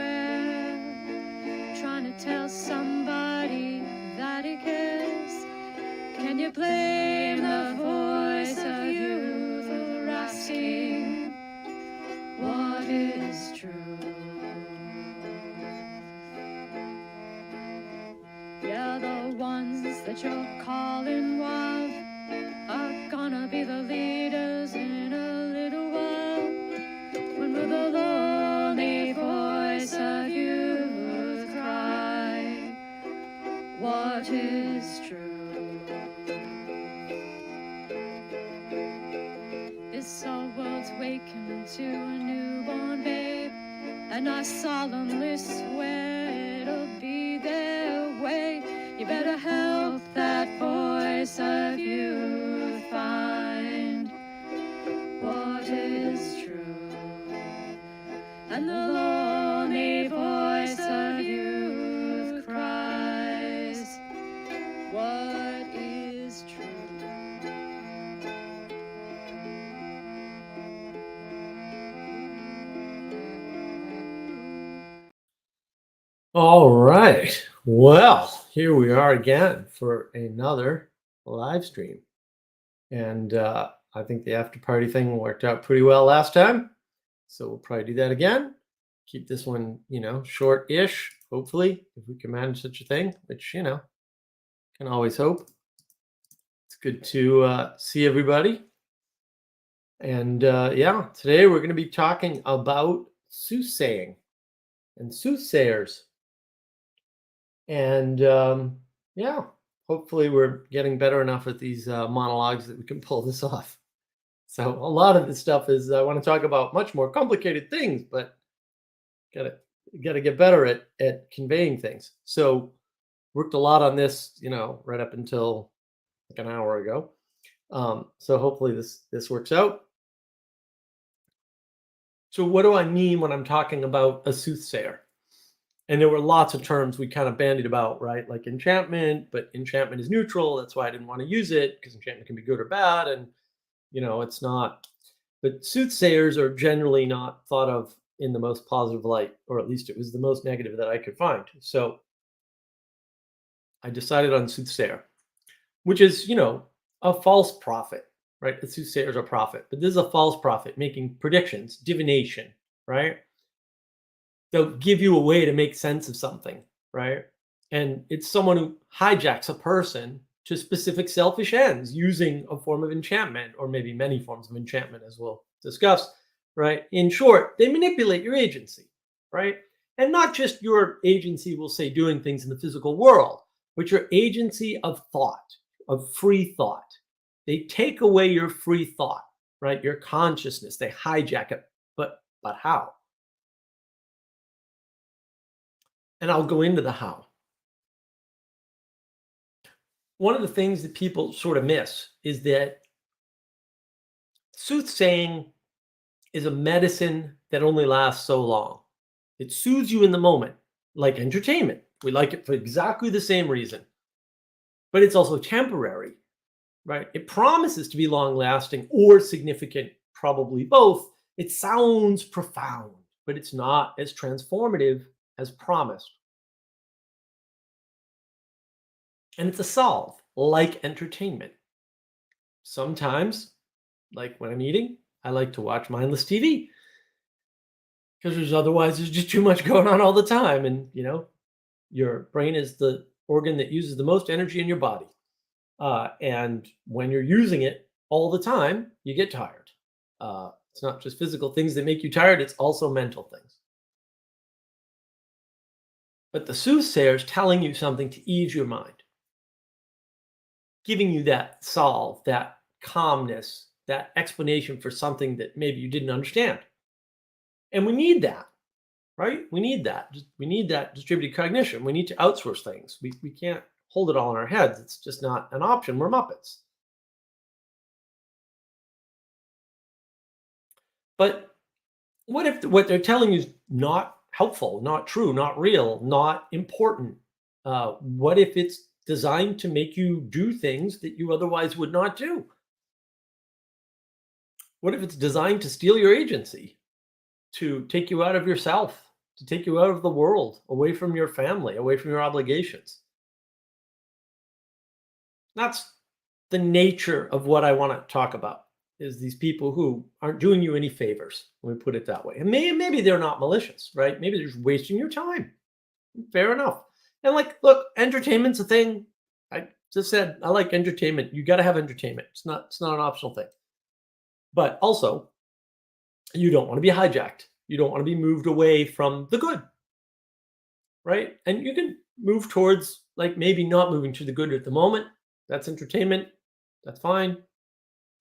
somewhere, trying to tell somebody that he cares. Can you blame the voice of youth for asking what is true? Yeah, the ones that you're calling wild are gonna be the leaders in a little while. When will the lonely voice of youth cry, what is true? This our world's waking to a newborn babe, and I solemnly swear it'll be their way. You better help that voice of youth find what is true. And the lonely voice of youth cries, what is true? All right. Well, here we are again for another live stream. And I think the after party thing worked out pretty well last time. So we'll probably do that again. Keep this one, short-ish, hopefully, if we can manage such a thing, which, can always hope. It's good to see everybody. And yeah, today we're going to be talking about soothsaying and soothsayers. And yeah, hopefully we're getting better enough at these monologues that we can pull this off. So a lot of this stuff is I want to talk about much more complicated things, but gotta get better at conveying things. So worked a lot on this, right up until like an hour ago. So hopefully this works out. So what do I mean when I'm talking about a soothsayer? And there were lots of terms we kind of bandied about, right? Like enchantment, but enchantment is neutral. That's why I didn't want to use it because enchantment can be good or bad. And, it's not. But soothsayers are generally not thought of in the most positive light, or at least it was the most negative that I could find. So I decided on soothsayer, which is, a false prophet, right? The soothsayer is a prophet, but this is a false prophet making predictions, divination, right? They'll give you a way to make sense of something, right? And it's someone who hijacks a person to specific selfish ends using a form of enchantment, or maybe many forms of enchantment, as we'll discuss, right? In short, they manipulate your agency, right? And not just your agency, we'll say, doing things in the physical world, but your agency of thought, of free thought. They take away your free thought, right? Your consciousness, they hijack it. But how? And I'll go into the how. One of the things that people sort of miss is that soothsaying is a medicine that only lasts so long. It soothes you in the moment, like entertainment. We like it for exactly the same reason. But it's also temporary, right? It promises to be long lasting or significant, probably both. It sounds profound, but it's not as transformative as promised. And it's a solve, like entertainment. Sometimes, like when I'm eating, I like to watch mindless TV because there's just too much going on all the time. And, your brain is the organ that uses the most energy in your body. And when you're using it all the time, you get tired. It's not just physical things that make you tired, it's also mental things. But the soothsayer is telling you something to ease your mind, giving you that solve, that calmness, that explanation for something that maybe you didn't understand. And we need that, right? We need that. We need that distributed cognition. We need to outsource things. We can't hold it all in our heads. It's just not an option. We're Muppets. But what if what they're telling you is not helpful, not true, not real, not important? What if it's designed to make you do things that you otherwise would not do? What if it's designed to steal your agency, to take you out of yourself, to take you out of the world, away from your family, away from your obligations. That's the nature of what I want to talk about is these people who aren't doing you any favors. Let me put it that way. And maybe they're not malicious, right? Maybe they're just wasting your time. Fair enough. And like, look, entertainment's a thing. I just said I like entertainment. You got to have entertainment. It's not an optional thing. But also, you don't want to be hijacked. You don't want to be moved away from the good, right? And you can move towards like maybe not moving to the good at the moment. That's entertainment. That's fine.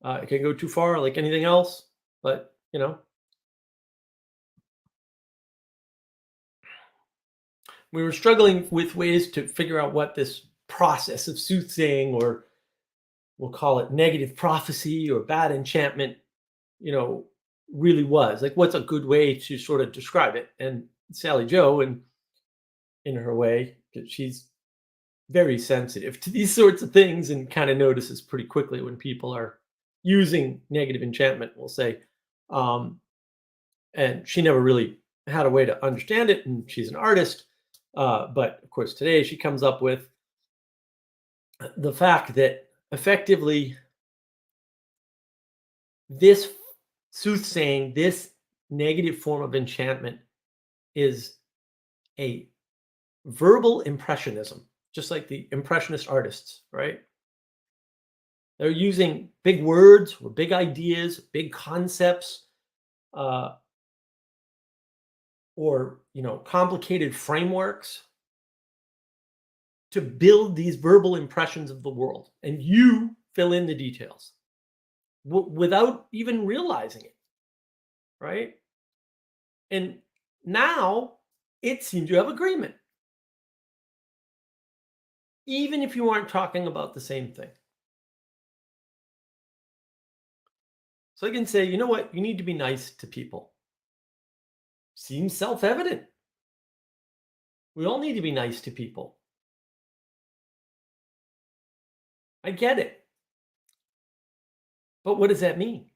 It can go too far, like anything else. But we were struggling with ways to figure out what this process of soothsaying, or we'll call it negative prophecy or bad enchantment, you know, really was. Like, what's a good way to sort of describe it? And Sally Joe, and in her way, 'cause she's very sensitive to these sorts of things and kind of notices pretty quickly when people are using negative enchantment, we'll say. Um, and she never really had a way to understand it. And she's an artist. But of course, today she comes up with the fact that effectively this soothsaying, this negative form of enchantment is a verbal impressionism, just like the impressionist artists, right? They're using big words or big ideas, big concepts, uh, or complicated frameworks to build these verbal impressions of the world, and you fill in the details without even realizing it, right? And now it seems you have agreement, even if you aren't talking about the same thing. So I can say, you know what, you need to be nice to people. Seems self-evident. We all need to be nice to people. I get it. But what does that mean?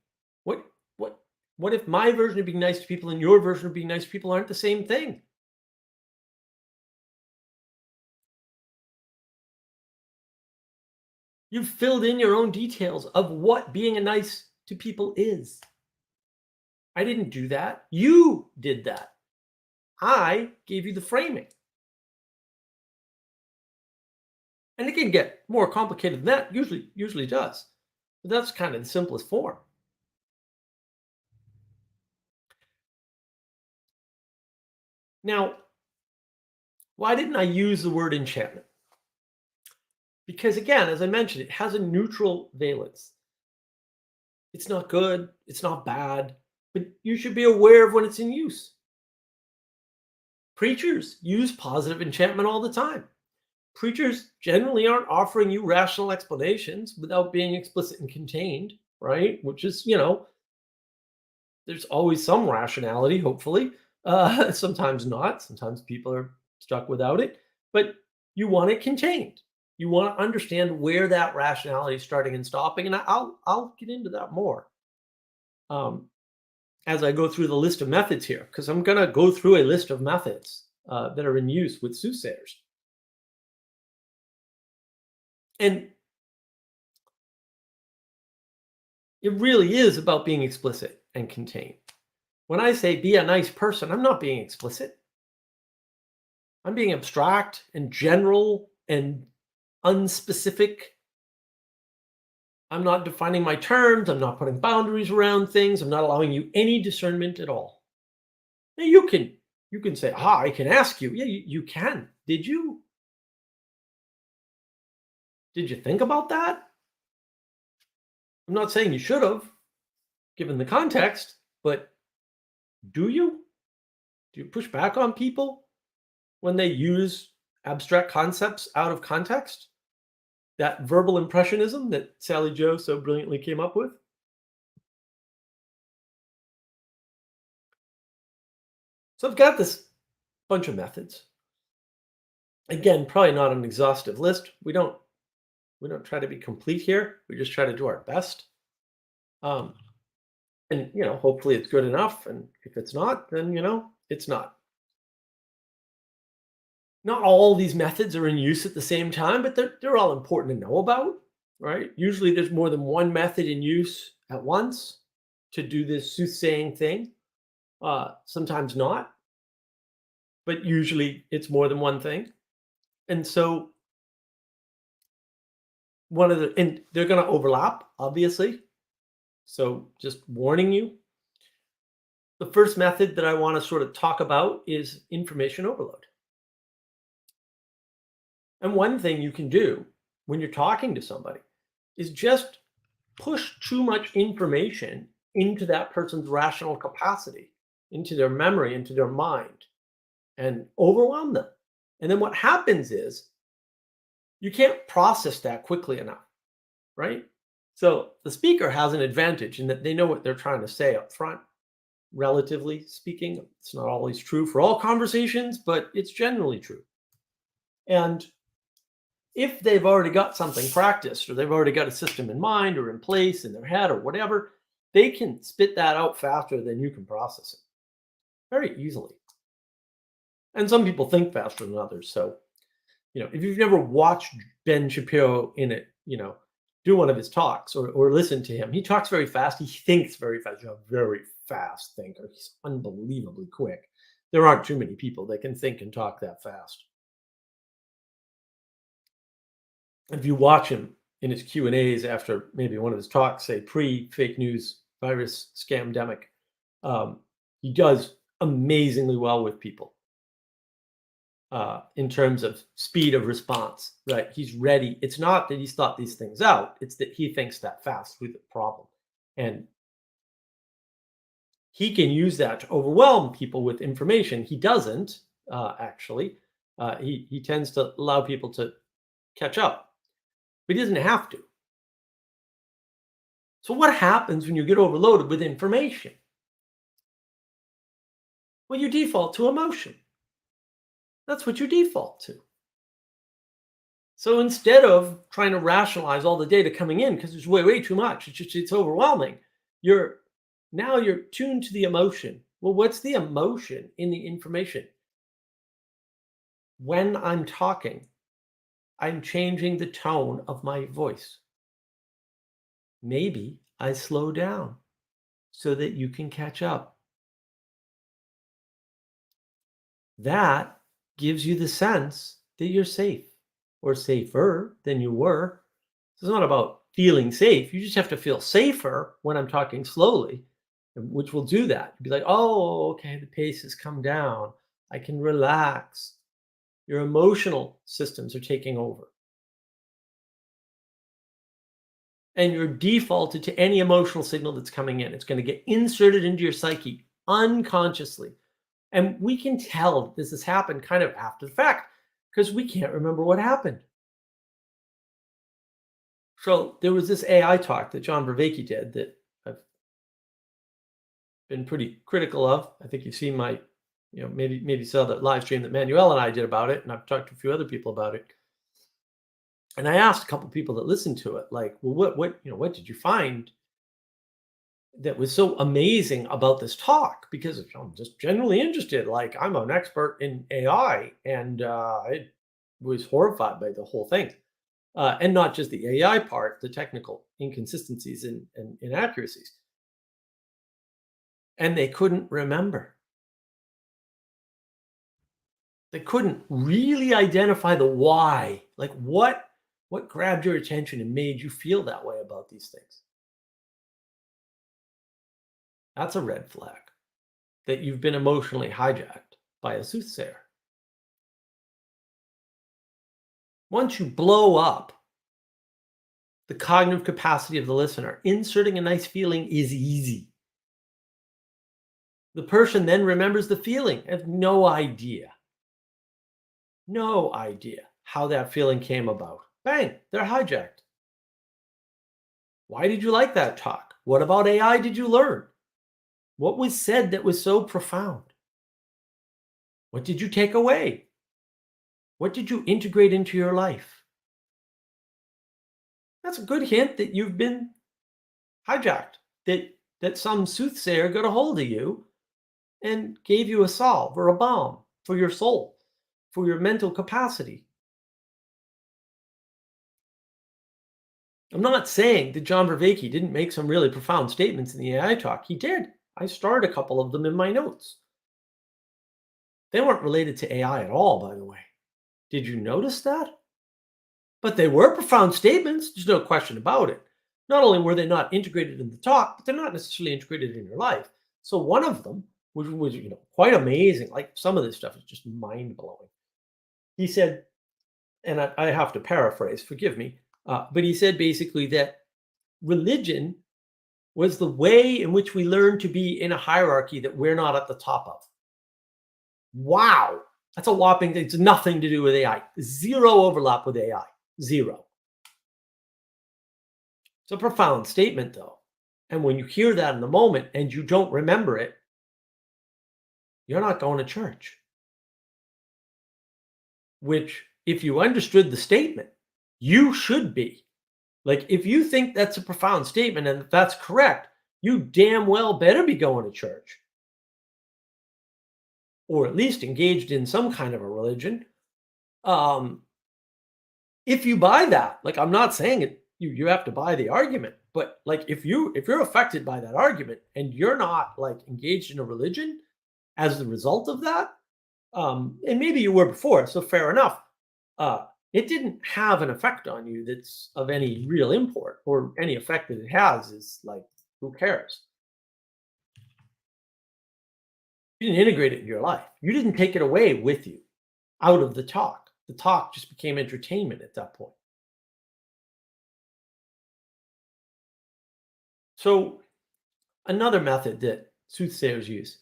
What what what if my version of being nice to people and your version of being nice to people aren't the same thing? You've filled in your own details of what being a nice to people is. I didn't do that. You did that. I gave you the framing. And it can get more complicated than that. Usually does. But that's kind of the simplest form. Now, why didn't I use the word enchantment? Because again, as I mentioned, it has a neutral valence. It's not good, it's not bad, but you should be aware of when it's in use. Preachers use positive enchantment all the time. Preachers generally aren't offering you rational explanations without being explicit and contained, right? Which is, there's always some rationality, hopefully. Sometimes not. Sometimes people are stuck without it, but you want it contained. You want to understand where that rationality is starting and stopping, and I'll get into that more um, as I go through the list of methods here, because I'm going to go through a list of methods that are in use with soothsayers. And it really is about being explicit and contained. When I say be a nice person, I'm not being explicit. I'm being abstract and general and unspecific. I'm not defining my terms. I'm not putting boundaries around things. I'm not allowing you any discernment at all. Now you can say, I can ask you. Yeah, you can. Did you? Did you think about that? I'm not saying you should have, given the context, but do you? Do you push back on people when they use abstract concepts out of context? That verbal impressionism that Sally Joe so brilliantly came up with? So I've got this bunch of methods. Again, probably not an exhaustive list. We don't try to be complete here. We just try to do our best. Um, and hopefully it's good enough. And if it's not, then it's not. Not all these methods are in use at the same time, but they're all important to know about, right? Usually there's more than one method in use at once to do this soothsaying thing. Sometimes not, but usually it's more than one thing. And so and they're going to overlap, obviously. So just warning you. The first method that I want to sort of talk about is information overload. And one thing you can do when you're talking to somebody is just push too much information into that person's rational capacity, into their memory, into their mind, and overwhelm them. And then what happens is you can't process that quickly enough, right? So the speaker has an advantage in that they know what they're trying to say up front. Relatively speaking, it's not always true for all conversations, but it's generally true. And if they've already got something practiced or they've already got a system in mind or in place in their head or whatever, they can spit that out faster than you can process it very easily. And some people think faster than others. So, if you've never watched Ben Shapiro do one of his talks or listen to him, he talks very fast. He thinks very fast. He's a very fast thinker. He's unbelievably quick. There aren't too many people that can think and talk that fast. If you watch him in his Q&As after maybe one of his talks, say pre-fake news virus scamdemic, he does amazingly well with people in terms of speed of response, right? He's ready. It's not that he's thought these things out. It's that he thinks that fast through the problem. And he can use that to overwhelm people with information. He doesn't, actually. He tends to allow people to catch up. But he doesn't have to. So what happens when you get overloaded with information? Well, you default to emotion. That's what you default to. So instead of trying to rationalize all the data coming in, because there's way too much, it's overwhelming, you're tuned to the emotion. Well, what's the emotion in the information? When I'm talking, I'm changing the tone of my voice. Maybe I slow down so that you can catch up. That gives you the sense that you're safe or safer than you were. It's not about feeling safe. You just have to feel safer when I'm talking slowly, which will do that. You'll be like, oh, okay, the pace has come down. I can relax. Your emotional systems are taking over. And you're defaulted to any emotional signal that's coming in. It's going to get inserted into your psyche unconsciously. And we can tell this has happened kind of after the fact because we can't remember what happened. So there was this AI talk that John Vervaeke did that I've been pretty critical of. I think you've seen my, maybe saw the live stream that Manuel and I did about it, and I've talked to a few other people about it. And I asked a couple people that listened to it, like, well, what did you find that was so amazing about this talk? Because I'm just generally interested. Like, I'm an expert in AI, and I was horrified by the whole thing. And not just the AI part, the technical inconsistencies and inaccuracies. And they couldn't remember. They couldn't really identify the why. Like, what grabbed your attention and made you feel that way about these things? That's a red flag that you've been emotionally hijacked by a soothsayer. Once you blow up the cognitive capacity of the listener, inserting a nice feeling is easy. The person then remembers the feeling, has no idea how that feeling came about. Bang, they're hijacked. Why did you like that talk? What about AI did you learn? What was said that was so profound? What did you take away? What did you integrate into your life? That's a good hint that you've been hijacked, that some soothsayer got a hold of you and gave you a salve or a balm for your soul, for your mental capacity. I'm not saying that John Vervaeke didn't make some really profound statements in the AI talk. He did. I starred a couple of them in my notes. They weren't related to AI at all, by the way. Did you notice that? But they were profound statements. There's no question about it. Not only were they not integrated in the talk, but they're not necessarily integrated in your life. So one of them, which was quite amazing, like some of this stuff is just mind blowing. He said, and I have to paraphrase, forgive me, but he said basically that religion was the way in which we learn to be in a hierarchy that we're not at the top of. Wow. That's a whopping, it's nothing to do with AI. Zero overlap with AI. Zero. It's a profound statement, though. And when you hear that in the moment and you don't remember it, you're not going to church. Which, if you understood the statement, you should be. Like, if you think that's a profound statement and that's correct, you damn well better be going to church. Or at least engaged in some kind of a religion. If you buy that, like, I'm not saying it, you have to buy the argument, but like if you're affected by that argument and you're not like engaged in a religion as the result of that, and maybe you were before, so fair enough. It didn't have an effect on you that's of any real import, or any effect that it has is like, who cares? You didn't integrate it in your life. You didn't take it away with you out of the talk. The talk just became entertainment at that point. So another method that soothsayers use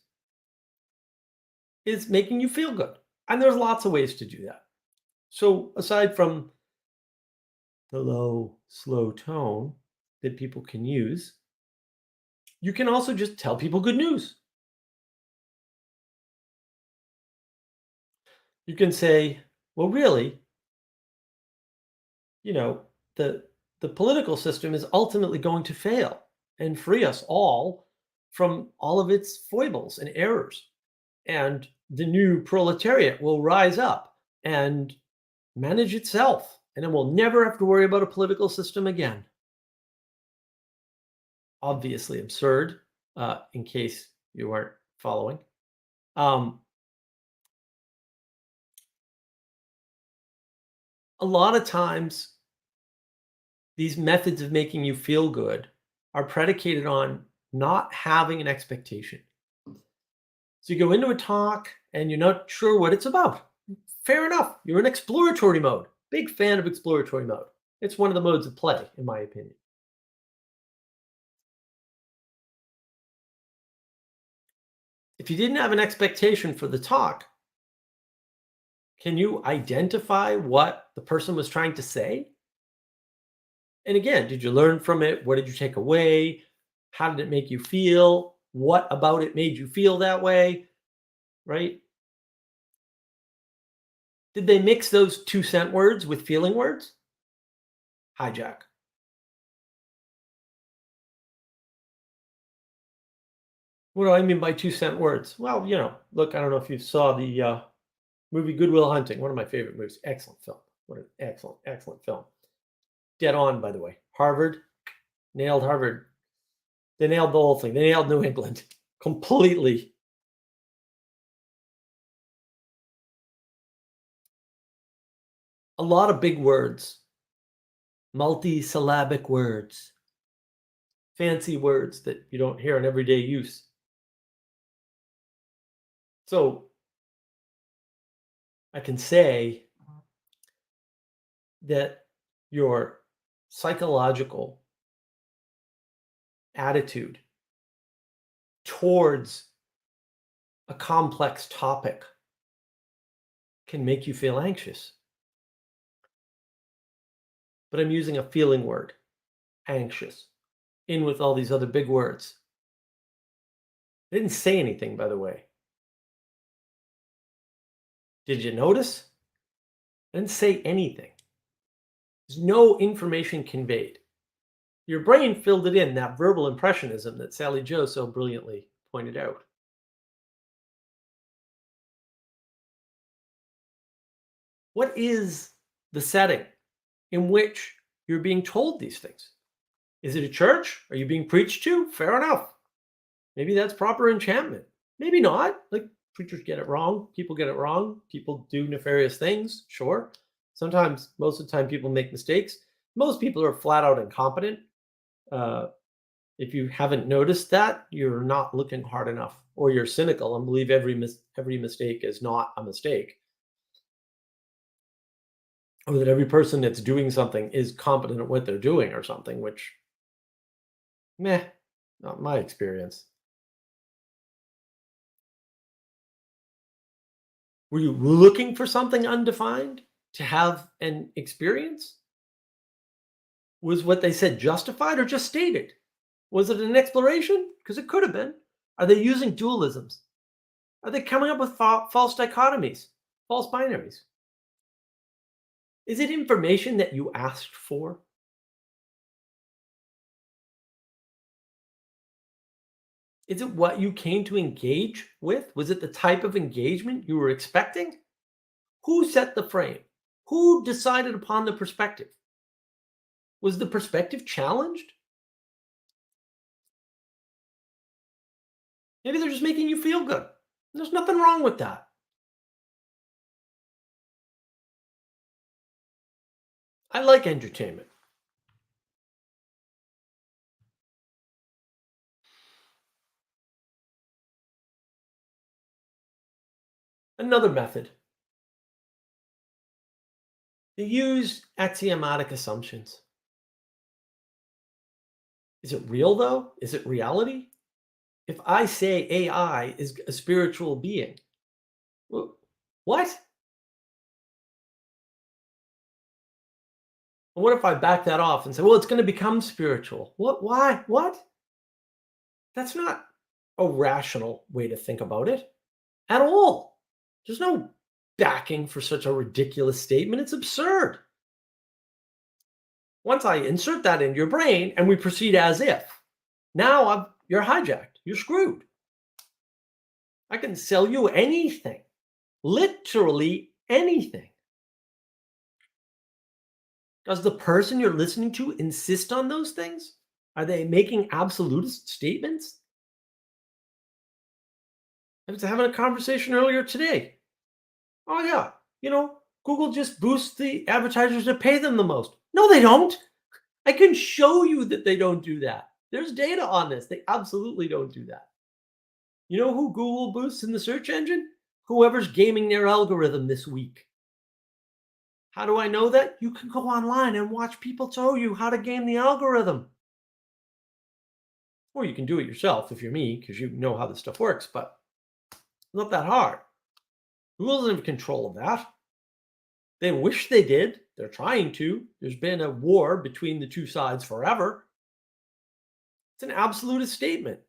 is making you feel good. And there's lots of ways to do that. So aside from the low, slow tone that people can use, you can also just tell people good news. You can say, well, really, you know, the the political system is ultimately going to fail and free us all from all of its foibles and errors. And the new proletariat will rise up and manage itself, and then we'll never have to worry about a political system again. Obviously absurd, in case you weren't following. Um, a lot of times, these methods of making you feel good are predicated on not having an expectation. So you go into a talk and you're not sure what it's about. Fair enough. You're in exploratory mode. Big fan of exploratory mode. It's one of the modes of play, in my opinion. If you didn't have an expectation for the talk, can you identify what the person was trying to say? And again, did you learn from it? What did you take away? How did it make you feel? What about it made you feel that way? Right? Did they mix those 2 cent words with feeling words? Hijack. What do I mean by 2 cent words? Well, look, I don't know if you saw the movie Good Will Hunting, one of my favorite movies. Excellent film. What an excellent, excellent film. Dead on, by the way. Harvard nailed Harvard. They nailed the whole thing. They nailed New England completely. A lot of big words, multi-syllabic words, fancy words that you don't hear in everyday use. So I can say that your psychological attitude towards a complex topic can make you feel anxious. But I'm using a feeling word, anxious, in with all these other big words. I didn't say anything, by the way. Did you notice? I didn't say anything. There's no information conveyed. Your brain filled it in, that verbal impressionism that Sally Joe so brilliantly pointed out. What is the setting in which you're being told these things? Is it a church? Are you being preached to? Fair enough. Maybe that's proper enchantment. Maybe not. Like preachers get it wrong. People get it wrong. People do nefarious things. Sure. Sometimes, most of the time, people make mistakes. Most people are flat out incompetent. Uh, if you haven't noticed that, you're not looking hard enough, or you're cynical and believe every mistake is not a mistake, or that every person that's doing something is competent at what they're doing, or something. Which, meh, not my experience. Were you looking for something undefined to have an experience? Was what they said justified or just stated? Was it an exploration? Because it could have been. Are they using dualisms? Are they coming up with false dichotomies, false binaries? Is it information that you asked for? Is it what you came to engage with? Was it the type of engagement you were expecting? Who set the frame? Who decided upon the perspective? Was the perspective challenged? Maybe they're just making you feel good. There's nothing wrong with that. I like entertainment. Another method. They use axiomatic assumptions. Is it real though? Is it reality? If I say AI is a spiritual being, what? What if I back that off and say, well, it's going to become spiritual? What? Why? What? That's not a rational way to think about it at all. There's no backing for such a ridiculous statement. It's absurd. Once I insert that into your brain and we proceed as if, now you're hijacked. You're screwed. I can sell you anything, literally anything. Does the person you're listening to insist on those things? Are they making absolutist statements? I was having a conversation earlier today. Oh, yeah. Google just boosts the advertisers that pay them the most. No, they don't. I can show you that they don't do that. There's data on this. They absolutely don't do that. You know who Google boosts in the search engine? Whoever's gaming their algorithm this week. How do I know that? You can go online and watch people tell you how to game the algorithm. Or you can do it yourself if you're me, because you know how this stuff works, but it's not that hard. Google doesn't have control of that. They wish they did. They're trying to. There's been a war between the two sides forever. It's an absolutist statement.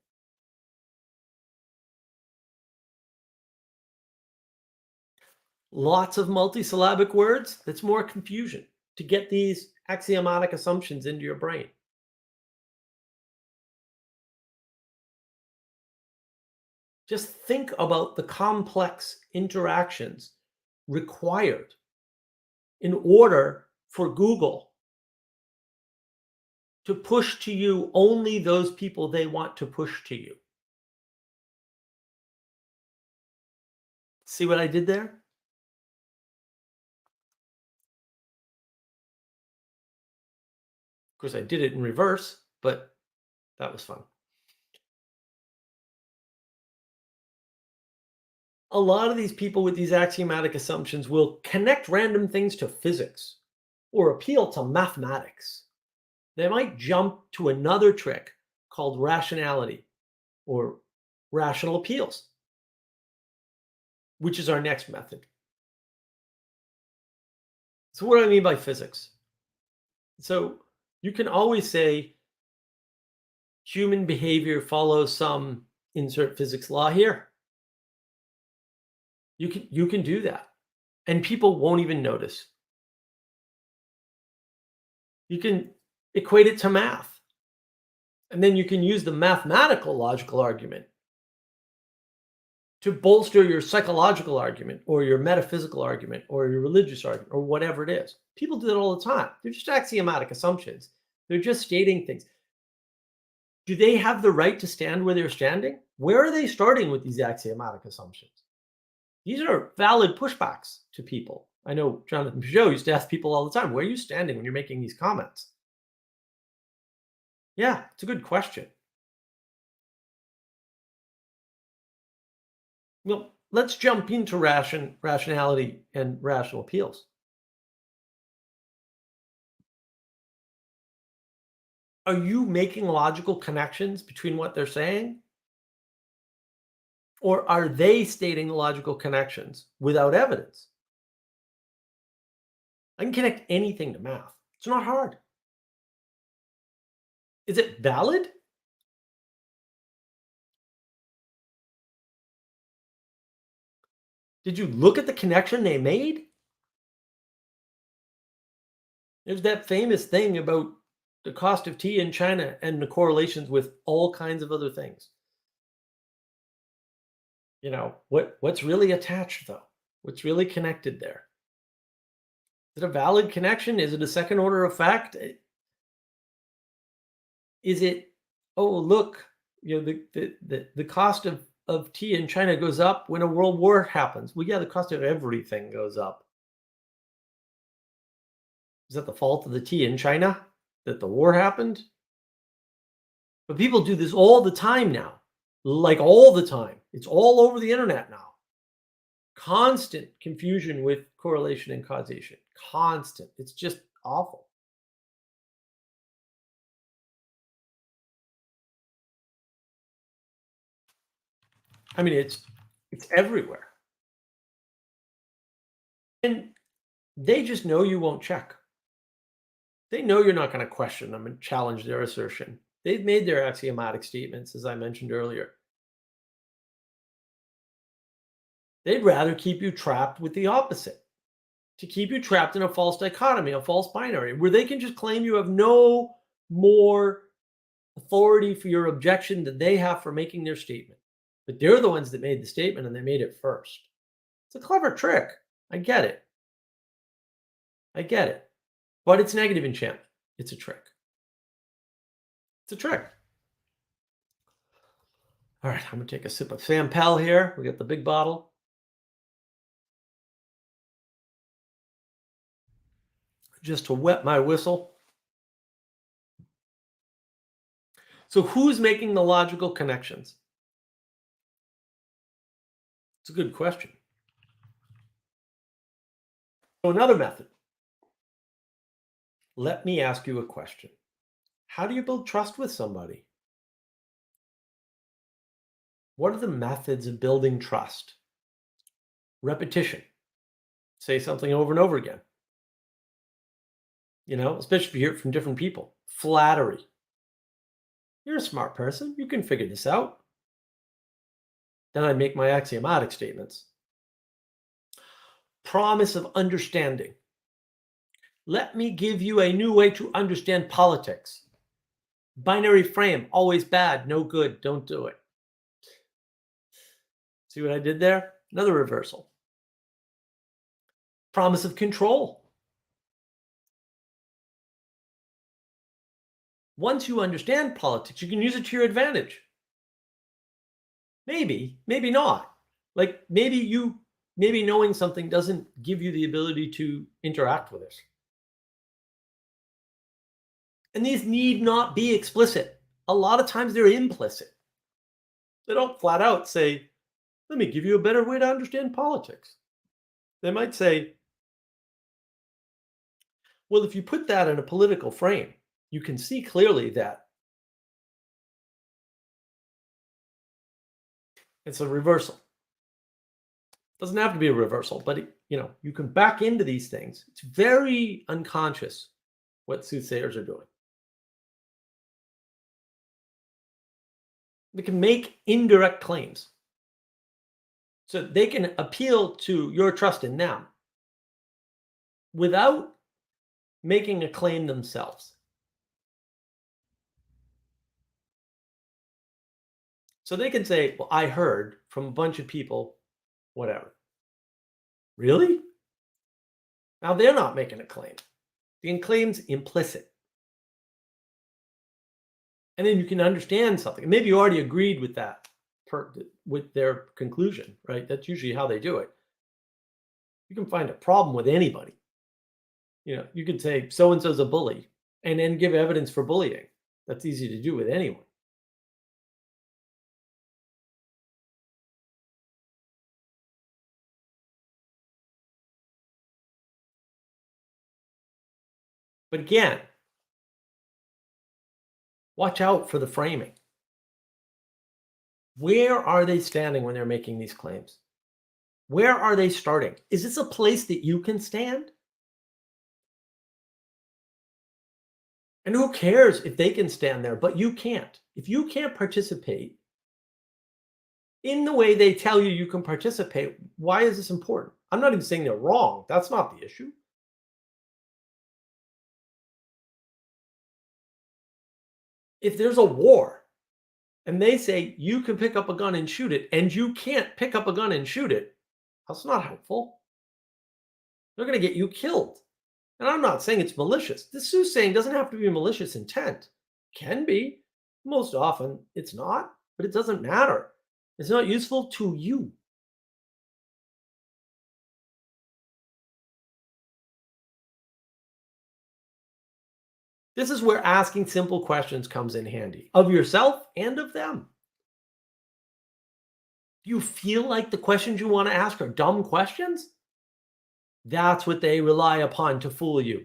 Lots of multisyllabic words, that's more confusion to get these axiomatic assumptions into your brain. Just think about the complex interactions required in order for Google to push to you only those people they want to push to you. See what I did there? Of course, I did it in reverse, but that was fun. A lot of these people with these axiomatic assumptions will connect random things to physics or appeal to mathematics. They might jump to another trick called rationality or rational appeals, which is our next method. So, what do I mean by physics? So, you can always say human behavior follows some insert physics law here. You can do that, and people won't even notice. You can equate it to math, and then you can use the mathematical logical argument to bolster your psychological argument or your metaphysical argument or your religious argument or whatever it is. People do that all the time. They're just axiomatic assumptions. They're just stating things. Do they have the right to stand where they're standing? Where are they starting with these axiomatic assumptions? These are valid pushbacks to people. I know Jonathan Peugeot used to ask people all the time, where are you standing when you're making these comments? Yeah, it's a good question. Well, let's jump into rationality and rational appeals. Are you making logical connections between what they're saying? Or are they stating logical connections without evidence? I can connect anything to math. It's not hard. Is it valid? Did you look at the connection they made? There's that famous thing about the cost of tea in China and the correlations with all kinds of other things. What's really attached though? What's really connected there? Is it a valid connection? Is it a second order effect? Is it, oh look, the cost of tea in China goes up when a world war happens. Well, yeah, the cost of everything goes up. Is that the fault of the tea in China that the war happened? But people do this all the time now, like all the time. It's all over the internet now. Constant confusion with correlation and causation. Constant. It's just awful. I mean, it's everywhere. And they just know you won't check. They know you're not going to question them and challenge their assertion. They've made their axiomatic statements, as I mentioned earlier. They'd rather keep you trapped with the opposite, to keep you trapped in a false dichotomy, a false binary, where they can just claim you have no more authority for your objection than they have for making their statement. But they're the ones that made the statement and they made it first. It's a clever trick. I get it. I get it. But it's negative enchantment. It's a trick. It's a trick. All right, I'm going to take a sip of Sam Pell here. We got the big bottle. Just to wet my whistle. So who's making the logical connections? It's a good question. So another method. Let me ask you a question. How do you build trust with somebody? What are the methods of building trust? Repetition. Say something over and over again. Especially if you hear it from different people. Flattery. You're a smart person. You can figure this out. Then I make my axiomatic statements. Promise of understanding. Let me give you a new way to understand politics. Binary frame, always bad, no good, don't do it. See what I did there? Another reversal. Promise of control. Once you understand politics, you can use it to your advantage. Maybe, maybe not. Like maybe knowing something doesn't give you the ability to interact with it. And these need not be explicit. A lot of times they're implicit. They don't flat out say, let me give you a better way to understand politics. They might say, well, if you put that in a political frame, you can see clearly that it's a reversal. Doesn't have to be a reversal, but you can back into these things. It's very unconscious what soothsayers are doing. They can make indirect claims. So they can appeal to your trust in them without making a claim themselves. So they can say, well, I heard from a bunch of people, whatever. Really? Now they're not making a claim. The claim's implicit. And then you can understand something. Maybe you already agreed with that, with their conclusion, right? That's usually how they do it. You can find a problem with anybody. You could say so and so's a bully, and then give evidence for bullying. That's easy to do with anyone. But again, watch out for the framing. Where are they standing when they're making these claims? Where are they starting? Is this a place that you can stand? And who cares if they can stand there, but you can't? If you can't participate in the way they tell you you can participate, why is this important? I'm not even saying they're wrong. That's not the issue. If there's a war and they say you can pick up a gun and shoot it, and you can't pick up a gun and shoot it, that's not helpful. They're going to get you killed. And I'm not saying it's malicious. This soothsaying doesn't have to be malicious intent. Can be. Most often it's not, but it doesn't matter. It's not useful to you. This is where asking simple questions comes in handy, of yourself and of them. Do you feel like the questions you want to ask are dumb questions? That's what they rely upon to fool you.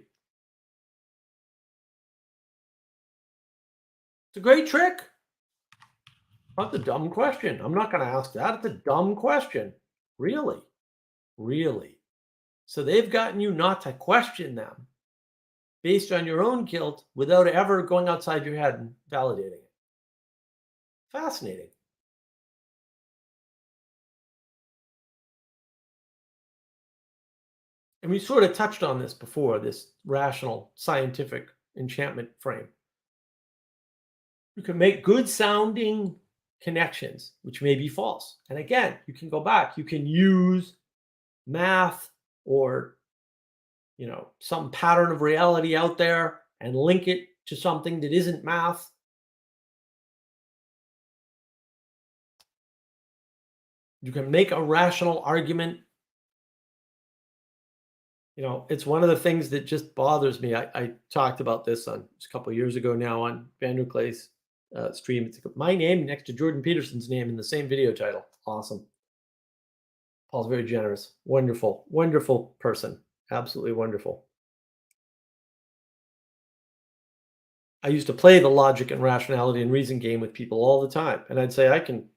It's a great trick. That's a dumb question. I'm not going to ask that. It's a dumb question. Really? Really? So they've gotten you not to question them based on your own guilt without ever going outside your head and validating it. Fascinating. And we sort of touched on this before, this rational, scientific enchantment frame. You can make good sounding connections, which may be false. And again, you can go back. You can use math or some pattern of reality out there and link it to something that isn't math. You can make a rational argument. It's one of the things that just bothers me. I talked about this a couple of years ago now on Vander Clay's stream. It's my name next to Jordan Peterson's name in the same video title. Awesome. Paul's very generous. Wonderful, wonderful person. Absolutely wonderful. I used to play the logic and rationality and reason game with people all the time. And I'd say I can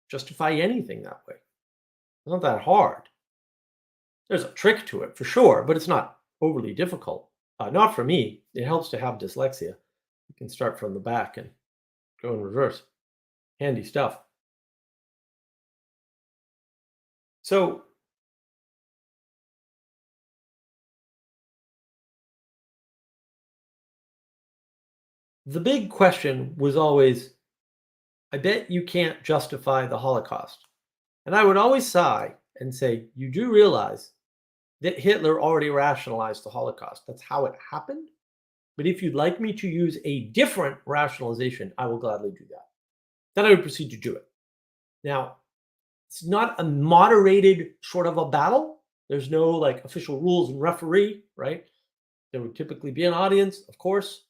justify anything that way. It's not that hard. There's a trick to it for sure, but it's not overly difficult. Not for me. It helps to have dyslexia. You can start from the back and go in reverse. Handy stuff. So the big question was always, I bet you can't justify the Holocaust. And I would always sigh and say, you do realize that Hitler already rationalized the Holocaust. That's how it happened. But if you'd like me to use a different rationalization, I will gladly do that. Then I would proceed to do it. Now, it's not a moderated sort of a battle. There's no like official rules and referee, right? There would typically be an audience, of course.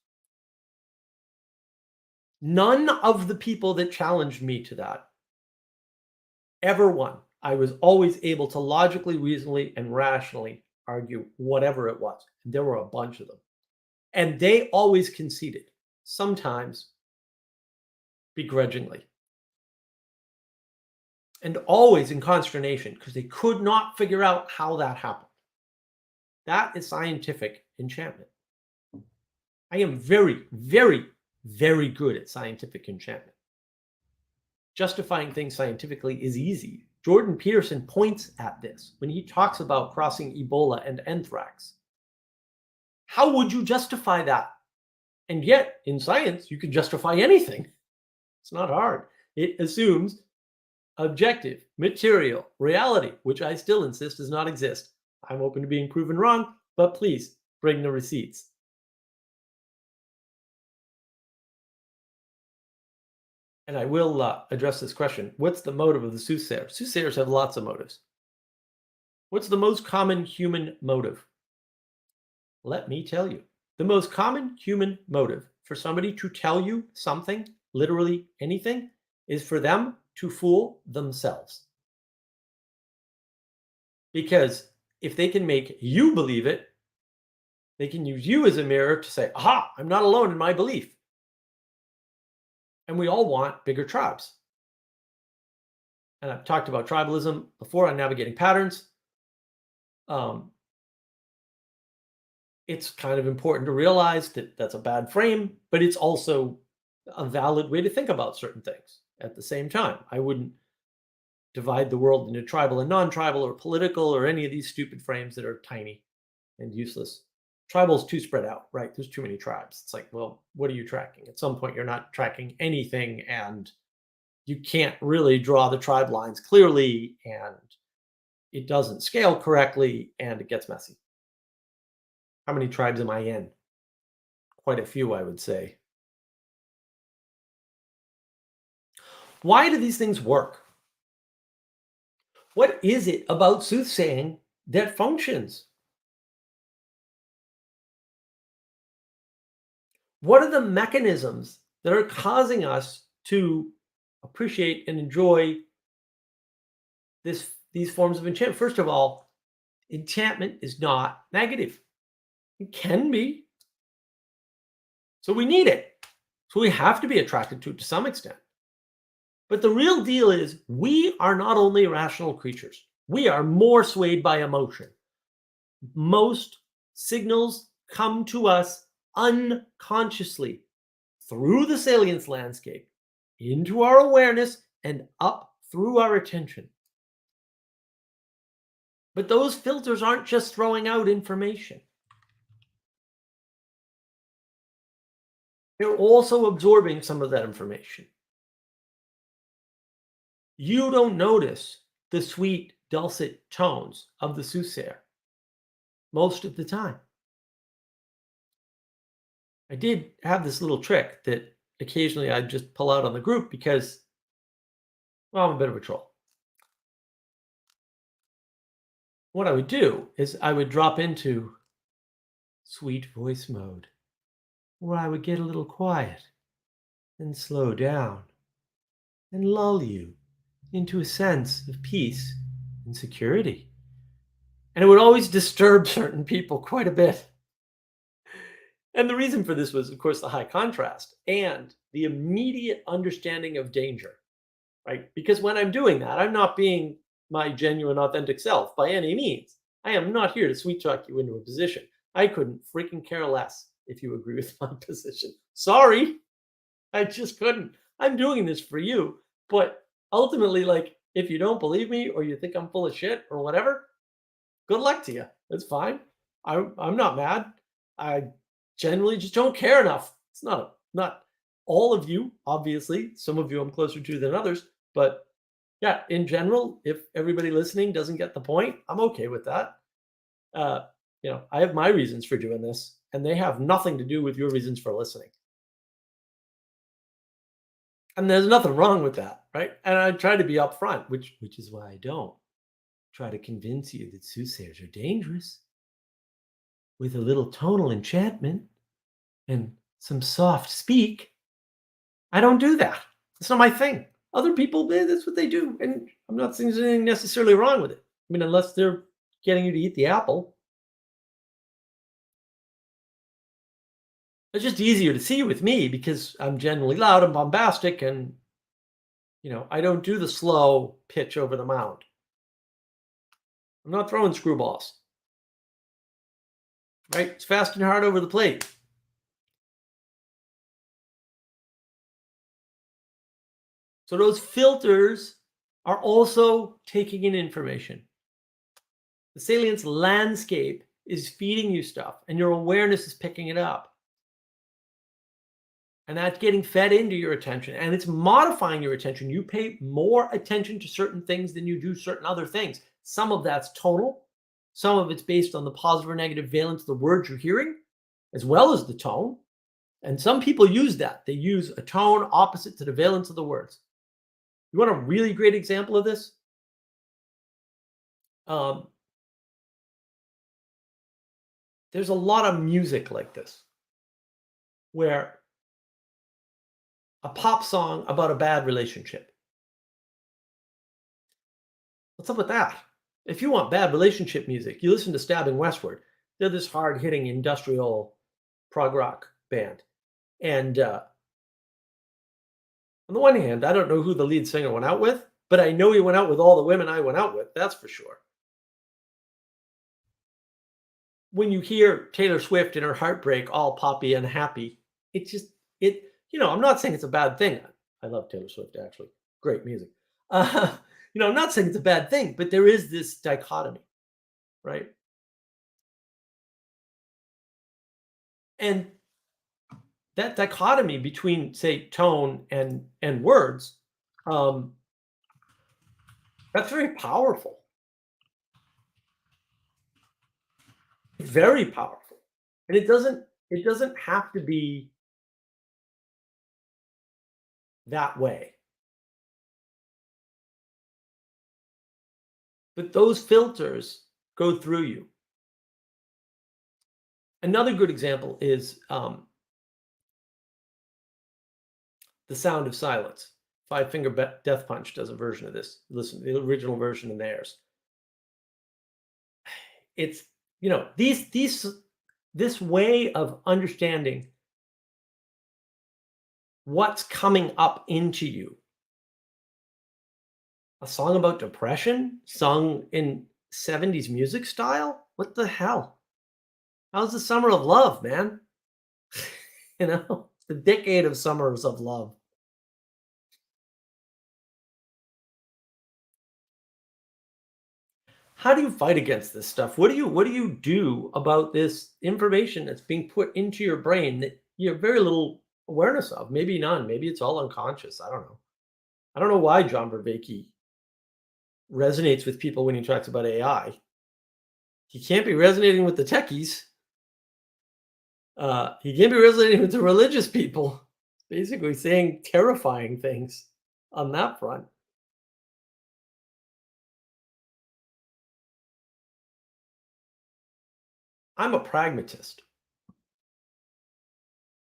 None of the people that challenged me to that ever won. I was always able to logically, reasonably, and rationally argue whatever it was. And there were a bunch of them. And they always conceded, sometimes begrudgingly. And always in consternation because they could not figure out how that happened. That is scientific enchantment. I am very, very, very good at scientific enchantment. Justifying things scientifically is easy. Jordan Peterson points at this when he talks about crossing Ebola and anthrax. How would you justify that? And yet, in science, you can justify anything. It's not hard. It assumes objective, material, reality, which I still insist does not exist. I'm open to being proven wrong, but please bring the receipts. And I will address this question. What's the motive of the soothsayer? Soothsayers have lots of motives. What's the most common human motive? Let me tell you. The most common human motive for somebody to tell you something, literally anything, is for them to fool themselves. Because if they can make you believe it, they can use you as a mirror to say, aha, I'm not alone in my belief. And we all want bigger tribes. And I've talked about tribalism before on navigating patterns. It's kind of important to realize that that's a bad frame, but it's also a valid way to think about certain things at the same time. I wouldn't divide the world into tribal and non-tribal or political or any of these stupid frames that are tiny and useless. Tribal is too spread out, right? There's too many tribes. It's like, well, what are you tracking? At some point, you're not tracking anything, and you can't really draw the tribe lines clearly, and it doesn't scale correctly, and it gets messy. How many tribes am I in? Quite a few, I would say. Why do these things work? What is it about soothsaying that functions? What are the mechanisms that are causing us to appreciate and enjoy these forms of enchantment? First of all, enchantment is not negative. It can be. So we need it. So we have to be attracted to it to some extent. But the real deal is we are not only rational creatures. We are more swayed by emotion. Most signals come to us unconsciously through the salience landscape, into our awareness, and up through our attention. But those filters aren't just throwing out information. They're also absorbing some of that information. You don't notice the sweet, dulcet tones of the soothsayer most of the time. I did have this little trick that occasionally I'd just pull out on the group because, well, I'm a bit of a troll. What I would do is I would drop into sweet voice mode, where I would get a little quiet and slow down and lull you into a sense of peace and security. And it would always disturb certain people quite a bit. And the reason for this was, of course, the high contrast and the immediate understanding of danger, right? Because when I'm doing that, I'm not being my genuine, authentic self by any means. I am not here to sweet talk you into a position. I couldn't freaking care less if you agree with my position. Sorry, I just couldn't. I'm doing this for you. But ultimately, like, if you don't believe me or you think I'm full of shit or whatever, good luck to you. That's fine. I'm not mad. I generally just don't care enough. It's not all of you, obviously. Some of you I'm closer to than others, but yeah, in general, if everybody listening doesn't get the point, I'm okay with that. I have my reasons for doing this, and they have nothing to do with your reasons for listening. And there's nothing wrong with that, right? And I try to be upfront, which is why I don't try to convince you that soothsayers are dangerous. With a little tonal enchantment and some soft speak, I don't do that. It's not my thing. Other people, that's what they do, and I'm not saying there's anything necessarily wrong with it. I mean, unless they're getting you to eat the apple. It's just easier to see with me because I'm generally loud and bombastic, and I don't do the slow pitch over the mound. I'm not throwing screwballs. Right? It's fast and hard over the plate. So those filters are also taking in information. The salience landscape is feeding you stuff, and your awareness is picking it up. And that's getting fed into your attention and it's modifying your attention. You pay more attention to certain things than you do certain other things. Some of that's tonal, some of it's based on the positive or negative valence of the words you're hearing, as well as the tone. And some people use that. They use a tone opposite to the valence of the words. You want a really great example of this? Um, there's a lot of music like this where a pop song about a bad relationship. What's up with that? If you want bad relationship music, you listen to Stabbing Westward. They're this hard-hitting industrial prog rock band. And on the one hand, I don't know who the lead singer went out with, but I know he went out with all the women I went out with. That's for sure. When you hear Taylor Swift and her heartbreak all poppy and happy, it just I'm not saying it's a bad thing. I love Taylor Swift actually. Great music. Uh, I'm not saying it's a bad thing, but there is this dichotomy, right? And that dichotomy between, say, tone and words, that's very powerful. Very powerful. And it doesn't have to be that way. But those filters go through you. Another good example is The Sound of Silence. Five Finger Death Punch does a version of this. Listen to the original version and theirs. It's this way of understanding what's coming up into you. A song about depression sung in 70s music style? What the hell? How's the summer of love, man? The decade of summers of love. How do you fight against this stuff? What do you do about this information that's being put into your brain that you have very little awareness of? Maybe none. Maybe it's all unconscious. I don't know. I don't know why John Vervaeke resonates with people when he talks about AI. He can't be resonating with the techies. He can't be resonating with the religious people. Basically saying terrifying things on that front. I'm a pragmatist.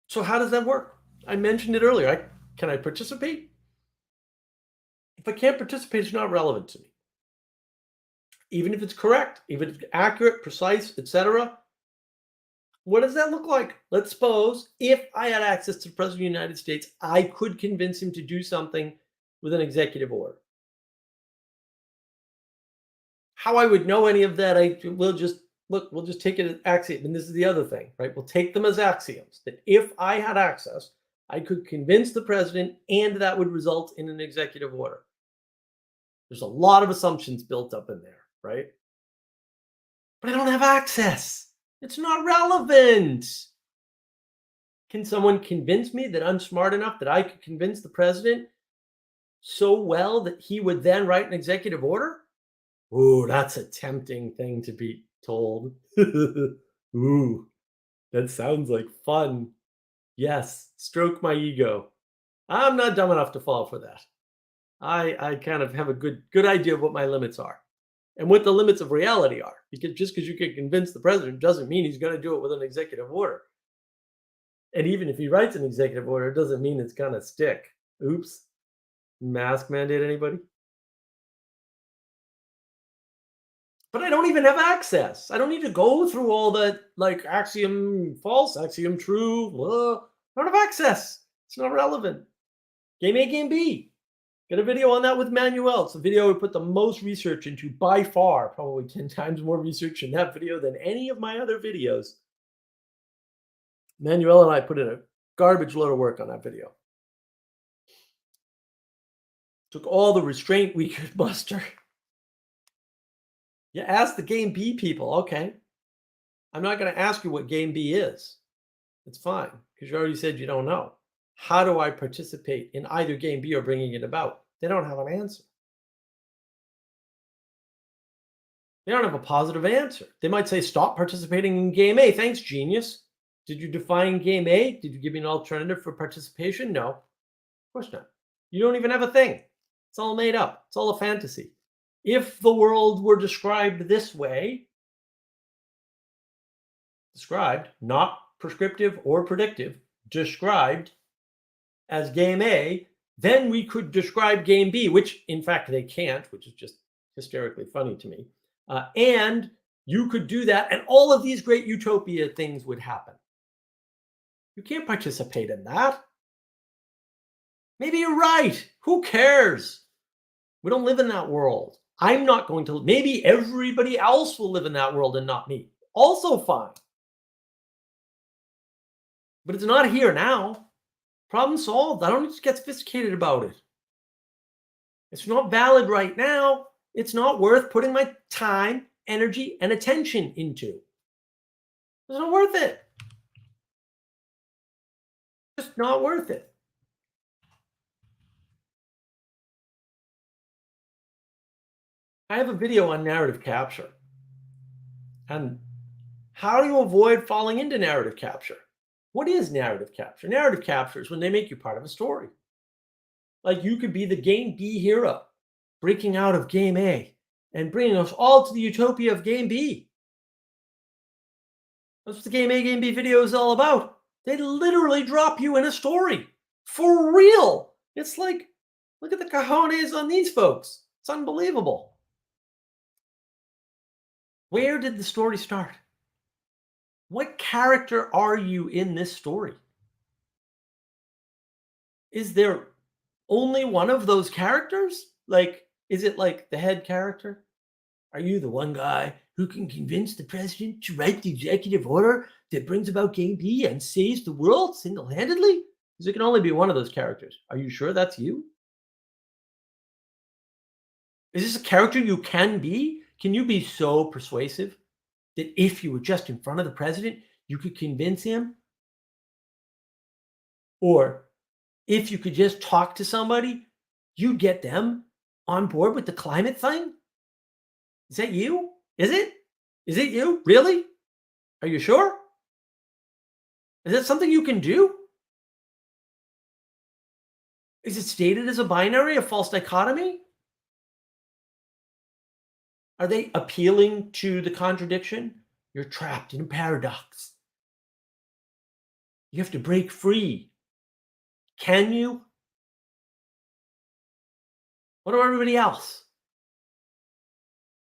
So how does that work? I mentioned it earlier. Can I participate? If I can't participate, it's not relevant to me. Even if it's correct, even if it's accurate, precise, etc. What does that look like? Let's suppose if I had access to the President of the United States, I could convince him to do something with an executive order. How I would know any of that, we'll just take it as axiom. And this is the other thing, right? We'll take them as axioms that if I had access, I could convince the president and that would result in an executive order. There's a lot of assumptions built up in there, right? But I don't have access. It's not relevant. Can someone convince me that I'm smart enough that I could convince the president so well that he would then write an executive order? Ooh, that's a tempting thing to be told. Ooh, that sounds like fun. Yes, stroke my ego. I'm not dumb enough to fall for that. I kind of have a good idea of what my limits are and what the limits of reality are. Because just because you can convince the president doesn't mean he's going to do it with an executive order. And even if he writes an executive order, it doesn't mean it's going to stick. Oops. Mask mandate, anybody? But I don't even have access. I don't need to go through all that, like axiom false, axiom true. I don't have access. It's not relevant. Game A, game B. Got a video on that with Manuel. It's a video we put the most research into by far, probably 10 times more research in that video than any of my other videos. Manuel and I put in a garbage load of work on that video. Took all the restraint we could muster. You ask the game B people, okay. I'm not going to ask you what game B is. It's fine because you already said you don't know. how do I participate in either game B or bringing it about? They don't have an answer. They don't have a positive answer. They might say, stop participating in game A. Thanks, genius. Did you define game A? Did you give me an alternative for participation? No, of course not. You don't even have a thing. It's all made up. It's all a fantasy. If the world were described this way, described, not prescriptive or predictive, described as game A, then we could describe game B, which in fact they can't, which is just hysterically funny to me. And you could do that, and all of these great utopia things would happen. You can't participate in that. Maybe you're right. Who cares? We don't live in that world. I'm not going to. Maybe everybody else will live in that world and not me. Also fine. But it's not here now. Problem solved. I don't need to get sophisticated about it. It's not valid right now. It's not worth putting my time, energy, and attention into. It's not worth it. Just not worth it. I have a video on narrative capture. And how do you avoid falling into narrative capture? What is narrative capture? Narrative capture is when they make you part of a story. Like you could be the game B hero, breaking out of game A and bringing us all to the utopia of game B. That's what the game A, game B video is all about. They literally drop you in a story. For real. It's like, look at the cojones on these folks. It's unbelievable. Where did the story start? What character are you in this story? Is there only one of those characters? Like, is it like the head character? Are you the one guy who can convince the president to write the executive order that brings about game B and saves the world single-handedly? Because it can only be one of those characters. Are you sure that's you? Is this a character you can be? Can you be so persuasive that if you were just in front of the president, you could convince him? Or if you could just talk to somebody, you'd get them on board with the climate thing? Is that you? Is it? Is it you? Really? Are you sure? Is that something you can do? Is it stated as a binary, a false dichotomy? Are they appealing to the contradiction? You're trapped in a paradox. You have to break free. Can you? What about everybody else?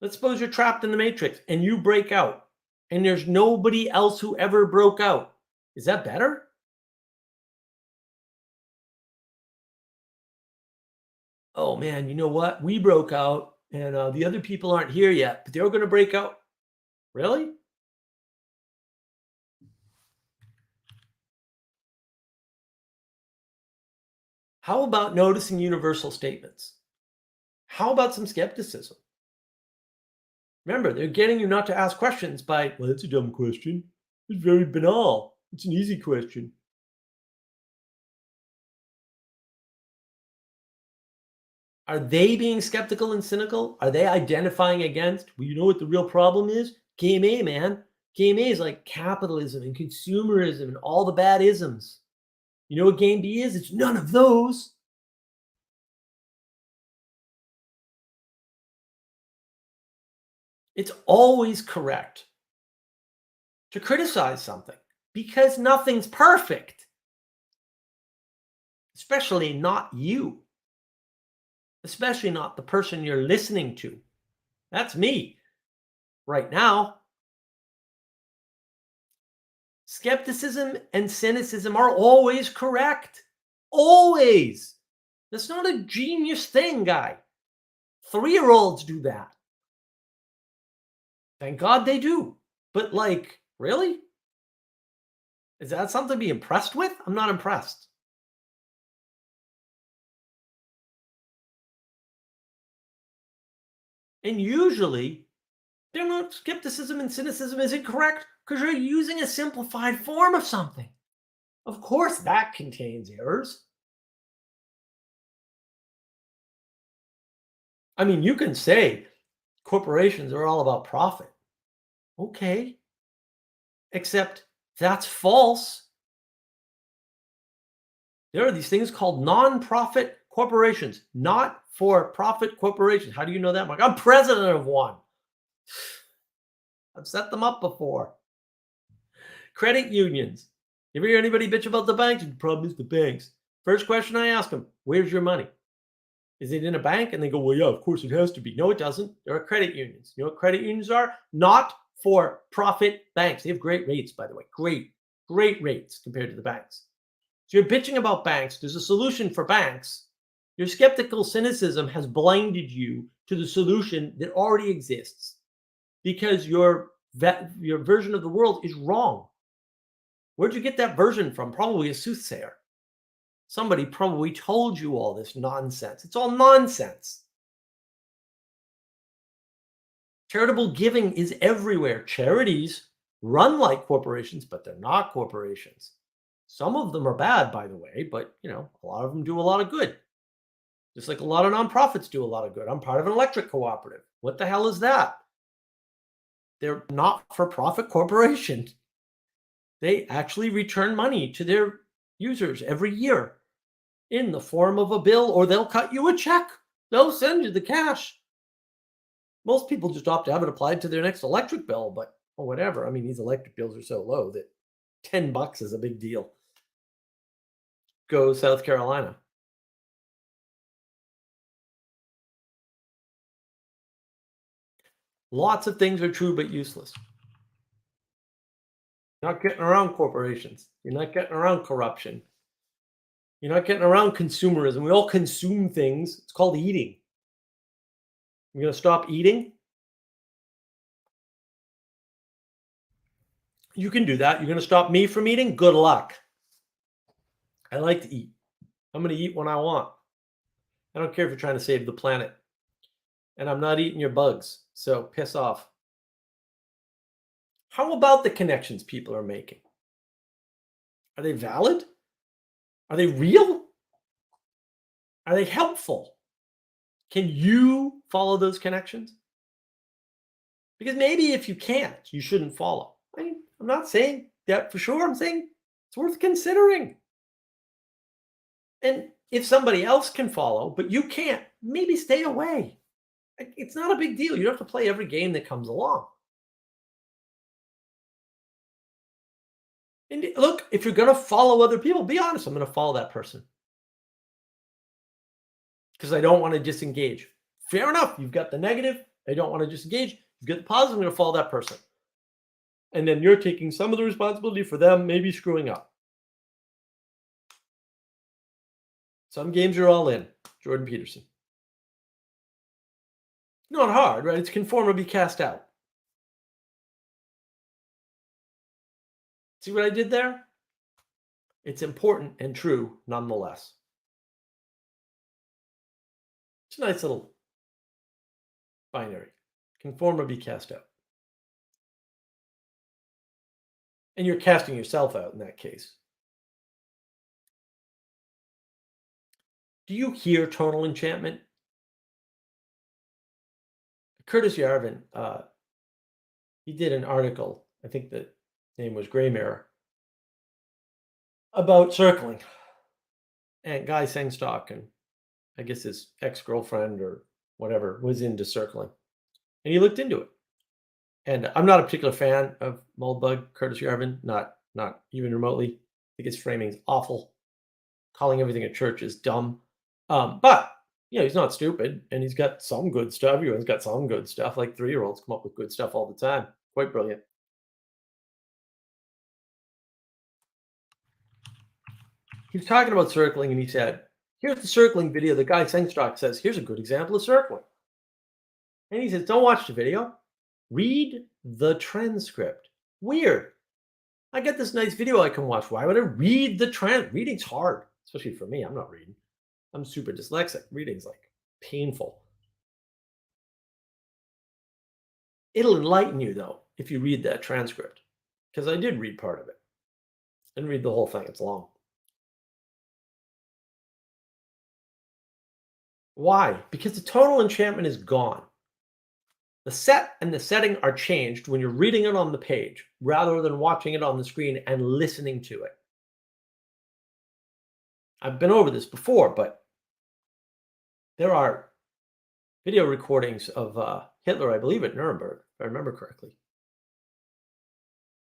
Let's suppose you're trapped in the matrix and you break out and there's nobody else who ever broke out. Is that better? Oh man, you know what? We broke out and the other people aren't here yet, but they're going to break out. Really? How about noticing universal statements? How about some skepticism? Remember, they're getting you not to ask questions by, well, that's a dumb question. It's very banal. It's an easy question. Are they being skeptical and cynical? Are they identifying against? Well, you know what the real problem is? Game A, man. Game A is like capitalism and consumerism and all the bad isms. You know what game B is? It's none of those. It's always correct to criticize something because nothing's perfect, especially not you, especially not the person you're listening to. That's me right now. Skepticism and cynicism are always correct. Always. That's not a genius thing, guy. 3-year-olds do that. Thank God they do. But like, really? Is that something to be impressed with? I'm not impressed. And usually, they're not skepticism and cynicism is incorrect because you're using a simplified form of something. Of course, that contains errors. I mean, you can say corporations are all about profit. Okay, except that's false. There are these things called non-profit corporations, not for profit corporations. How do you know that, Mark? I'm president of one. I've set them up before. Credit unions. You ever hear anybody bitch about the banks? The problem is the banks. First question I ask them, where's your money? Is it in a bank? And they go, well, yeah, of course it has to be. No, it doesn't. There are credit unions. You know what credit unions are? Not for profit banks. They have great rates, by the way. Great rates compared to the banks. So you're bitching about banks. There's a solution for banks. Your skeptical cynicism has blinded you to the solution that already exists because your version of the world is wrong. Where'd you get that version from? Probably a soothsayer. Somebody probably told you all this nonsense. It's all nonsense. Charitable giving is everywhere. Charities run like corporations, but they're not corporations. Some of them are bad, by the way, but a lot of them do a lot of good. Just like a lot of nonprofits do a lot of good. I'm part of an electric cooperative. What the hell is that? They're not for profit corporation. They actually return money to their users every year in the form of a bill, or they'll cut you a check. They'll send you the cash. Most people just opt to have it applied to their next electric bill, but whatever. I mean, these electric bills are so low that $10 is a big deal. Go South Carolina. Lots of things are true but useless. You're not getting around corporations. You're not getting around corruption. You're not getting around consumerism. We all consume things. It's called eating. You're going to stop eating? You can do that. You're going to stop me from eating? Good luck. I like to eat. I'm going to eat when I want. I don't care if you're trying to save the planet. And I'm not eating your bugs. So piss off. How about the connections people are making? Are they valid? Are they real? Are they helpful? Can you follow those connections? Because maybe if you can't, you shouldn't follow. I mean, I'm not saying that for sure. I'm saying it's worth considering. And if somebody else can follow, but you can't, maybe stay away. It's not a big deal. You don't have to play every game that comes along. And look, if you're going to follow other people, be honest. I'm going to follow that person because I don't want to disengage. Fair enough. You've got the negative. I don't want to disengage. You've got the positive. I'm going to follow that person. And then you're taking some of the responsibility for them maybe screwing up. Some games are all in. Jordan Peterson. Not hard, right? It's conform or be cast out. See what I did there? It's important and true nonetheless. It's a nice little binary. Conform or be cast out. And you're casting yourself out in that case. Do you hear tonal enchantment? Curtis Yarvin, he did an article, I think the name was Gray Mirror, about circling. And Guy Sengstock and I guess his ex-girlfriend or whatever was into circling. And he looked into it. And I'm not a particular fan of Moldbug, Curtis Yarvin, not even remotely. I think his framing is awful. Calling everything a church is dumb. But he's not stupid, and he's got some good stuff. Everyone's got some good stuff. Like 3-year-olds come up with good stuff all the time. Quite brilliant. He was talking about circling, and he said, here's the circling video. The guy Sengstock says, here's a good example of circling. And he says, don't watch the video. Read the transcript. Weird. I get this nice video I can watch. Why would I read the transcript? Reading's hard, especially for me. I'm not reading. I'm super dyslexic. Reading's like painful. It'll enlighten you, though, if you read that transcript, because I did read part of it. And read the whole thing. It's long. Why? Because the tonal enchantment is gone. The set and the setting are changed when you're reading it on the page rather than watching it on the screen and listening to it. I've been over this before, but there are video recordings of Hitler, I believe, at Nuremberg, if I remember correctly,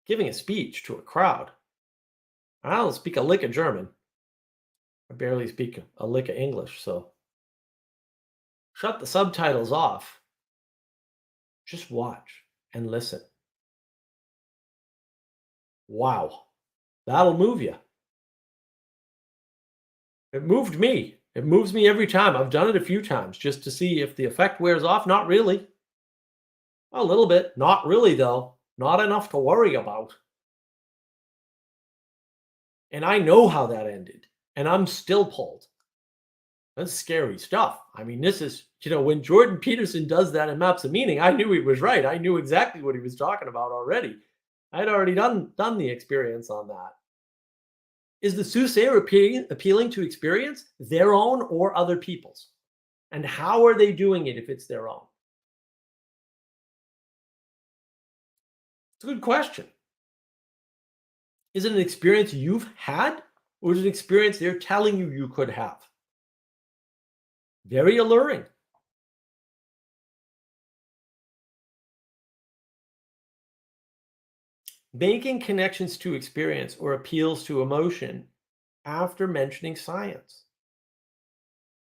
giving a speech to a crowd. I don't speak a lick of German. I barely speak a lick of English, so shut the subtitles off. Just watch and listen. Wow, that'll move you. It moved me. It moves me every time. I've done it a few times just to see if the effect wears off. Not really. A little bit. Not really, though. Not enough to worry about. And I know how that ended. And I'm still pulled. That's scary stuff. I mean, this is, when Jordan Peterson does that in Maps of Meaning, I knew he was right. I knew exactly what he was talking about already. I'd already done the experience on that. Is the soothsayer appealing to experience their own or other people's? And how are they doing it if it's their own? It's a good question. Is it an experience you've had, or is it an experience they're telling you you could have? Very alluring. Making connections to experience or appeals to emotion after mentioning science.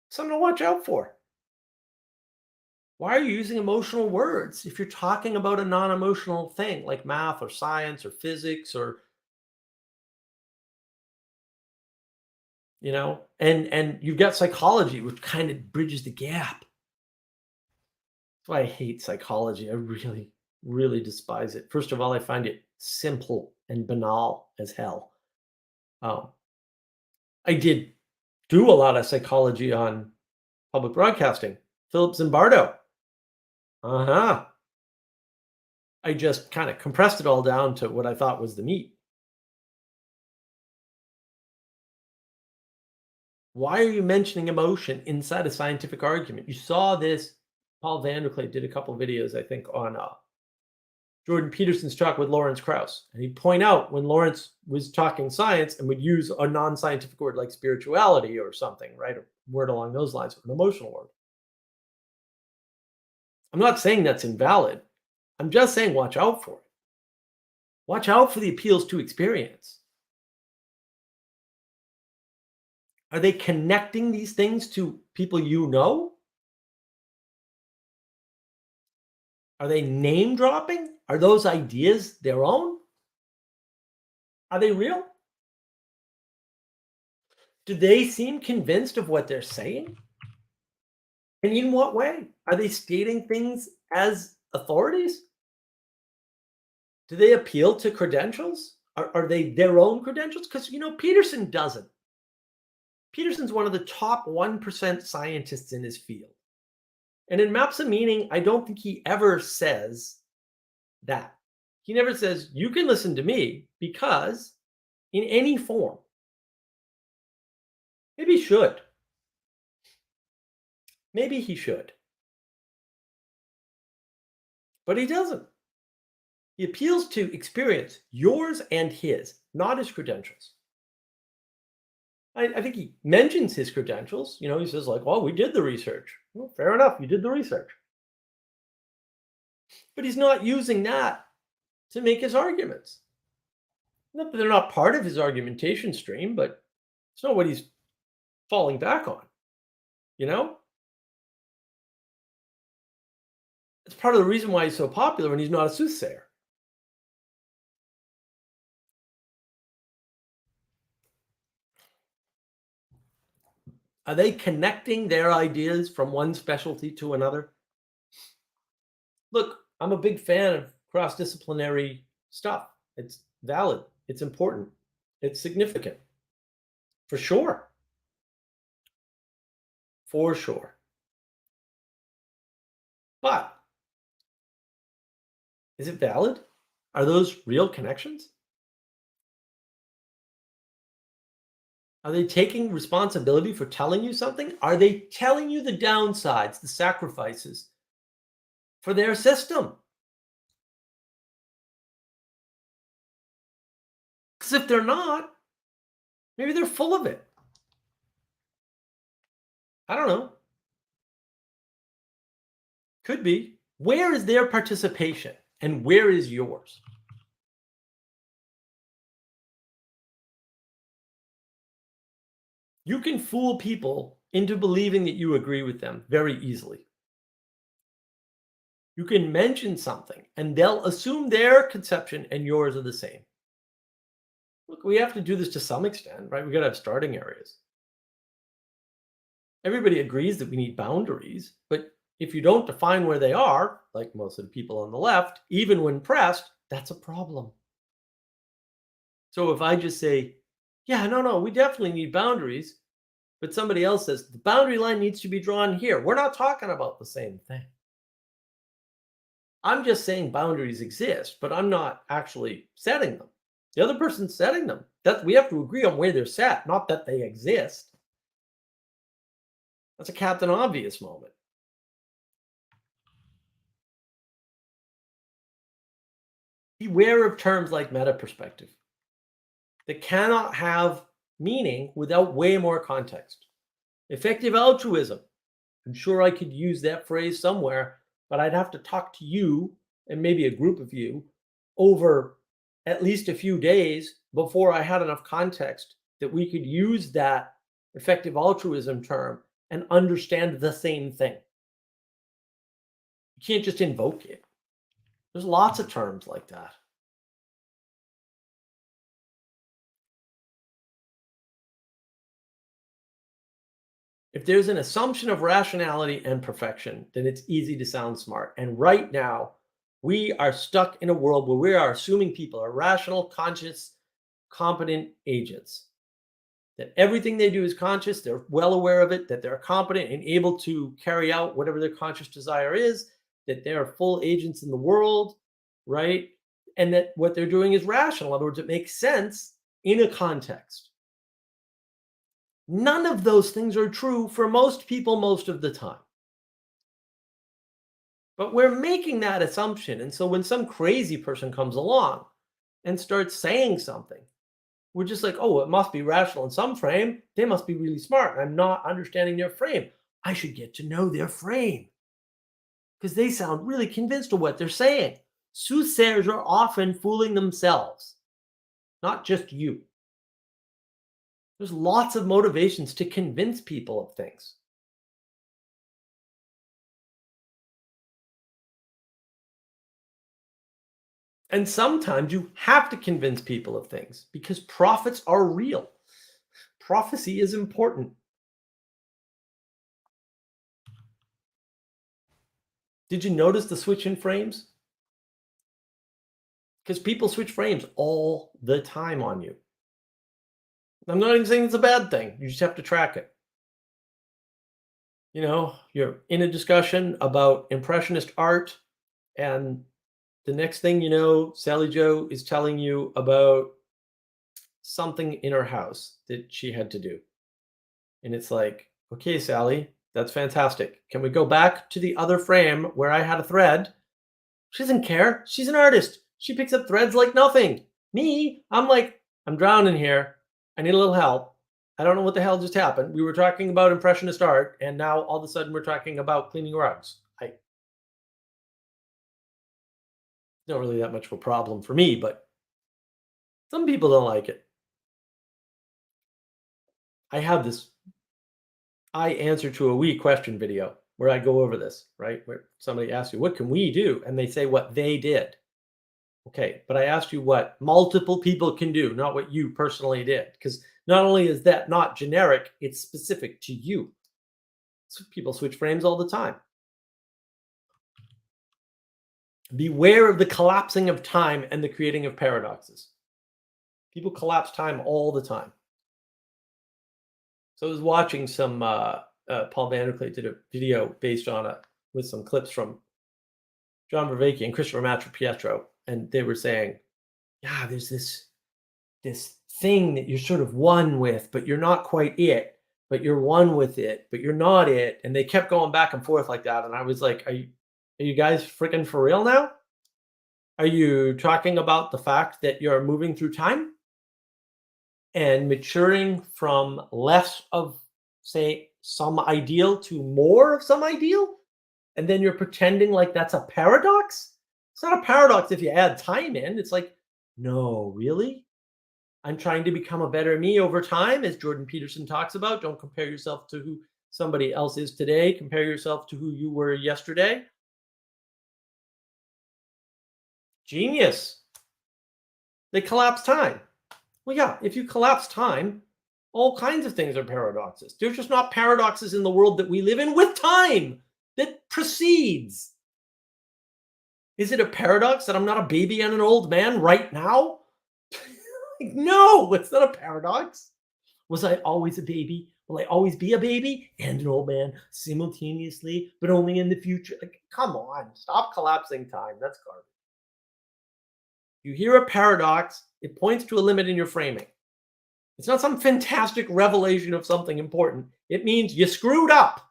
Something to watch out for. Why are you using emotional words if you're talking about a non-emotional thing like math or science or physics or and you've got psychology, which kind of bridges the gap. That's why I hate psychology. I really, really despise it. First of all, I find it simple and banal as hell. Um, I did do a lot of psychology on public broadcasting. Philip Zimbardo. Uh-huh. I just kind of compressed it all down to what I thought was the meat. Why are you mentioning emotion inside a scientific argument? You saw this. Paul Vanderklay did a couple of videos, I think, on Jordan Peterson's talk with Lawrence Krauss. And he'd point out when Lawrence was talking science and would use a non-scientific word like spirituality or something, right? A word along those lines, or an emotional word. I'm not saying that's invalid. I'm just saying watch out for it. Watch out for the appeals to experience. Are they connecting these things to people you know? Are they name dropping? Are those ideas their own? Are they real? Do they seem convinced of what they're saying? And in what way? Are they stating things as authorities? Do they appeal to credentials? Are they their own credentials? Because, Peterson doesn't. Peterson's one of the top 1% scientists in his field. And in Maps of Meaning, I don't think he ever says that. He never says, you can listen to me because in any form. Maybe he should. Maybe he should. But he doesn't. He appeals to experience, yours and his, not his credentials. I think he mentions his credentials. He says, like, well, we did the research. Well, fair enough. You did the research. But he's not using that to make his arguments. Not that they're not part of his argumentation stream, but it's not what he's falling back on. It's part of the reason why he's so popular and he's not a soothsayer. Are they connecting their ideas from one specialty to another? Look, I'm a big fan of cross-disciplinary stuff. It's valid. It's important. It's significant. For sure. For sure. But is it valid? Are those real connections? Are they taking responsibility for telling you something? Are they telling you the downsides, the sacrifices for their system? Because if they're not, maybe they're full of it. I don't know. Could be. Where is their participation and where is yours? You can fool people into believing that you agree with them very easily. You can mention something and they'll assume their conception and yours are the same. Look, we have to do this to some extent, right? We got to have starting areas. Everybody agrees that we need boundaries, but if you don't define where they are, like most of the people on the left, even when pressed, that's a problem. So if I just say, yeah, no, we definitely need boundaries, but somebody else says the boundary line needs to be drawn here, we're not talking about the same thing. I'm just saying boundaries exist, but I'm not actually setting them. The other person's setting them. That we have to agree on where they're set, not that they exist. That's a Captain Obvious moment. Beware of terms like meta perspective. They cannot have meaning without way more context. Effective altruism. I'm sure I could use that phrase somewhere, but I'd have to talk to you and maybe a group of you over at least a few days before I had enough context that we could use that effective altruism term and understand the same thing. You can't just invoke it. There's lots of terms like that. If there's an assumption of rationality and perfection, then it's easy to sound smart. And right now, we are stuck in a world where we are assuming people are rational, conscious, competent agents. That everything they do is conscious, they're well aware of it, that they're competent and able to carry out whatever their conscious desire is, that they are full agents in the world, right? And that what they're doing is rational. In other words, it makes sense in a context. None of those things are true for most people most of the time. But we're making that assumption. And so when some crazy person comes along and starts saying something, we're just like, oh, it must be rational in some frame. They must be really smart. I'm not understanding their frame. I should get to know their frame because they sound really convinced of what they're saying. Soothsayers are often fooling themselves, not just you. There's lots of motivations to convince people of things. And sometimes you have to convince people of things because prophets are real. Prophecy is important. Did you notice the switch in frames? Because people switch frames all the time on you. I'm not even saying it's a bad thing. You just have to track it. You know, you're in a discussion about Impressionist art, and the next thing you know, Sally Joe is telling you about something in her house that she had to do. And it's like, okay, Sally, that's fantastic. Can we go back to the other frame where I had a thread? She doesn't care. She's an artist. She picks up threads like nothing. Me, I'm like, I'm drowning here. I need a little help. I don't know what the hell just happened. We were talking about Impressionist art, and now all of a sudden we're talking about cleaning rugs. Not really that much of a problem for me, but some people don't like it. I have this I answer to a we question video where I go over this, right? Where somebody asks you, what can we do? And they say what they did. Okay, but I asked you what multiple people can do, not what you personally did. Because not only is that not generic, it's specific to you. So people switch frames all the time. Beware of the collapsing of time and the creating of paradoxes. People collapse time all the time. So I was watching some Paul Vanderklay did a video based on it with some clips from John Vervaeke and Christopher Pietro, and they were saying, yeah, there's this this thing that you're sort of one with, but you're not quite it, but you're one with it, but you're not it. And they kept going back and forth like that. And I was like, are you guys freaking for real now? Are you talking about the fact that you're moving through time and maturing from less of, say, some ideal to more of some ideal? And then you're pretending like that's a paradox? It's not a paradox if you add time in. It's like, no, really? I'm trying to become a better me over time, as Jordan Peterson talks about. Don't compare yourself to who somebody else is today. Compare yourself to who you were yesterday. Genius. They collapse time. Well, yeah, if you collapse time, all kinds of things are paradoxes. There's just not paradoxes in the world that we live in with time that precedes. Is it a paradox that I'm not a baby and an old man right now? No, it's not a paradox. Was I always a baby? Will I always be a baby and an old man simultaneously, but only in the future? Like, come on, stop collapsing time. That's garbage. You hear a paradox, it points to a limit in your framing. It's not some fantastic revelation of something important. It means you screwed up.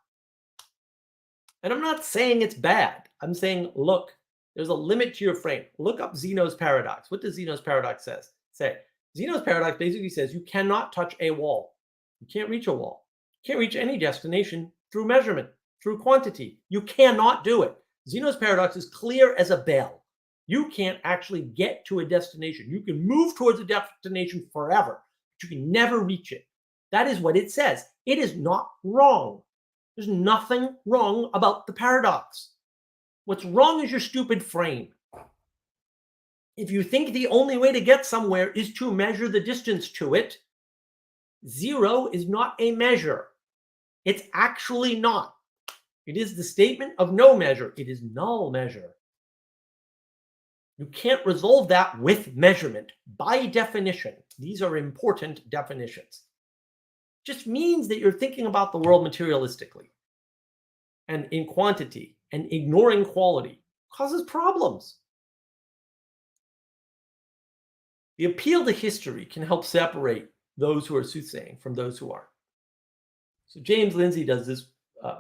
And I'm not saying it's bad. I'm saying, look, there's a limit to your frame. Look up Zeno's paradox. What does Zeno's paradox say? Zeno's paradox basically says you cannot touch a wall. You can't reach a wall. You can't reach any destination through measurement, through quantity. You cannot do it. Zeno's paradox is clear as a bell. You can't actually get to a destination. You can move towards a destination forever, but you can never reach it. That is what it says. It is not wrong. There's nothing wrong about the paradox. What's wrong is your stupid frame. If you think the only way to get somewhere is to measure the distance to it, zero is not a measure. It's actually not. It is the statement of no measure. It is null measure. You can't resolve that with measurement by definition. These are important definitions. Just means that you're thinking about the world materialistically and in quantity, and ignoring quality causes problems. The appeal to history can help separate those who are soothsaying from those who aren't. So James Lindsay does this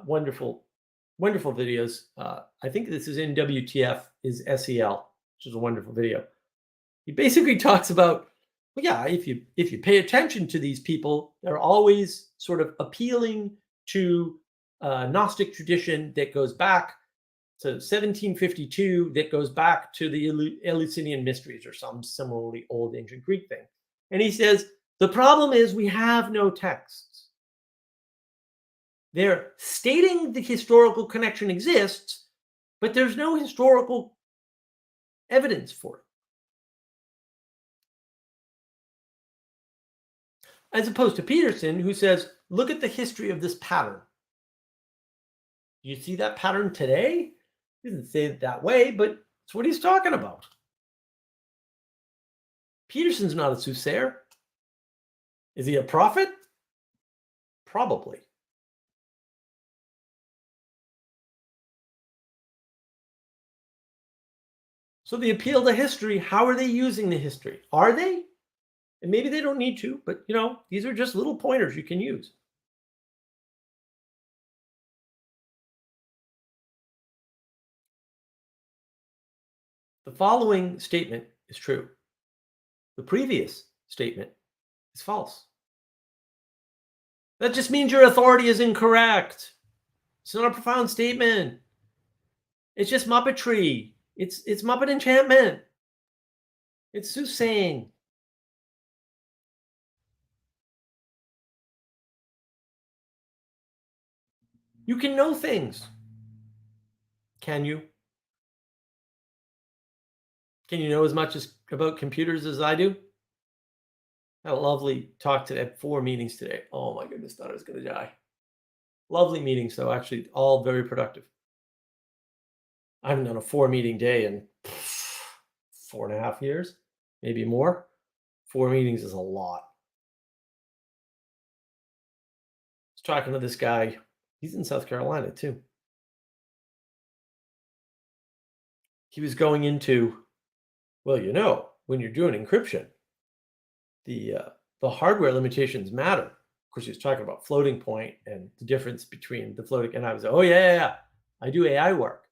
wonderful videos. I think this is in WTF is SEL, which is a wonderful video. He basically talks about, well, yeah, if you pay attention to these people, they're always sort of appealing to Gnostic tradition that goes back to 1752, that goes back to the Eleusinian Mysteries or some similarly old ancient Greek thing. And he says, the problem is we have no texts. They're stating the historical connection exists, but there's no historical evidence for it. As opposed to Peterson, who says, look at the history of this pattern. You see that pattern today? He doesn't say it that way, but it's what he's talking about. Peterson's not a soothsayer. Is he a prophet? Probably. So the appeal to history, how are they using the history? Are they? And maybe they don't need to, but these are just little pointers you can use. The following statement is true. The previous statement is false. That just means your authority is incorrect. It's not a profound statement. It's just Muppetry. It's Muppet enchantment. It's soothsaying. You can know things. Can you? Can you know as much about computers as I do? I had a lovely talk today. I had 4 meetings today. Oh my goodness, thought I was going to die. Lovely meetings, though, actually, all very productive. I haven't done a 4-meeting day in 4.5 years, maybe more. 4 meetings is a lot. I was talking to this guy. He's in South Carolina, too. He was going into, well, when you're doing encryption, the uh, the hardware limitations matter. Of course, he was talking about floating point and the difference between the floating. And I was like, oh yeah, I do AI work.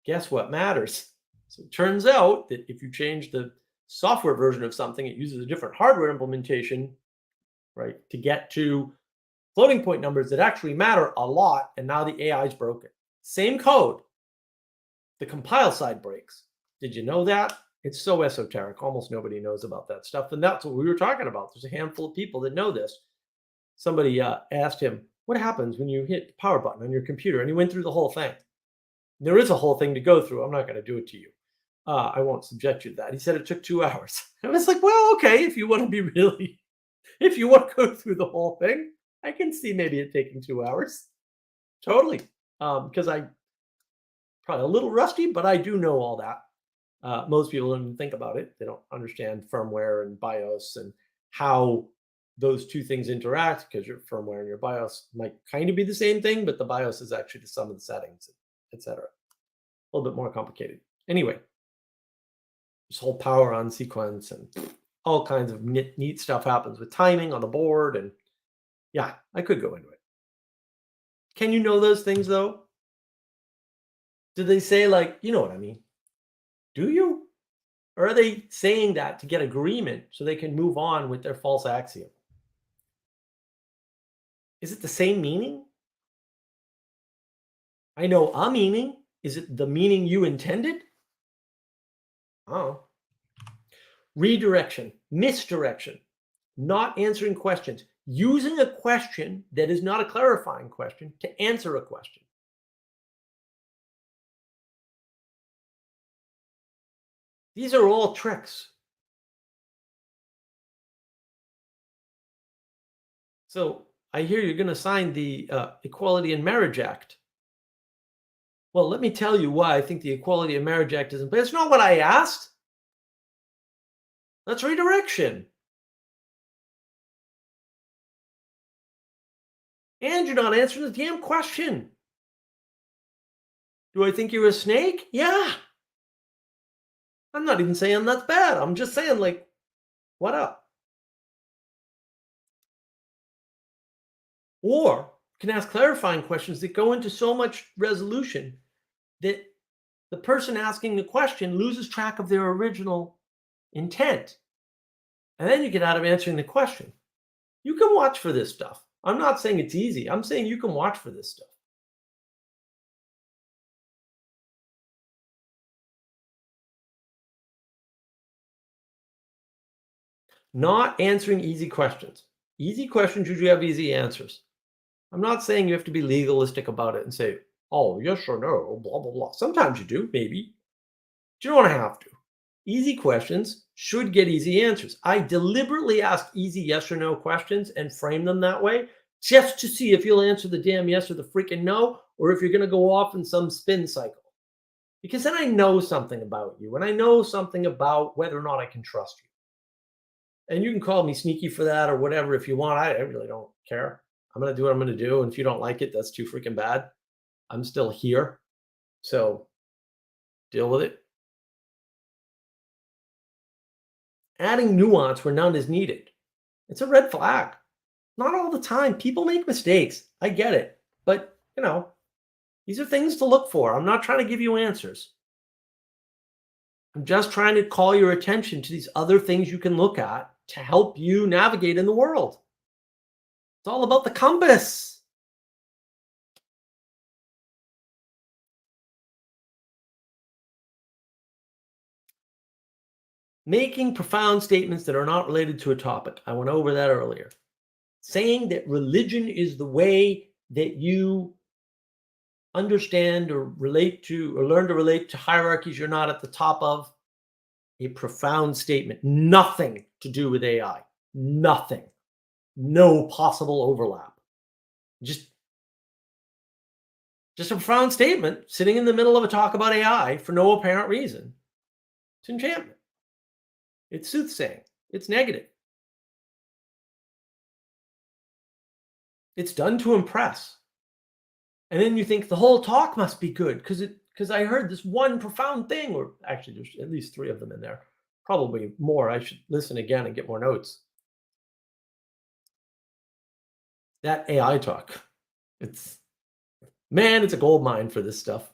Guess what matters? So it turns out that if you change the software version of something, it uses a different hardware implementation, right, to get to floating point numbers that actually matter a lot. And now the AI is broken. Same code, the compile side breaks. Did you know that? It's so esoteric. Almost nobody knows about that stuff. And that's what we were talking about. There's a handful of people that know this. Somebody asked him, what happens when you hit the power button on your computer? And he went through the whole thing. There is a whole thing to go through. I'm not going to do it to you. I won't subject you to that. He said it took 2 hours. I was like, well, okay, if you want to be really, if you want to go through the whole thing, I can see maybe it taking 2 hours. Totally. Because I probably a little rusty, but I do know all that. Most people don't even think about it. They don't understand firmware and BIOS and how those two things interact, because your firmware and your BIOS might kind of be the same thing, but the BIOS is actually the sum of the settings, etc. A little bit more complicated. Anyway, this whole power on sequence and all kinds of neat stuff happens with timing on the board. And yeah, I could go into it. Can you know those things though? Do they say, like, you know what I mean? Do you? Or are they saying that to get agreement so they can move on with their false axiom? Is it the same meaning? I know a meaning. Is it the meaning you intended? Oh. Redirection, misdirection, not answering questions, using a question that is not a clarifying question to answer a question. These are all tricks. So I hear you're going to sign the Equality in Marriage Act. Well, let me tell you why I think the Equality in Marriage Act isn't. But it's not what I asked. That's redirection. And you're not answering the damn question. Do I think you're a snake? Yeah. I'm not even saying that's bad. I'm just saying, like, what up? Or you can ask clarifying questions that go into so much resolution that the person asking the question loses track of their original intent. And then you get out of answering the question. You can watch for this stuff. I'm not saying it's easy. I'm saying you can watch for this stuff. Not answering easy questions. Easy questions usually have easy answers. I'm not saying you have to be legalistic about it and say, oh, yes or no, blah, blah, blah. Sometimes you do, maybe. But you don't have to. Easy questions should get easy answers. I deliberately ask easy yes or no questions and frame them that way just to see if you'll answer the damn yes or the freaking no, or if you're going to go off in some spin cycle. Because then I know something about you and I know something about whether or not I can trust you. And you can call me sneaky for that or whatever if you want. I really don't care. I'm going to do what I'm going to do. And if you don't like it, that's too freaking bad. I'm still here. So deal with it. Adding nuance where none is needed. It's a red flag. Not all the time. People make mistakes. I get it. But, these are things to look for. I'm not trying to give you answers. I'm just trying to call your attention to these other things you can look at to help you navigate in the world. It's all about the compass. Making profound statements that are not related to a topic. I went over that earlier. Saying that religion is the way that you understand or relate to or learn to relate to hierarchies you're not at the top of. A profound statement. Nothing to do with AI. Nothing. No possible overlap. Just a profound statement sitting in the middle of a talk about AI for no apparent reason. It's enchantment. It's soothsaying. It's negative. It's done to impress. And then you think the whole talk must be good because I heard this one profound thing, or actually there's at least 3 of them in there, probably more. I should listen again and get more notes. That AI talk. It's man, it's a gold mine for this stuff.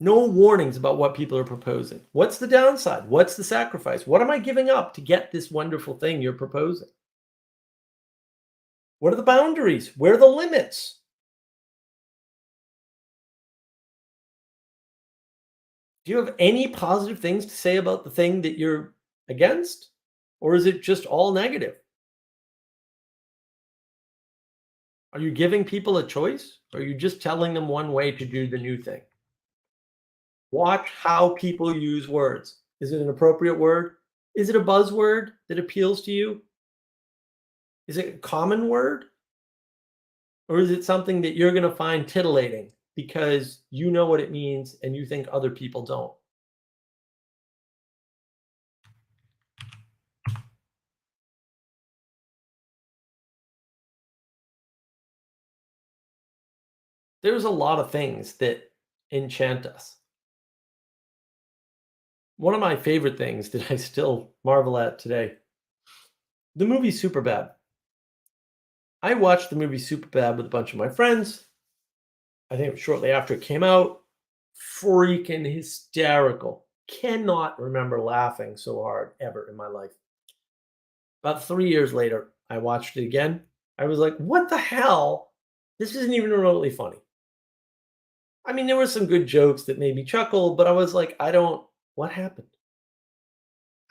No warnings about what people are proposing. What's the downside? What's the sacrifice? What am I giving up to get this wonderful thing you're proposing? What are the boundaries? Where are the limits? Do you have any positive things to say about the thing that you're against? Or is it just all negative? Are you giving people a choice? Or are you just telling them one way to do the new thing? Watch how people use words. Is it an appropriate word? Is it a buzzword that appeals to you? Is it a common word? Or is it something that you're going to find titillating because you know what it means and you think other people don't? There's a lot of things that enchant us. One of my favorite things that I still marvel at today, the movie Superbad. I watched the movie Superbad with a bunch of my friends. I think shortly after it came out. Freaking hysterical. Cannot remember laughing so hard ever in my life. About 3 years later, I watched it again. I was like, what the hell? This isn't even remotely funny. I mean, there were some good jokes that made me chuckle, but I was like, what happened?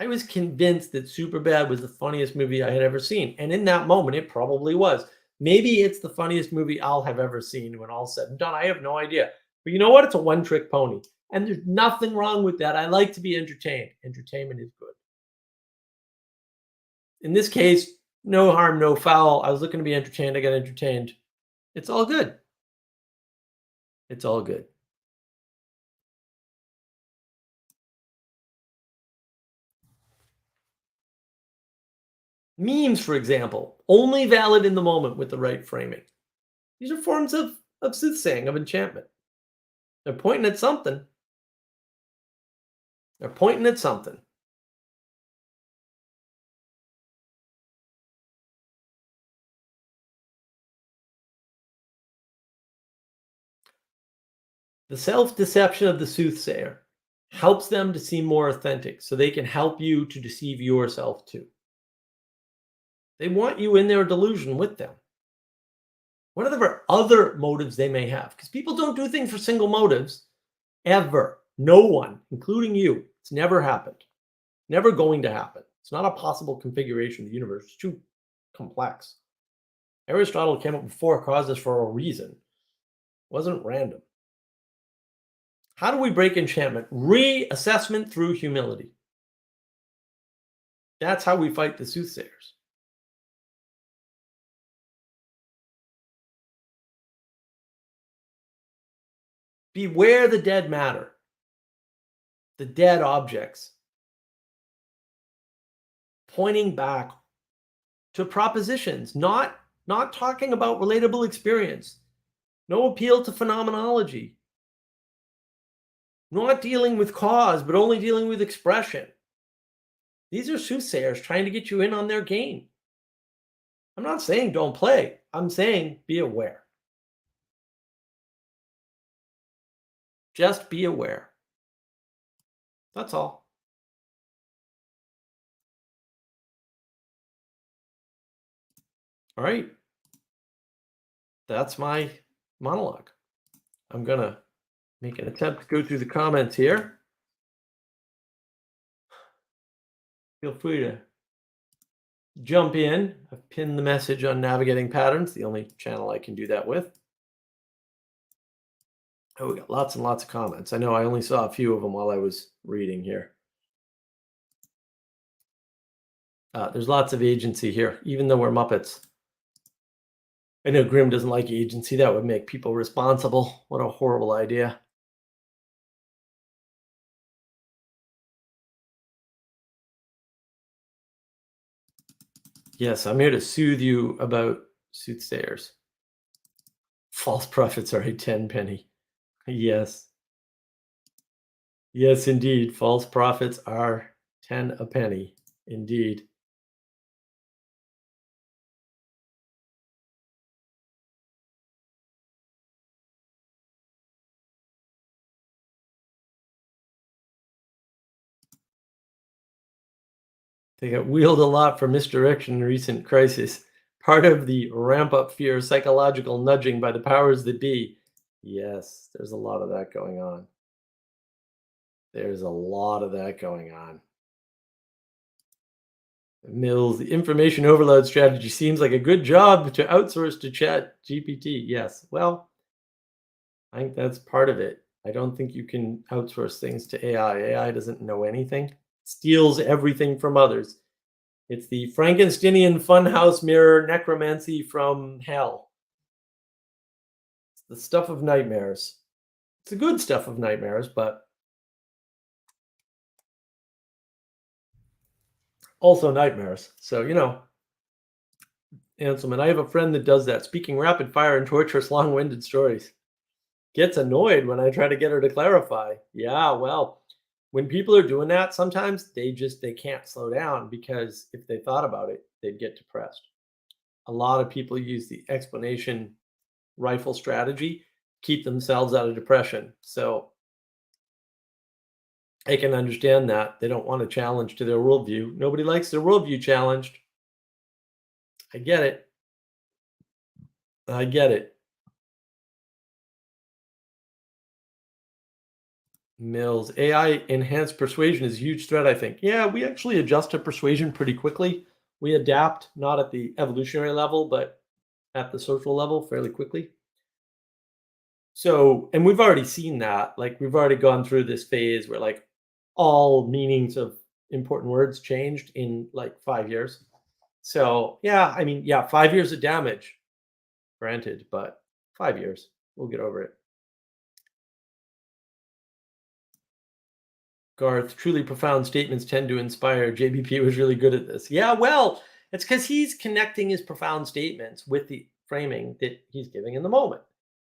I was convinced that Superbad was the funniest movie I had ever seen. And in that moment, it probably was. Maybe it's the funniest movie I'll have ever seen when all's said and done. I have no idea. But you know what? It's a one trick pony. And there's nothing wrong with that. I like to be entertained. Entertainment is good. In this case, no harm, no foul. I was looking to be entertained. I got entertained. It's all good. It's all good. Memes, for example, only valid in the moment with the right framing. These are forms of soothsaying, of enchantment. They're pointing at something. They're pointing at something. The self deception of the soothsayer helps them to seem more authentic so they can help you to deceive yourself too. They want you in their delusion with them. Whatever other motives they may have, because people don't do things for single motives ever. No one, including you. It's never happened. Never going to happen. It's not a possible configuration of the universe. It's too complex. Aristotle came up with four causes for a reason. It wasn't random. How do we break enchantment? Reassessment through humility. That's how we fight the soothsayers. Beware the dead matter, the dead objects, pointing back to propositions, not talking about relatable experience, no appeal to phenomenology, not dealing with cause, but only dealing with expression. These are soothsayers trying to get you in on their game. I'm not saying don't play. I'm saying be aware. Just be aware. That's all. All right. That's my monologue. I'm going to make an attempt to go through the comments here. Feel free to jump in. I've pinned the message on navigating patterns, the only channel I can do that with. Oh, we got lots and lots of comments. I know I only saw a few of them while I was reading here. There's lots of agency here, even though we're Muppets. I know Grimm doesn't like agency. That would make people responsible. What a horrible idea. Yes, I'm here to soothe you about soothsayers. False prophets are a tenpenny. Yes. Yes, indeed. False prophets are 10 a penny. Indeed. They got wheeled a lot for misdirection in recent crisis. Part of the ramp up fear, psychological nudging by the powers that be. Yes, there's a lot of that going on. There's a lot of that going on. Mills, the information overload strategy seems like a good job to outsource to Chat GPT. Yes. Well, I think that's part of it. I don't think you can outsource things to AI. AI doesn't know anything, steals everything from others. It's the Frankensteinian funhouse mirror necromancy from hell. It's the stuff of nightmares. It's the good stuff of nightmares, but also nightmares. So, Anselman, I have a friend that does that, speaking rapid fire and torturous, long winded stories. Gets annoyed when I try to get her to clarify. Yeah, well, when people are doing that, sometimes they can't slow down because if they thought about it, they'd get depressed. A lot of people use the explanation rifle strategy, keep themselves out of depression. So I can understand that. They don't want a challenge to their worldview. Nobody likes their worldview challenged. I get it. I get it. Mills, AI enhanced persuasion is a huge threat, I think. Yeah, we actually adjust to persuasion pretty quickly. We adapt, not at the evolutionary level, but at the social level fairly quickly. So, and we've already seen that. Like, we've already gone through this phase where, like, all meanings of important words changed in like 5 years. So, yeah, I mean, yeah, 5 years of damage, granted, but 5 years, we'll get over it. Garth, truly profound statements tend to inspire. JBP was really good at this. Yeah, well, it's because he's connecting his profound statements with the framing that he's giving in the moment.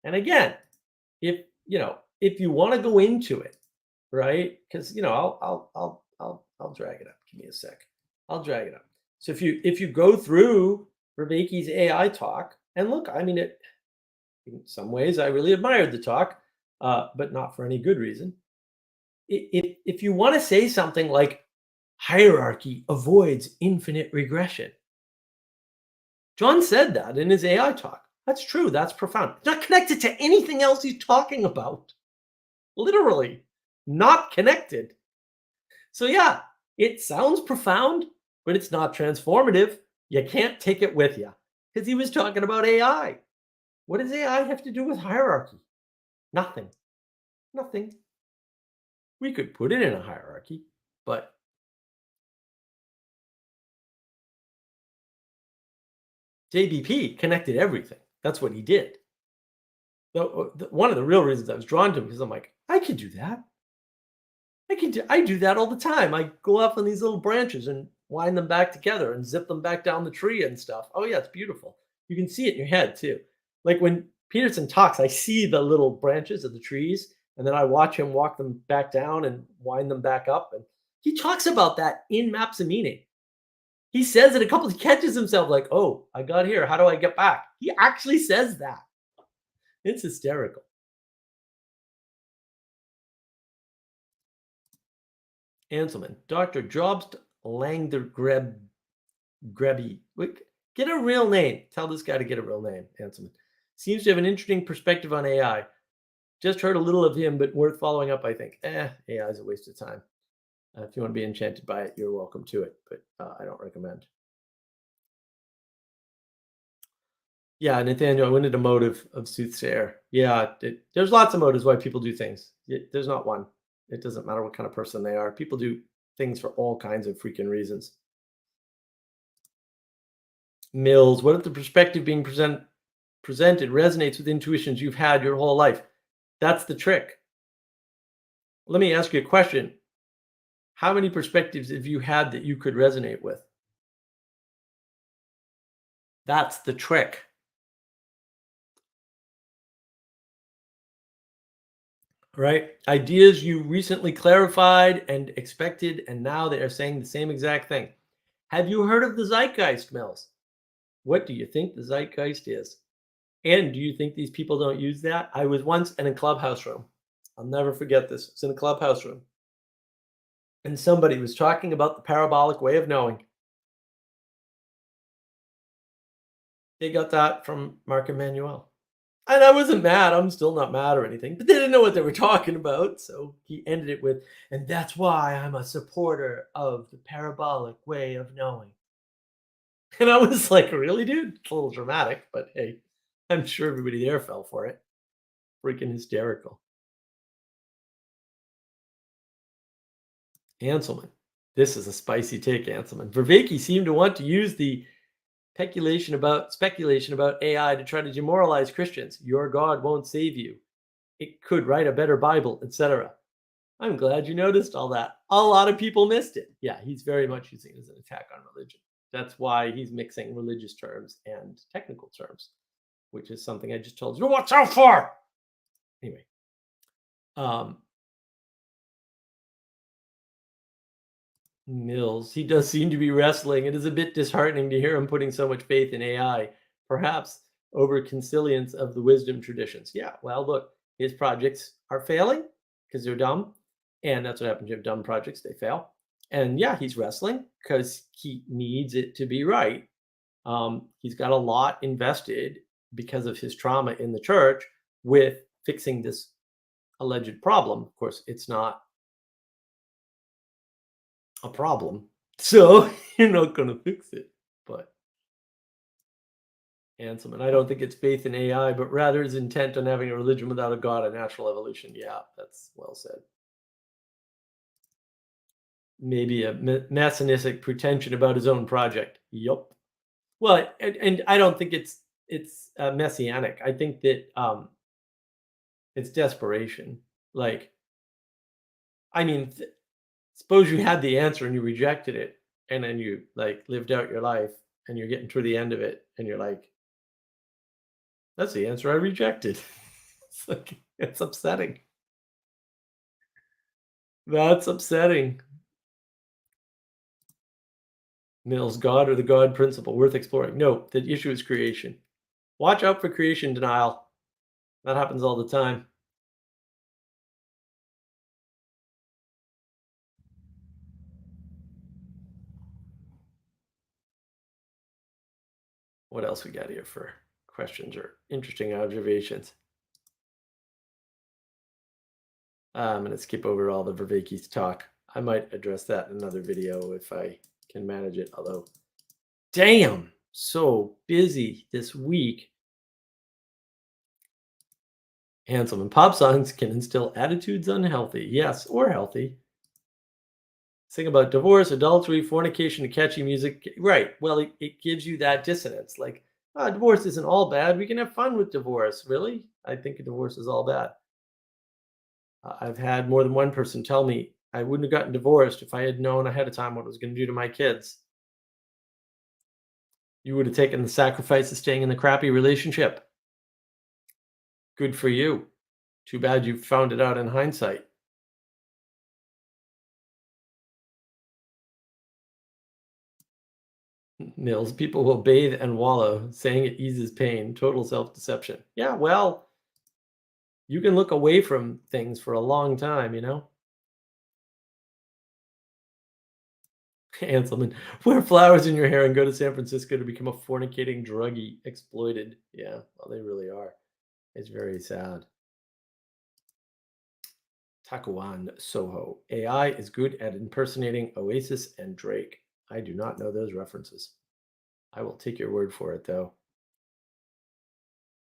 And again, if you want to go into it, right? Because I'll drag it up. Give me a sec. I'll drag it up. So if you go through Rebeki's AI talk, and look, I mean, it in some ways I really admired the talk, but not for any good reason. If you want to say something like hierarchy avoids infinite regression, John said that in his AI talk. That's true. That's profound. It's not connected to anything else he's talking about. Literally, not connected. So yeah, it sounds profound, but it's not transformative. You can't take it with you because he was talking about AI. What does AI have to do with hierarchy? Nothing. Nothing. We could put it in a hierarchy, but JBP connected everything. That's what he did. One of the real reasons I was drawn to him because I'm like, I could do that. I do that all the time. I go off on these little branches and wind them back together and zip them back down the tree and stuff. Oh yeah, it's beautiful. You can see it in your head too. Like when Peterson talks, I see the little branches of the trees, and then I watch him walk them back down and wind them back up. And he talks about that in Maps of Meaning. He says it a couple. He catches himself like, "Oh, I got here. How do I get back?" He actually says that. It's hysterical. Anselman, Dr. Jobst Langder Grebby. Get a real name. Tell this guy to get a real name, Anselman. Seems to have an interesting perspective on AI. Just heard a little of him, but worth following up, I think. AI is a waste of time. If you want to be enchanted by it, you're welcome to it, but I don't recommend. Yeah, Nathaniel, I wanted a motive of Soothsayer. Yeah, there's lots of motives why people do things. There's not one. It doesn't matter what kind of person they are. People do things for all kinds of freaking reasons. Mills, what if the perspective being presented resonates with intuitions you've had your whole life? That's the trick. Let me ask you a question. How many perspectives have you had that you could resonate with? That's the trick. right? Ideas you recently clarified and expected, and now they are saying the same exact thing. Have you heard of the zeitgeist, Mills? What do you think the zeitgeist is? And do you think these people don't use that? I was once in a clubhouse room. I'll never forget this. It's in a clubhouse room. And somebody was talking about the parabolic way of knowing. They got that from Mark Emanuel. And I wasn't mad. I'm still not mad or anything, but they didn't know what they were talking about. So he ended it with, and that's why I'm a supporter of the parabolic way of knowing. And I was like, really, dude? It's a little dramatic, but hey, I'm sure everybody there fell for it. Freaking hysterical. Anselman. This is a spicy take, Anselman. Vervaeke seemed to want to use the speculation about AI to try to demoralize Christians. Your God won't save you. It could write a better Bible, etc. I'm glad you noticed all that. A lot of people missed it. Yeah, he's very much using it as an attack on religion. That's why he's mixing religious terms and technical terms, which is something I just told you to watch out for. Anyway, um, Mills, he does seem to be wrestling. It is a bit disheartening to hear him putting so much faith in AI, perhaps over consilience of the wisdom traditions. Yeah, well, look, his projects are failing because they're dumb. And that's what happens. You have dumb projects, they fail. And yeah, he's wrestling because he needs it to be right. He's got a lot invested because of his trauma in the church with fixing this alleged problem. Of course, it's not a problem. So you're not going to fix it. But handsome. And I don't think it's faith in AI, but rather his intent on having a religion without a God and natural evolution. Yeah, that's well said. Maybe a messianic pretension about his own project. Yup. Well, and I don't think it's messianic. I think that it's desperation. Like, I mean, suppose you had the answer and you rejected it, and then you like lived out your life, and you're getting to the end of it, and you're like, "That's the answer I rejected." It's like it's upsetting. That's upsetting. Mills, God or the God principle, worth exploring. No, the issue is creation. Watch out for creation denial. That happens all the time. What else we got here for questions or interesting observations? I'm going to skip over all the Vervaeke's talk. I might address that in another video if I can manage it. Although, damn, so busy this week. Handsome and pop songs can instill attitudes unhealthy. Yes, or healthy. Sing about divorce, adultery, fornication, and catchy music. Right. Well, it gives you that dissonance. Like, divorce isn't all bad. We can have fun with divorce. Really? I think a divorce is all bad. I've had more than one person tell me I wouldn't have gotten divorced if I had known ahead of time what it was going to do to my kids. You would have taken the sacrifice of staying in the crappy relationship. Good for you. Too bad you found it out in hindsight. Mills, people will bathe and wallow, saying it eases pain. Total self deception. Yeah, well, you can look away from things for a long time, you know? Anselman, wear flowers in your hair and go to San Francisco to become a fornicating druggie exploited. Yeah, well, they really are. It's very sad. Takuan Soho. AI is good at impersonating Oasis and Drake. I do not know those references. I will take your word for it, though.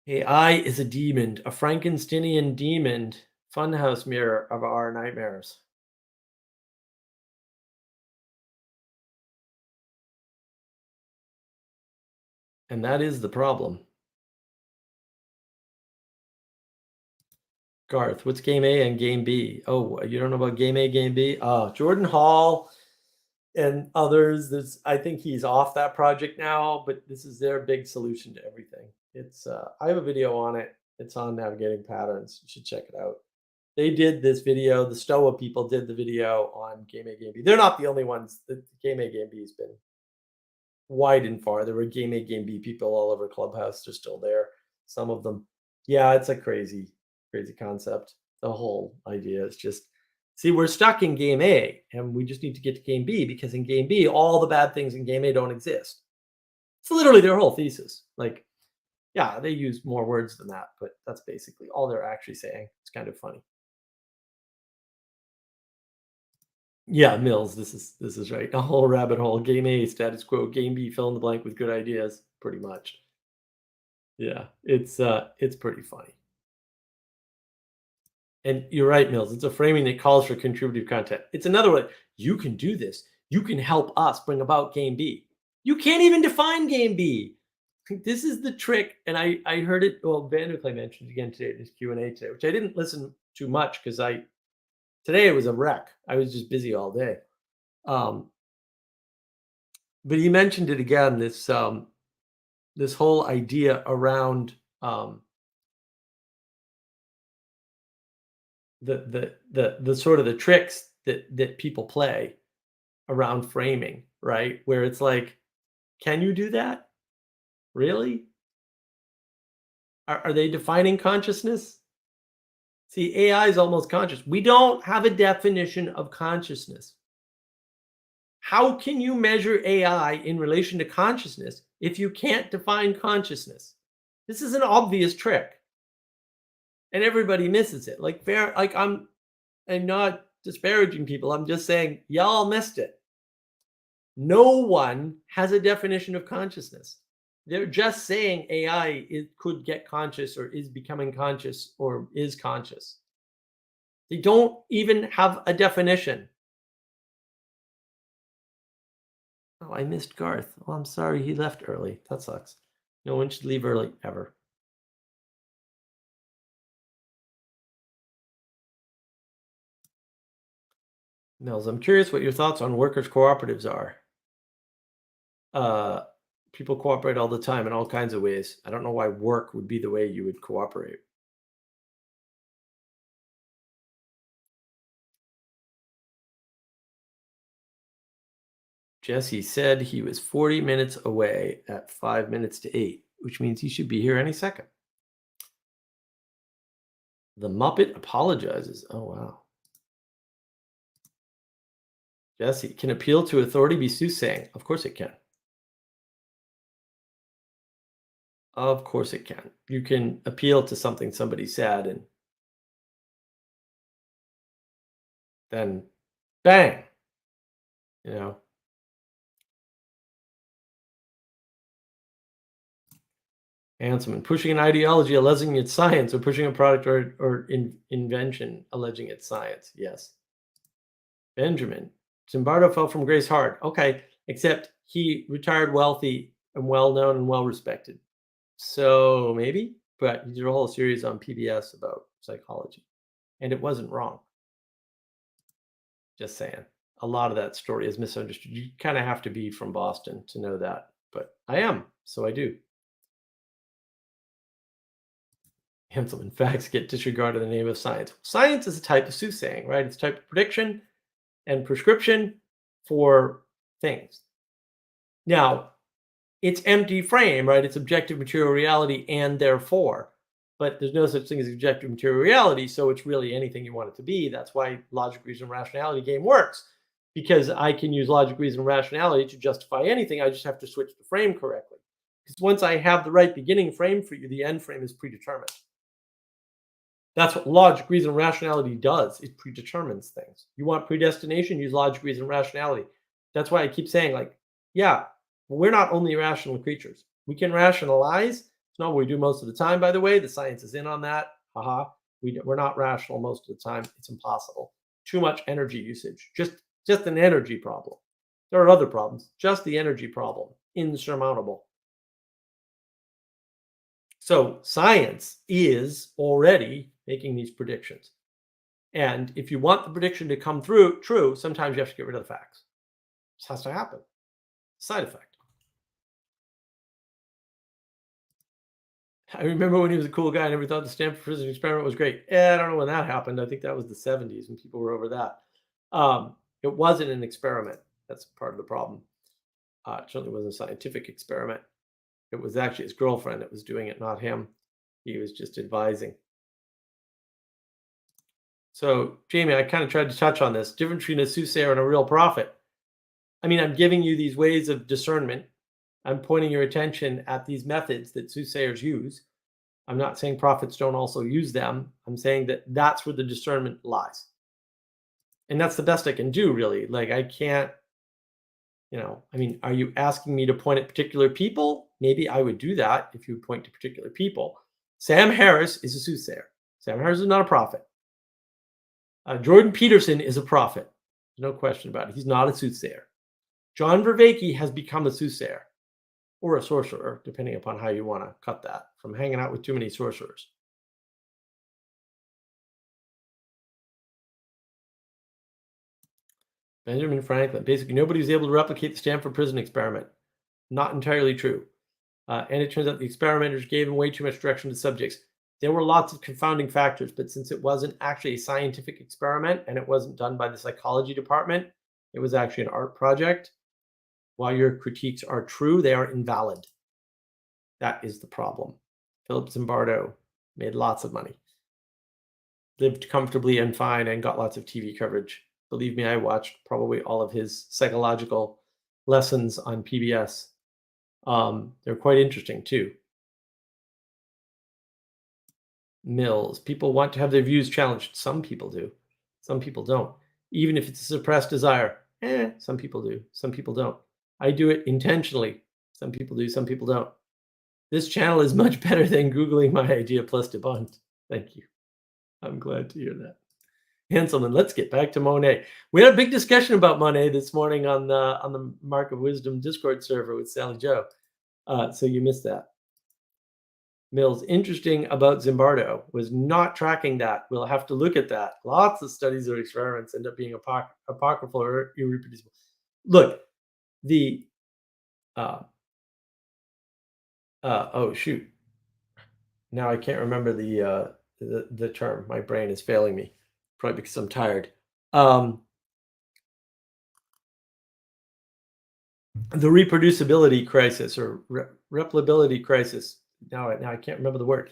AI is a demon, a Frankensteinian demon, funhouse mirror of our nightmares. And that is the problem. Garth, what's game A and game B? Oh, you don't know about game A, game B? Jordan Hall and others. I think he's off that project now, but this is their big solution to everything. It's I have a video on it. It's on navigating patterns. You should check it out. They did this video. The Stoa people did the video on Game A Game B. They're not the only ones. The Game A Game B has been wide and far. There were Game A Game B people all over Clubhouse. They're still there. Some of them. Yeah, it's a crazy, crazy concept. The whole idea is just see, we're stuck in Game A, and we just need to get to Game B because in Game B, all the bad things in Game A don't exist. It's literally their whole thesis. Like, yeah, they use more words than that, but that's basically all they're actually saying. It's kind of funny. Yeah, Mills, this is right. A whole rabbit hole. Game A, status quo. Game B, fill in the blank with good ideas, pretty much. Yeah, it's pretty funny. And you're right, Mills. It's a framing that calls for contributive content. It's another way. You can do this. You can help us bring about Game B. You can't even define Game B. This is the trick, and I heard it. Well, Vanderclay mentioned it again today in his Q&A today, which I didn't listen to much because today it was a wreck. I was just busy all day. But he mentioned it again. This whole idea around the sort of the tricks that people play around framing, right? Where it's like, can you do that? Really? Are they defining consciousness? See, AI is almost conscious. We don't have a definition of consciousness. How can you measure AI in relation to consciousness if you can't define consciousness? This is an obvious trick, and everybody misses it. Like fair, like I'm not disparaging people. I'm just saying y'all missed it. No one has a definition of consciousness. They're just saying AI could get conscious or is becoming conscious or is conscious. They don't even have a definition. Oh, I missed Garth. Oh, I'm sorry. He left early. That sucks. No one should leave early ever. Mills, I'm curious what your thoughts on workers' cooperatives are. Uh, People cooperate all the time in all kinds of ways. I don't know why work would be the way you would cooperate. Jesse said he was 40 minutes away at 5 minutes to 8, which means he should be here any second. The Muppet apologizes. Oh, wow. Jesse, can appeal to authority be soothsaying? Of course it can. Of course it can. You can appeal to something somebody said and then bang, you know. Hanselman, pushing an ideology alleging it's science or pushing a product or invention alleging it's science. Yes. Benjamin, Zimbardo fell from grace hard. Okay, except he retired wealthy and well known and well respected. So maybe, but he did a whole series on PBS about psychology, and it wasn't wrong. Just saying. A lot of that story is misunderstood. You kind of have to be from Boston to know that, but I am, so I do. Implement facts get disregarded in the name of science. Science is a type of soothsaying, right? It's a type of prediction and prescription for things. Now, it's empty frame, right? It's objective material reality and therefore, but there's no such thing as objective material reality, so it's really anything you want it to be. That's why logic, reason, rationality game works, because I can use logic, reason, rationality to justify anything. I just have to switch the frame correctly. Because once I have the right beginning frame for you, the end frame is predetermined. That's what logic, reason, rationality does. It predetermines things. You want predestination, use logic, reason, rationality. That's why I keep saying, like, yeah, we're not only rational creatures. We can rationalize. It's not what we do most of the time, by the way. The science is in on that. Haha. We're not rational most of the time. It's impossible. Too much energy usage. Just an energy problem. There are other problems. Just the energy problem. Insurmountable. So science is already making these predictions. And if you want the prediction to come through true, sometimes you have to get rid of the facts. This has to happen. Side effect. I remember when he was a cool guy. I never thought the Stanford Prison Experiment was great. Yeah, I don't know when that happened. I think that was the 70s when people were over that. It wasn't an experiment. That's part of the problem. It certainly wasn't a scientific experiment. It was actually his girlfriend that was doing it, not him. He was just advising. So, Jamie, I kind of tried to touch on this difference between a soothsayer and a real prophet. I mean, I'm giving you these ways of discernment. I'm pointing your attention at these methods that soothsayers use. I'm not saying prophets don't also use them. I'm saying that that's where the discernment lies. And that's the best I can do, really. Like, I can't, I mean, are you asking me to point at particular people? Maybe I would do that if you would point to particular people. Sam Harris is a soothsayer. Sam Harris is not a prophet. Jordan Peterson is a prophet. No question about it. He's not a soothsayer. John Vervaeke has become a soothsayer or a sorcerer, depending upon how you want to cut that from hanging out with too many sorcerers. Benjamin Franklin. Basically, nobody was able to replicate the Stanford Prison Experiment. Not entirely true. And it turns out the experimenters gave him way too much direction to subjects. There were lots of confounding factors, but since it wasn't actually a scientific experiment and it wasn't done by the psychology department, it was actually an art project. While your critiques are true, they are invalid. That is the problem. Philip Zimbardo made lots of money, lived comfortably and fine, and got lots of TV coverage. Believe me, I watched probably all of his psychological lessons on PBS. They're quite interesting too. Mills. People want to have their views challenged. Some people do. Some people don't. Even if it's a suppressed desire. Some people do. Some people don't. I do it intentionally. Some people do. Some people don't. This channel is much better than Googling my idea plus debunked. Thank you. I'm glad to hear that. Hanselman, let's get back to Monet. We had a big discussion about Monet this morning on the Mark of Wisdom Discord server with Sally Joe. So you missed that. Mills, interesting about Zimbardo was not tracking that. We'll have to look at that. Lots of studies or experiments end up being apocryphal or irreproducible. Look, the oh shoot, now I can't remember the term. My brain is failing me, probably because I'm tired. The reproducibility crisis or replicability crisis. Now I can't remember the word.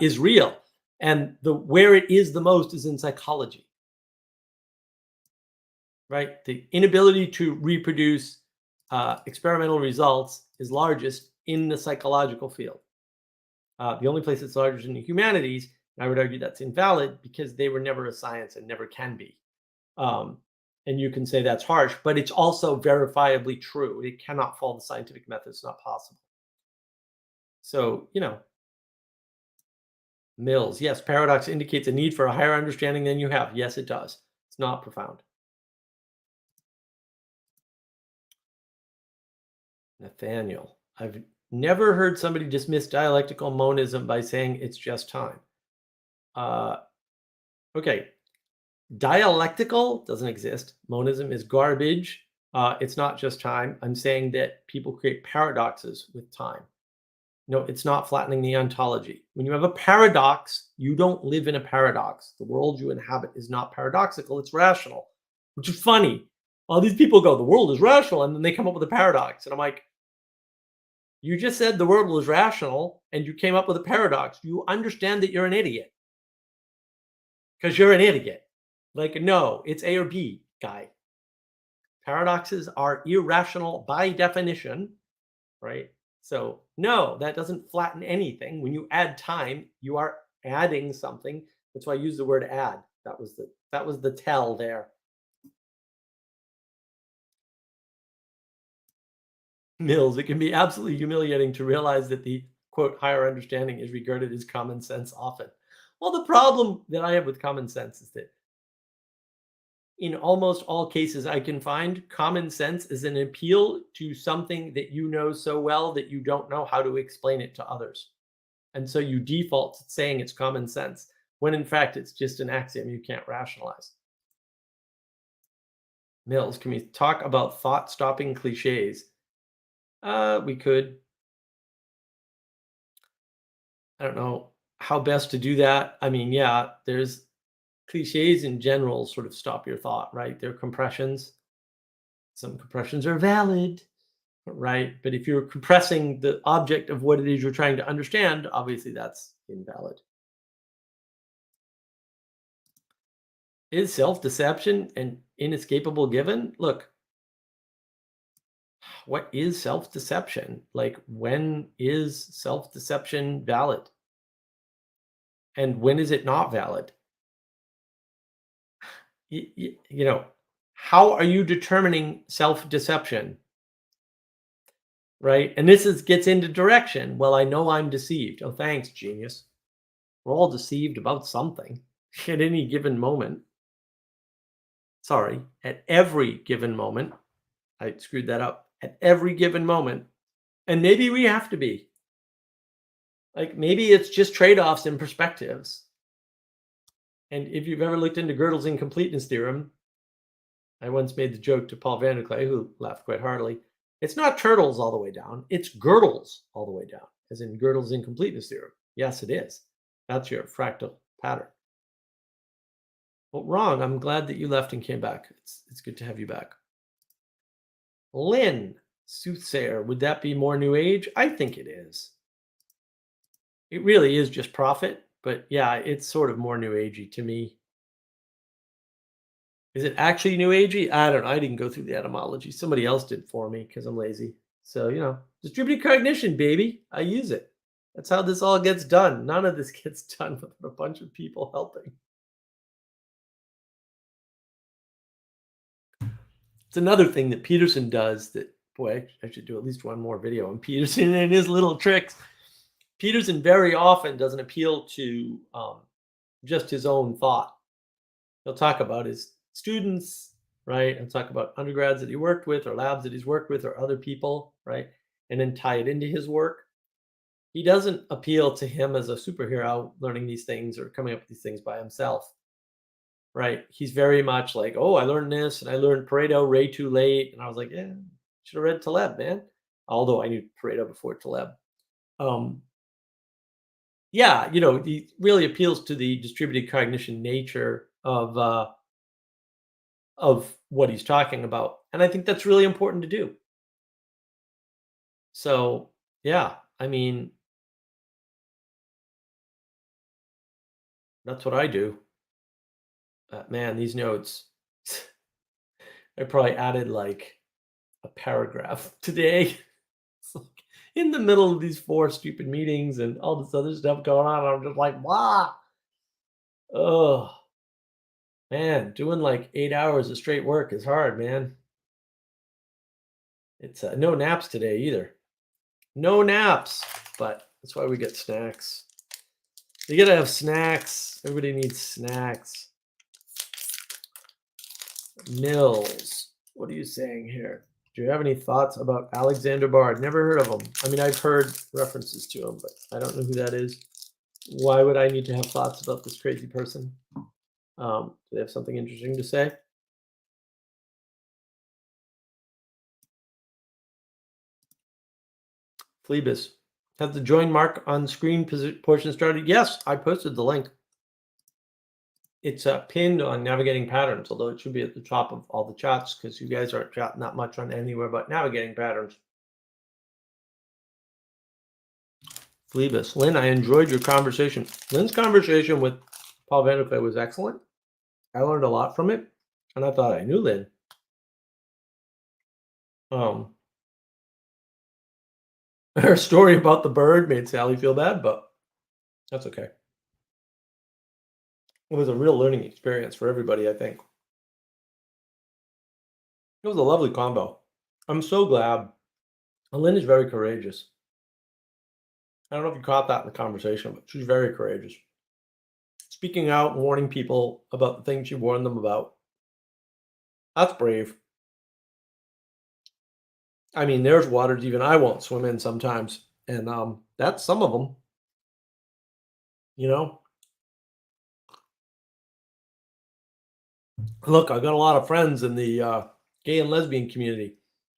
Is real, and the where it is the most is in psychology. Right, the inability to reproduce experimental results is largest in the psychological field. The only place it's largest in the humanities, and I would argue that's invalid because they were never a science and never can be. And you can say that's harsh, but it's also verifiably true. It cannot follow the scientific method. It's not possible. So, Mills, yes, paradox indicates a need for a higher understanding than you have. Yes, it does. It's not profound. Nathaniel, I've never heard somebody dismiss dialectical monism by saying it's just time. Okay, dialectical doesn't exist. Monism is garbage. It's not just time. I'm saying that people create paradoxes with time. No, it's not flattening the ontology. When you have a paradox, you don't live in a paradox. The world you inhabit is not paradoxical, it's rational, which is funny. All these people go, the world is rational, and then they come up with a paradox. And I'm like, you just said the world was rational and you came up with a paradox. You understand that you're an idiot because you're an idiot. Like, no, it's A or B, guy. Paradoxes are irrational by definition, right? So, no, that doesn't flatten anything. When you add time, you are adding something. That's why I use the word add. That was the tell there. Mills, it can be absolutely humiliating to realize that the quote higher understanding is regarded as common sense often. Well, the problem that I have with common sense is that in almost all cases I can find, common sense is an appeal to something that you know so well that you don't know how to explain it to others. And so you default to saying it's common sense, when in fact it's just an axiom you can't rationalize. Mills, can we talk about thought stopping cliches? We could. I don't know how best to do that. I mean, yeah, there's cliches in general sort of stop your thought, right? They're compressions. Some compressions are valid, right? But if you're compressing the object of what it is you're trying to understand, obviously that's invalid. Is self-deception an inescapable given? Look, what is self-deception? Like, when is self-deception valid? And when is it not valid? You know, how are you determining self-deception, right? And this is gets into direction. Well, I know I'm deceived. Oh, thanks, genius. We're all deceived about something at any given moment. Sorry, at every given moment. I screwed that up. At every given moment. And maybe we have to be. Like, maybe it's just trade-offs and perspectives. And if you've ever looked into Gödel's incompleteness theorem, I once made the joke to Paul Vanderklay, who laughed quite heartily. It's not turtles all the way down, it's Gödel's all the way down, as in Gödel's incompleteness theorem. Yes, it is. That's your fractal pattern. Well, wrong. I'm glad that you left and came back. It's good to have you back. Lynn, Soothsayer, would that be more New Age? I think it is. It really is just profit, but yeah, it's sort of more New Agey to me. Is it actually New Agey? I don't know. I didn't go through the etymology. Somebody else did for me because I'm lazy. So, distributed cognition, baby. I use it. That's how this all gets done. None of this gets done with a bunch of people helping. It's another thing that Peterson does that, boy, I should do at least one more video on Peterson and his little tricks. Peterson very often doesn't appeal to just his own thought. He'll talk about his students, right? He'll talk about undergrads that he worked with or labs that he's worked with or other people, right? And then tie it into his work. He doesn't appeal to him as a superhero learning these things or coming up with these things by himself, right? He's very much like, oh, I learned this and I learned Pareto way too late. And I was like, yeah, should have read Taleb, man. Although I knew Pareto before Taleb. Yeah, he really appeals to the distributed cognition nature of what he's talking about, and I think that's really important to do. So, yeah, I mean, that's what I do. Man, these notes, I probably added like a paragraph today. It's like in the middle of these 4 stupid meetings and all this other stuff going on. I'm just like, wow. Oh, man, doing like 8 hours of straight work is hard, man. It's no naps today either. No naps, but that's why we get snacks. You gotta have snacks. Everybody needs snacks. Mills, what are you saying here? Do you have any thoughts about Alexander Bard? Never heard of him. I mean, I've heard references to him, but I don't know who that is. Why would I need to have thoughts about this crazy person? Do they have something interesting to say? Phlebas. Has the join mark on screen portion started? Yes, I posted the link. It's pinned on navigating patterns, although it should be at the top of all the chats because you guys aren't chatting that much on anywhere but navigating patterns. Phlebas. Lynn, I enjoyed your conversation. Lynn's conversation with Paul Vanderklay was excellent. I learned a lot from it, and I thought I knew Lynn. Her story about the bird made Sally feel bad, but that's okay. It was a real learning experience for everybody, I think. It was a lovely combo. I'm so glad. Lynn is very courageous. I don't know if you caught that in the conversation, but she's very courageous. Speaking out and warning people about the things you warned them about. That's brave. I mean, there's waters even I won't swim in sometimes, and that's some of them. Look, I've got a lot of friends in the gay and lesbian community.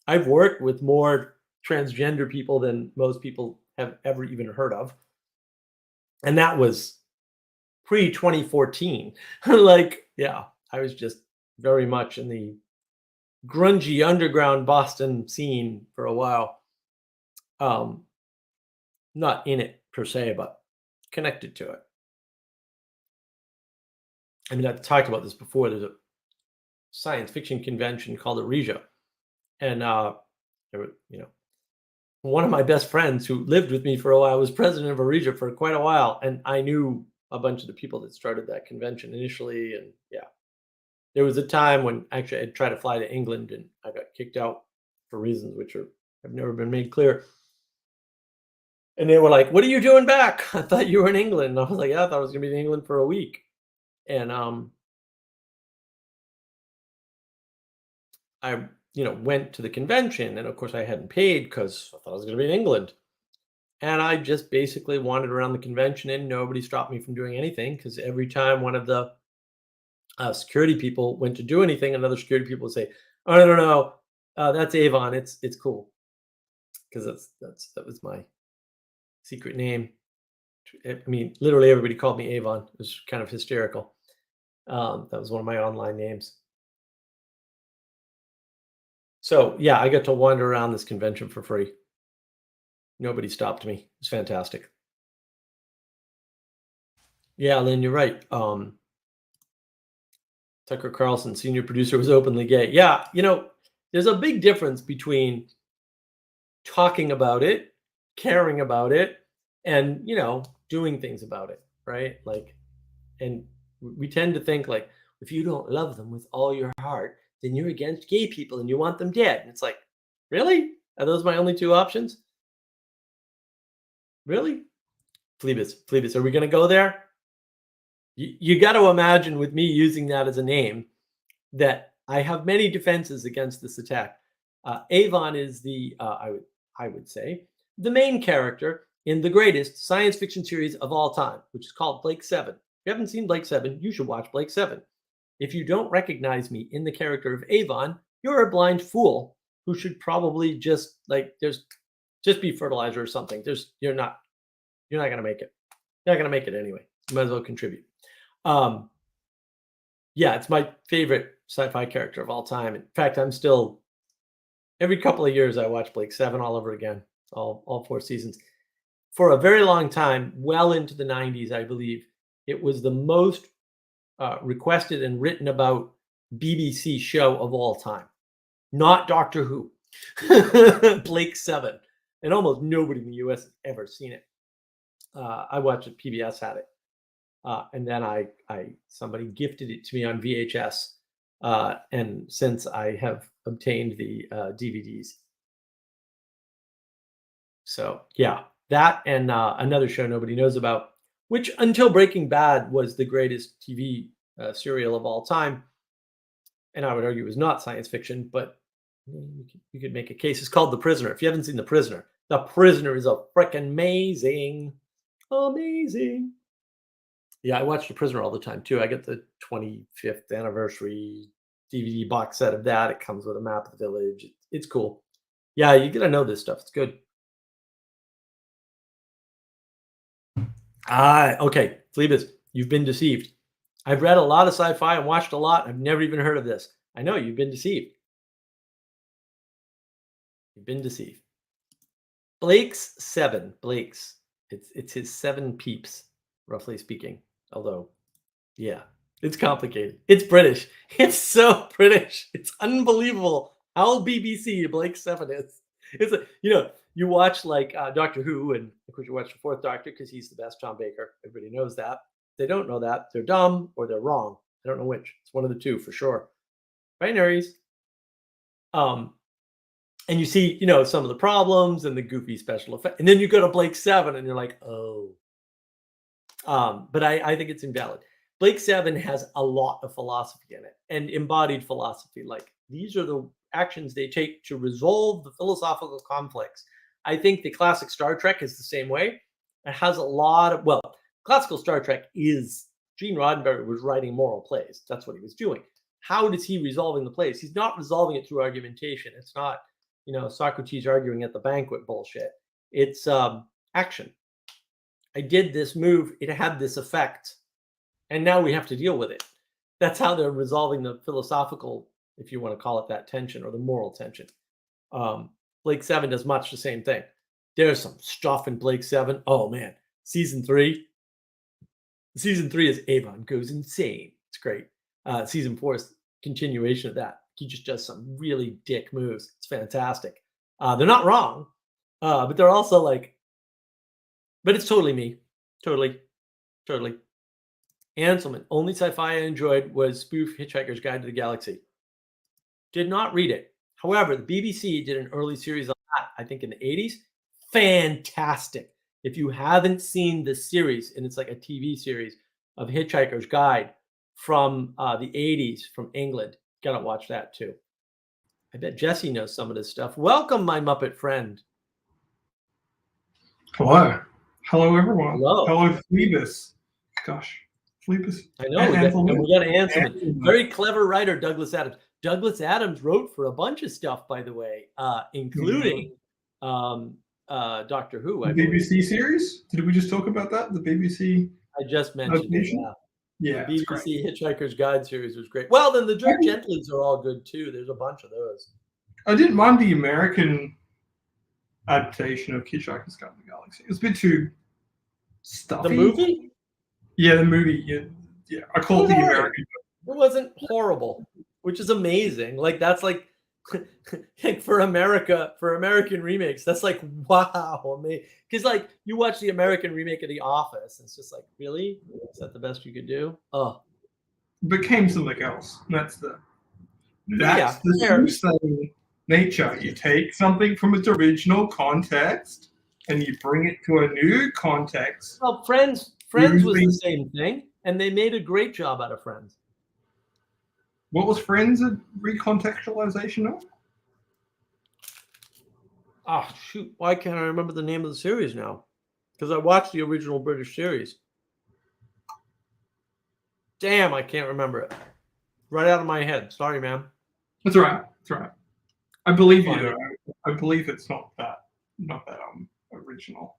I've worked with more transgender people than most people have ever even heard of. And that was pre 2014. Like, yeah, I was just very much in the grungy underground Boston scene for a while. Um, not in it per se, but connected to it. I mean, I've talked about this before. There's a science fiction convention called Aresia, and one of my best friends who lived with me for a while was president of Aresia for quite a while, and I knew a bunch of the people that started that convention initially, and yeah, there was a time when actually I tried to fly to England and I got kicked out for reasons which have never been made clear. And they were like, "What are you doing back? I thought you were in England." And I was like, "Yeah, I thought I was gonna be in England for a week." And I, went to the convention, and of course I hadn't paid because I thought I was gonna be in England. And I just basically wandered around the convention, and nobody stopped me from doing anything because every time one of the security people went to do anything, another security people would say, "Oh, no, no, no, that's Avon. It's cool," because that was my secret name. I mean, literally everybody called me Avon. It was kind of hysterical. That was one of my online names. So yeah, I got to wander around this convention for free. Nobody stopped me. It was fantastic. Yeah, Lynn, you're right. Tucker Carlson, senior producer, was openly gay. Yeah, there's a big difference between talking about it, caring about it, and doing things about it, right? Like, and we tend to think like, if you don't love them with all your heart, then you're against gay people and you want them dead. And it's like, really? Are those my only two options? Really? Phlebas, are we going to go there? You got to imagine with me using that as a name that I have many defenses against this attack. Avon is I would say the main character in the greatest science fiction series of all time, which is called Blake Seven. If you haven't seen Blake Seven, you should watch Blake Seven. If you don't recognize me in the character of Avon, you're a blind fool who should probably just be fertilizer or something. You're not gonna make it. You're not gonna make it anyway. You might as well contribute. Um, yeah, it's my favorite sci-fi character of all time. In fact, I'm still every couple of years I watch Blake Seven all over again, all four seasons. For a very long time, well into the 90s, I believe, it was the most requested and written about BBC show of all time. Not Doctor Who. Blake Seven. And almost nobody in the US has ever seen it. I watched it, PBS had it. And then somebody gifted it to me on VHS. And since I have obtained the DVDs. So yeah, that and another show nobody knows about, which until Breaking Bad was the greatest TV serial of all time, and I would argue was not science fiction, but you could make a case. It's called The Prisoner. If you haven't seen The Prisoner is a freaking amazing, amazing. Yeah, I watch The Prisoner all the time too. I get the 25th anniversary DVD box set of that. It comes with a map of the village. It's cool. Yeah, you gotta know this stuff. It's good. Ah, okay. Phlebas, you've been deceived. I've read a lot of sci-fi and watched a lot. I've never even heard of this. I know you've been deceived. You've been deceived. Blake's seven. Blake's. It's his seven peeps, roughly speaking. Although, yeah, it's complicated. It's British. It's so British. It's unbelievable how BBC Blake Seven is. It's a, you watch like Doctor Who, and of course you watch the Fourth Doctor because he's the best, Tom Baker. Everybody knows that. If they don't know that, they're dumb or they're wrong. I don't know which. It's one of the two for sure. Binaries. Um, and you see, some of the problems and the goofy special effect, and then you go to Blake Seven, and you're like, oh. But I think it's invalid. Blake Seven has a lot of philosophy in it and embodied philosophy. Like these are the actions they take to resolve the philosophical conflicts. I think the classic Star Trek is the same way. It has a lot of, classical Star Trek is Gene Roddenberry was writing moral plays. That's what he was doing. How does he resolving the plays? He's not resolving it through argumentation. It's not, Socrates arguing at the banquet bullshit. It's action. I did this move, it had this effect, and now we have to deal with it. That's how they're resolving the philosophical, if you want to call it that, tension or the moral tension. Um, Blake 7 does much the same thing. There's some stuff in Blake 7. Oh man, season 3. Season 3 is Avon Goes Insane. It's great. Season 4 is continuation of that. He just does some really dick moves. It's fantastic. They're not wrong, but they're also like, but it's totally me. Totally. Anselman, only sci-fi I enjoyed was spoof Hitchhiker's Guide to the Galaxy. Did not read it. However, the BBC did an early series on that, I think in the 80s. Fantastic. If you haven't seen the series, and it's like a TV series of Hitchhiker's Guide from the 80s from England, gotta watch that too. I bet Jesse knows some of this stuff. Welcome, my Muppet friend. Hello. Hello, everyone. Hello. Phoebus. Gosh, Phoebus. I know. We got Anselman. Very clever writer, Douglas Adams. Douglas Adams wrote for a bunch of stuff, by the way, including Doctor Who. The BBC series? Did we just talk about that? The BBC? I just mentioned it, yeah. Yeah, the BBC Hitchhiker's Guide series was great. Well, then the Dirk Gentlys are all good, too. There's a bunch of those. I didn't mind the American adaptation of Hitchhiker's Guide to the Galaxy. It was a bit too stuffy. The movie? Yeah, the movie. Yeah. I call it the American. It wasn't horrible, which is amazing. Like, that's like for American remakes, that's like, wow, amazing. Because like you watch the American remake of The Office, and it's just like, really? Is that the best you could do? Oh, it became something else. That's the soothsaying nature. You take something from its original context and you bring it to a new context. Well, Friends was the same thing, and they made a great job out of Friends. What was Friends a recontextualization of? Oh, shoot. Why can't I remember the name of the series now? Because I watched the original British series. Damn, I can't remember it. Right out of my head. Sorry, man. That's all right. That's all right. I believe you, though. I believe it's not that original.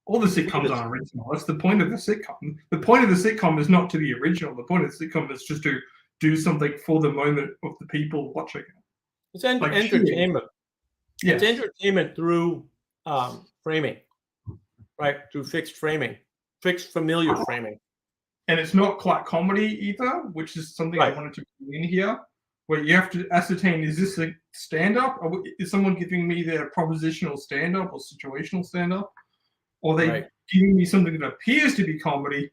All the sitcoms aren't original. That's the point of the sitcom. The point of the sitcom is not to be original. The point of the sitcom is just to do something for the moment of the people watching it. It's entertainment. Yeah. It's entertainment through framing, right? Through fixed framing, fixed familiar framing. And it's not like comedy either, which is something I wanted to bring in here, where you have to ascertain, is this a stand-up? Or is someone giving me their propositional stand-up or situational stand-up? Or are they giving me something that appears to be comedy,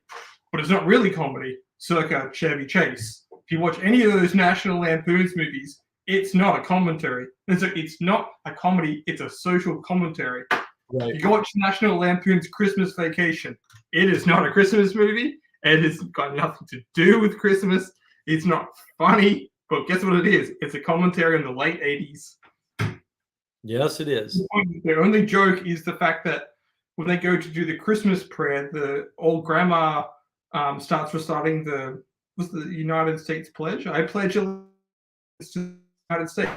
but it's not really comedy, circa Chevy Chase? If you watch any of those National Lampoon's movies, it's not a commentary. It's not a comedy, it's a social commentary. Right. You go watch National Lampoon's Christmas Vacation. It is not a Christmas movie. It has got nothing to do with Christmas. It's not funny, but guess what it is? It's a commentary on the late 80s. Yes, it is. Their only joke is the fact that when they go to do the Christmas prayer, the old grandma starts reciting the United States pledge. I pledge allegiance to the United States.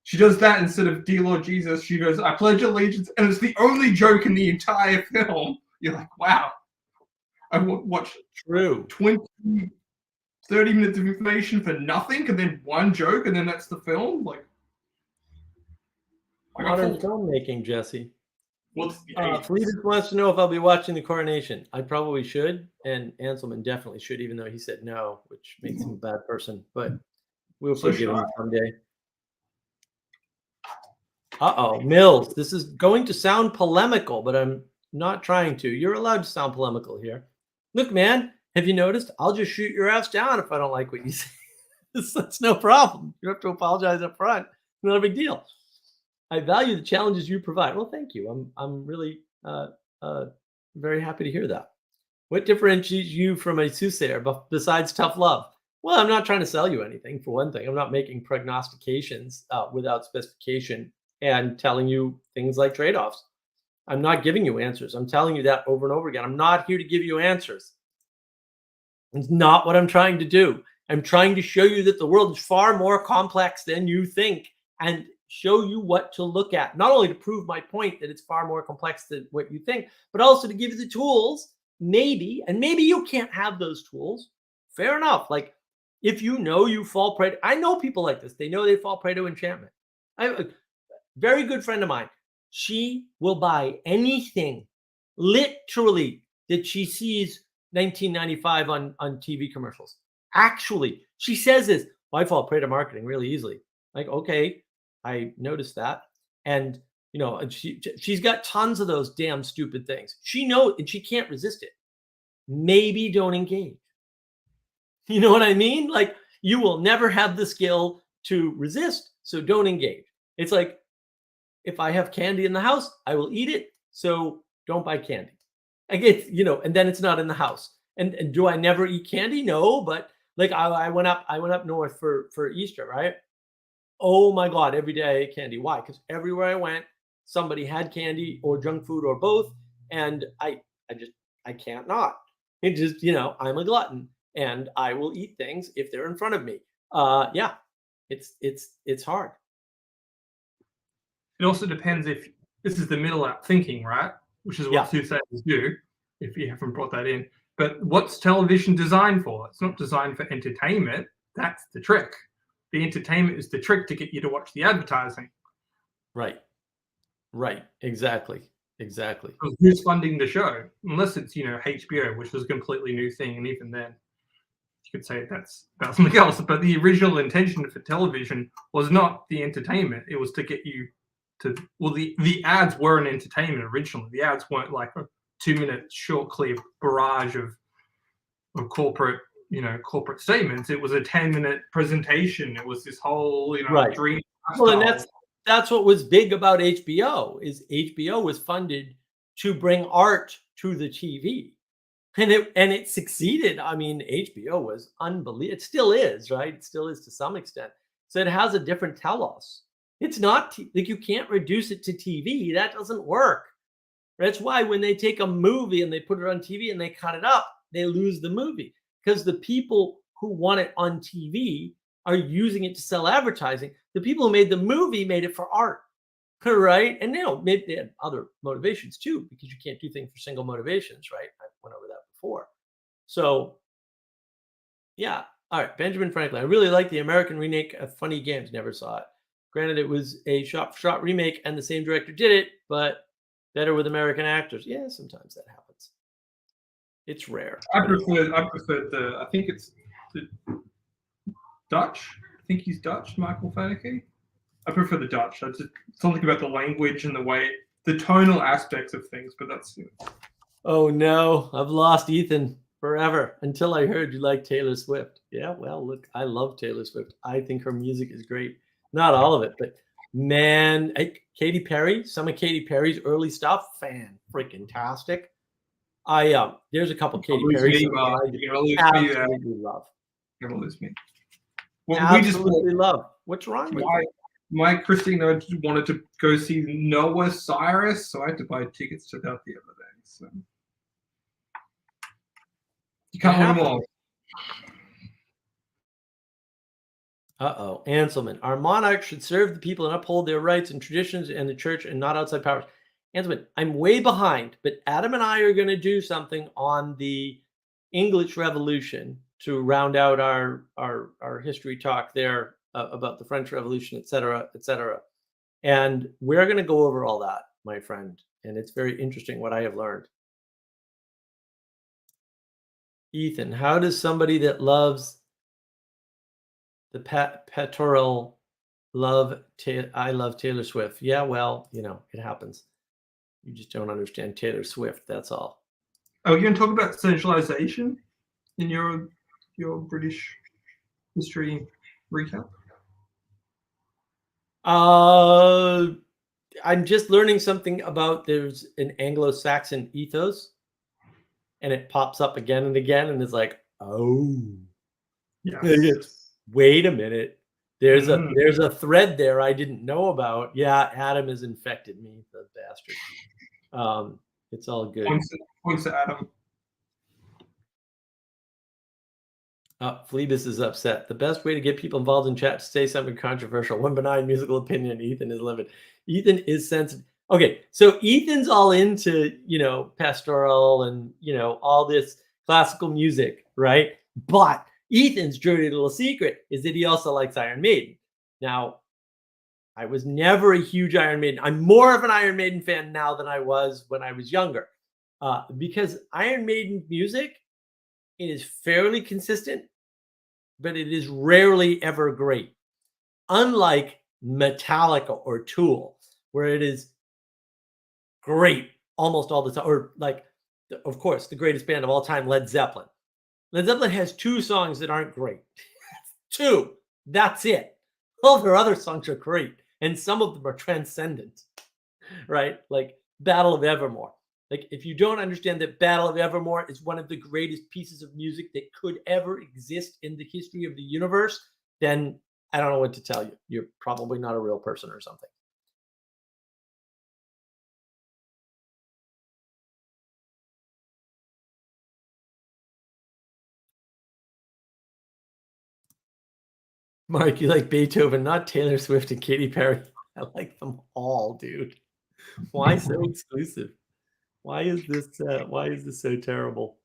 She does that instead of "Dear Lord Jesus." She goes, "I pledge allegiance," and it's the only joke in the entire film. You're like, wow. I watched 30 minutes of information for nothing, and then one joke, and then that's the film. Like, modern filmmaking, Jesse. Fleet wants to know if I'll be watching the coronation. I probably should, and Anselman definitely should, even though he said no, which makes him a bad person. But we'll forgive him someday. Mills. This is going to sound polemical, but I'm not trying to. You're allowed to sound polemical here. Look, man, have you noticed? I'll just shoot your ass down if I don't like what you say. That's no problem. You don't have to apologize up front. Not a big deal. I value the challenges you provide. Well, thank you. I'm really very happy to hear that. What differentiates you from a soothsayer besides tough love? Well, I'm not trying to sell you anything, for one thing. I'm not making prognostications without specification and telling you things like trade-offs. I'm not giving you answers. I'm telling you that over and over again. I'm not here to give you answers. It's not what I'm trying to do. I'm trying to show you that the world is far more complex than you think, and show you what to look at, not only to prove my point that it's far more complex than what you think, but also to give you the tools, maybe, and maybe you can't have those tools. Fair enough. Like if you know you fall prey, I know people like this. They know they fall prey to enchantment. I have a very good friend of mine. She will buy anything, literally, that she sees 1995 on TV commercials. Actually, she says this, I fall prey to marketing really easily. Like, okay, I noticed that. And, and she's got tons of those damn stupid things. She knows, and she can't resist it. Maybe don't engage. You know what I mean? Like, you will never have the skill to resist, so don't engage. It's like, if I have candy in the house, I will eat it, so don't buy candy. I get, and then it's not in the house. And do I never eat candy? No, but like I went up north for Easter, right? Oh my God, every day I ate candy. Why? Because everywhere I went, somebody had candy or junk food or both, and I can't not. It just, I'm a glutton, and I will eat things if they're in front of me. Yeah, it's hard. It also depends if this is the middle out thinking, right? Which is what Soothsayers do, if you haven't brought that in. But what's television designed for? It's not designed for entertainment. That's the trick. The entertainment is the trick to get you to watch the advertising. Right. Exactly. Who's funding the show? Unless it's, HBO, which was a completely new thing. And even then, you could say that's something else. But the original intention for television was not the entertainment. It was to get you to, the ads were an entertainment originally. The ads weren't like a 2-minute short clip barrage of corporate statements. It was a 10-minute presentation. It was this whole, dream. Well, and that's what was big about HBO is HBO was funded to bring art to the TV. And it succeeded. I mean, HBO was unbelievable. It still is, right? It still is to some extent. So it has a different telos. It's not like you can't reduce it to TV. That doesn't work. That's why when they take a movie and they put it on TV and they cut it up, they lose the movie because the people who want it on TV are using it to sell advertising. The people who made the movie made it for art, right? And maybe they had other motivations too, because you can't do things for single motivations, right? I went over that before. So, yeah. All right, Benjamin Franklin. I really like the American remake of Funny Games. Never saw it. Granted, it was a shot-for-shot remake, and the same director did it, but better with American actors. Yeah, sometimes that happens. It's rare. I prefer I think it's the Dutch. I think he's Dutch, Michael Haneke. I prefer the Dutch. Something about the language and the way, the tonal aspects of things, but that's... Oh no, I've lost Ethan forever until I heard you like Taylor Swift. Yeah, well, look, I love Taylor Swift. I think her music is great. Not all of it, but man, Katy Perry, some of Katy Perry's early stuff, freaking-tastic. There's a couple Katy Perry songs I absolutely love. You're gonna lose me. Well, absolutely love. What's wrong with you? My Christina wanted to go see Noah Cyrus, so I had to buy tickets to that the other day. So you can't win them all. Anselman. Our monarch should serve the people and uphold their rights and traditions and the church and not outside powers. Anselman, I'm way behind, but Adam and I are going to do something on the English Revolution to round out our history talk there about the French Revolution, et cetera, et cetera. And we're going to go over all that, my friend. And it's very interesting what I have learned. Ethan, how does somebody that loves the pectoral I love Taylor Swift? Yeah, well, it happens. You just don't understand Taylor Swift. That's all. Are you going to talk about centralization in your British history recap? I'm just learning something about there's an Anglo-Saxon ethos, and it pops up again and again, and it's like, oh, yes. Wait a minute. There's a thread there I didn't know about. Yeah, Adam has infected me, the bastard. It's all good. Points to Adam. Phoebus is upset. The best way to get people involved in chat to say something controversial. One benign musical opinion. Ethan is livid. Ethan is sensitive. Okay, so Ethan's all into, pastoral and, all this classical music, right? But Ethan's dirty little secret is that he also likes Iron Maiden. Now, I was never a huge Iron Maiden. I'm more of an Iron Maiden fan now than I was when I was younger, because Iron Maiden music is fairly consistent, but it is rarely ever great. Unlike Metallica or Tool, where it is great almost all the time, or like, of course, the greatest band of all time, Led Zeppelin. Led Zeppelin has 2 songs that aren't great. 2. That's it. All their other songs are great, and some of them are transcendent, right? Like Battle of Evermore. Like, if you don't understand that Battle of Evermore is one of the greatest pieces of music that could ever exist in the history of the universe, then I don't know what to tell you. You're probably not a real person or something. Mark, you like Beethoven, not Taylor Swift and Katy Perry. I like them all, dude. Why so exclusive? Why is this so terrible?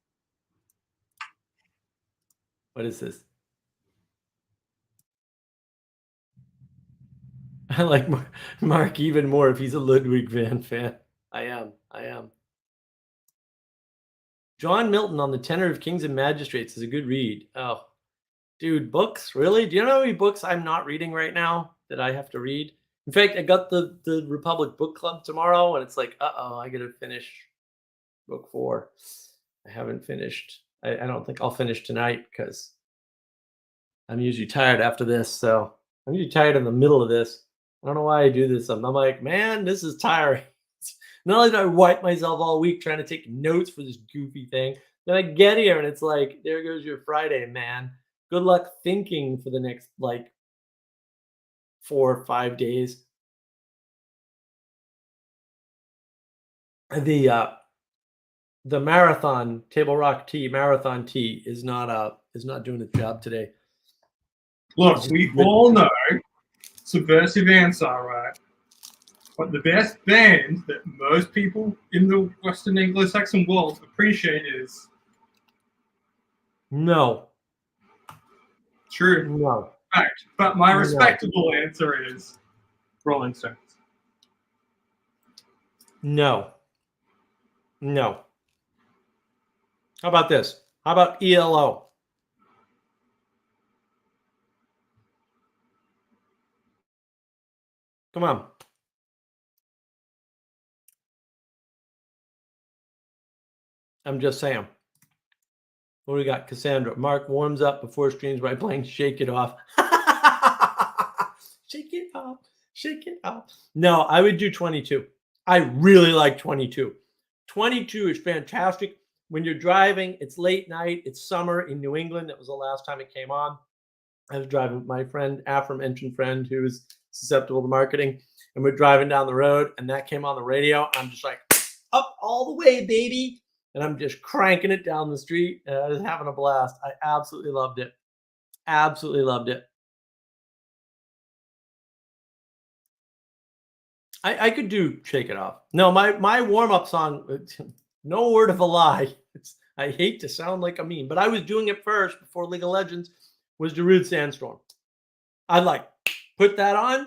What is this? I like Mark even more if he's a Ludwig van fan. I am. John Milton on the Tenor of Kings and Magistrates is a good read. Oh, dude, books? Really? Do you know how many books I'm not reading right now that I have to read? In fact, I got the Republic Book Club tomorrow, and it's like, I got to finish book 4. I haven't finished. I don't think I'll finish tonight because I'm usually tired after this. So I'm usually tired in the middle of this. I don't know why I do this. I'm like, man, this is tiring. Not only did I wipe myself all week trying to take notes for this goofy thing, then I get here and it's like, there goes your Friday, man. Good luck thinking for the next 4 or 5 days. The marathon Table Rock tea marathon tea is not doing its job today. Look, we all know subversive answer, right? But the best band that most people in the Western Anglo-Saxon world appreciate is no. True. No. Fact. But my respectable answer is Rolling Stones. No. How about this? How about ELO? Come on. I'm just saying. What do we got? Cassandra. Mark warms up before streams by playing Shake It Off. Shake it off. Shake it off. No, I would do 22. I really like 22. 22 is fantastic. When you're driving, it's late night, it's summer in New England. That was the last time it came on. I was driving with my friend, aforementioned friend, who is susceptible to marketing, and we're driving down the road, and that came on the radio. I'm just like, up all the way, baby. And I'm just cranking it down the street. I was having a blast. I absolutely loved it. Absolutely loved it. I could do Shake It Off. No, my warm-up song, no word of a lie. I hate to sound like a meme, but I was doing it first before League of Legends, was Darude Sandstorm. I'd put that on,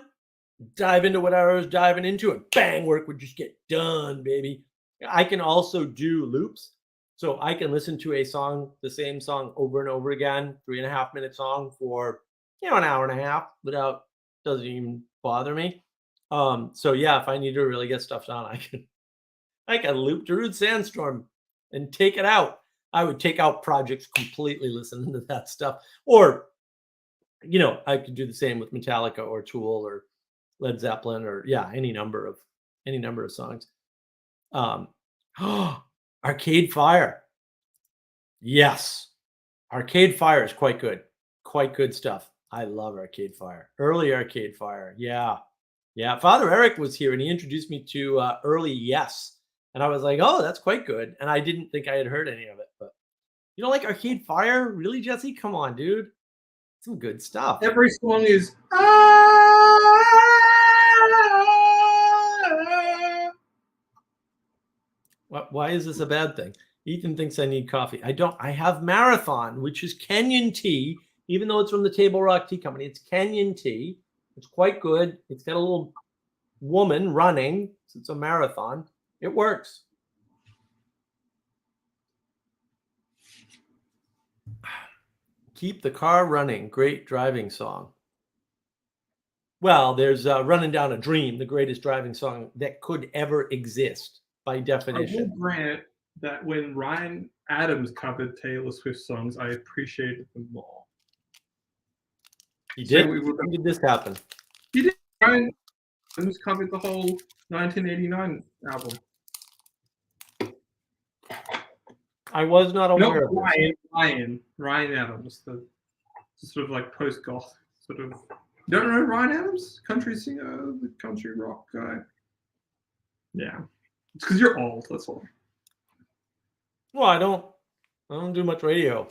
dive into whatever I was diving into, and bang, work would just get done, baby. I can also do loops. So I can listen to a song, the same song over and over again, 3.5-minute song for, an hour and a half doesn't even bother me. So yeah, if I need to really get stuff done, I can loop Darude Sandstorm and take it out. I would take out projects completely listening to that stuff. Or, I could do the same with Metallica or Tool or Led Zeppelin or any number of songs. Arcade Fire. Yes. Arcade Fire is quite good. Quite good stuff. I love Arcade Fire. Early Arcade Fire. Yeah. Father Eric was here and he introduced me to early Yes. And I was like, oh, that's quite good. And I didn't think I had heard any of it, but You don't like Arcade Fire? Really, Jesse? Come on, dude. Some good stuff. Every song is. Why is this a bad thing? Ethan thinks I need coffee. I don't. I have Marathon, which is Kenyan tea, even though it's from the Table Rock Tea Company. It's Kenyan tea. It's quite good. It's got a little woman running. So it's a marathon. It works. Keep the car running. Great driving song. Well, there's Running Down a Dream, the greatest driving song that could ever exist by definition. I will grant that when Ryan Adams covered Taylor Swift songs, I appreciated them more. He did? When did this happen? He did. Ryan Adams covered the whole 1989 album. I was not aware of Ryan Adams, the sort of like post-goth sort of. You don't know Ryan Adams? Country singer, the country rock guy. Yeah. It's because you're old, that's all. Well, I don't do much radio.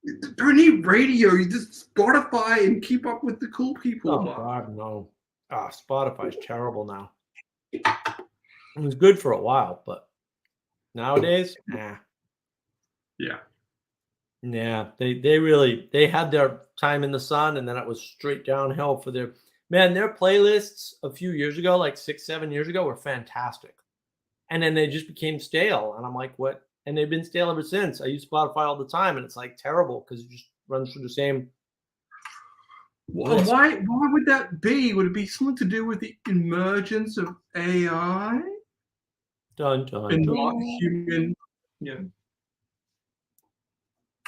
You don't need radio. You just Spotify and keep up with the cool people. Oh, God, no. Spotify's terrible now. It was good for a while, but nowadays, nah. Yeah. Yeah, they had their time in the sun, and then it was straight downhill for their playlists a few years ago, like 6-7 years ago, were fantastic. And then they just became stale. And I'm like, what? And they've been stale ever since. I use Spotify all the time, and it's like terrible because it just runs through the same. Well, why would that be? Would it be something to do with the emergence of AI? Dun, dun, and dun. not human. Yeah.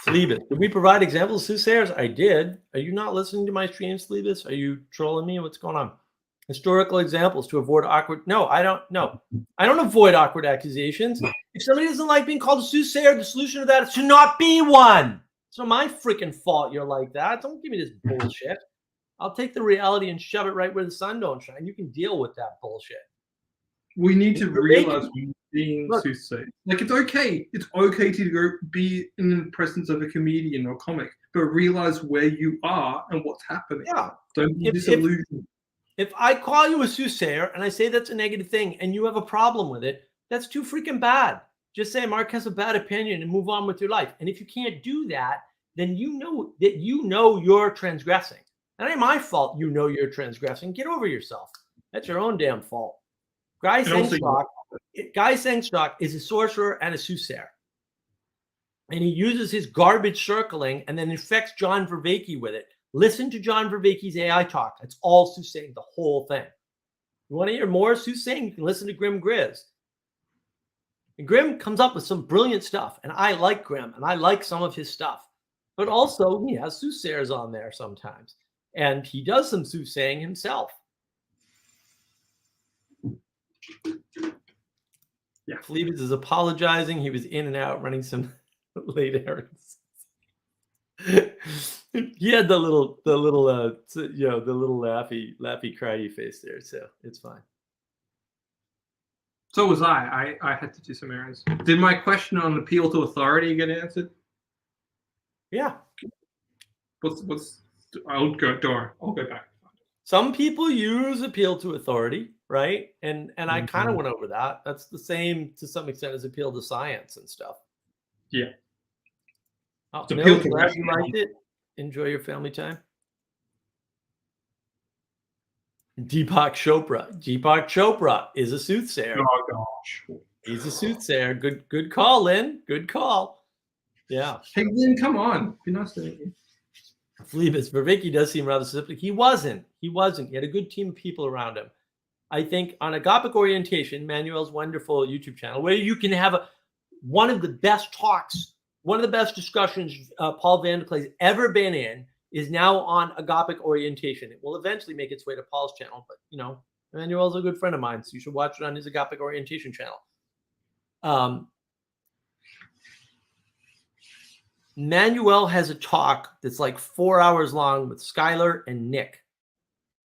Sleebus. Did we provide examples of soothsayers? I did. Are you not listening to my stream, Sleebus? Are you trolling me? What's going on? Historical examples to avoid awkward. No, I don't. No, I don't avoid awkward accusations. If somebody doesn't like being called a soothsayer, the solution to that is to not be one. It's not my freaking fault you're like that. Don't give me this bullshit. I'll take the reality and shove it right where the sun don't shine. You can deal with that bullshit. We need to realize when being soothsayer. Like, it's okay. It's okay to go be in the presence of a comedian or comic, but realize where you are and what's happening. Yeah. Don't be disillusioned. If I call you a soothsayer and I say that's a negative thing and you have a problem with it, that's too freaking bad. Just say Mark has a bad opinion and move on with your life. And if you can't do that, then you know that you're transgressing. That ain't my fault. You know you're transgressing. Get over yourself. That's your own damn fault. Guy Sengstock is a sorcerer and a soothsayer. And he uses his garbage circling and then infects John Vervaeke with it. Listen to John Vervaeke's AI talk. That's all soothsaying, the whole thing. You want to hear more soothsaying? You can listen to Grim Grizz. And Grim comes up with some brilliant stuff. And I like Grim, and I like some of his stuff. But also, he has soothsayers on there sometimes. And he does some soothsaying himself. Yeah, Fleebus is apologizing. He was in and out running some late errands. He had the little laughy cryy face there, so it's fine. So was I. I had to do some errands. Did my question on appeal to authority get answered? Yeah. What's? I'll go back. Some people use appeal to authority, right? And I kind of went over that. That's the same to some extent as appeal to science and stuff. Yeah. Oh, Mill, glad you liked it. Enjoy your family time. Deepak Chopra is a soothsayer. Oh gosh. He's a soothsayer. Good call, Lynn. Good call. Yeah. Hey Lynn, come on. Be nice to me. Fleebus. Vervaeke does seem rather specific. He wasn't. He had a good team of people around him. I think on Agapic Orientation, Manuel's wonderful YouTube channel, where you can have one of the best talks, one of the best discussions Paul Van der Klay's ever been in, is now on Agapic Orientation. It will eventually make its way to Paul's channel, but Manuel's a good friend of mine, so you should watch it on his Agapic Orientation channel. Manuel has a talk that's like 4 hours long with Skylar and Nick.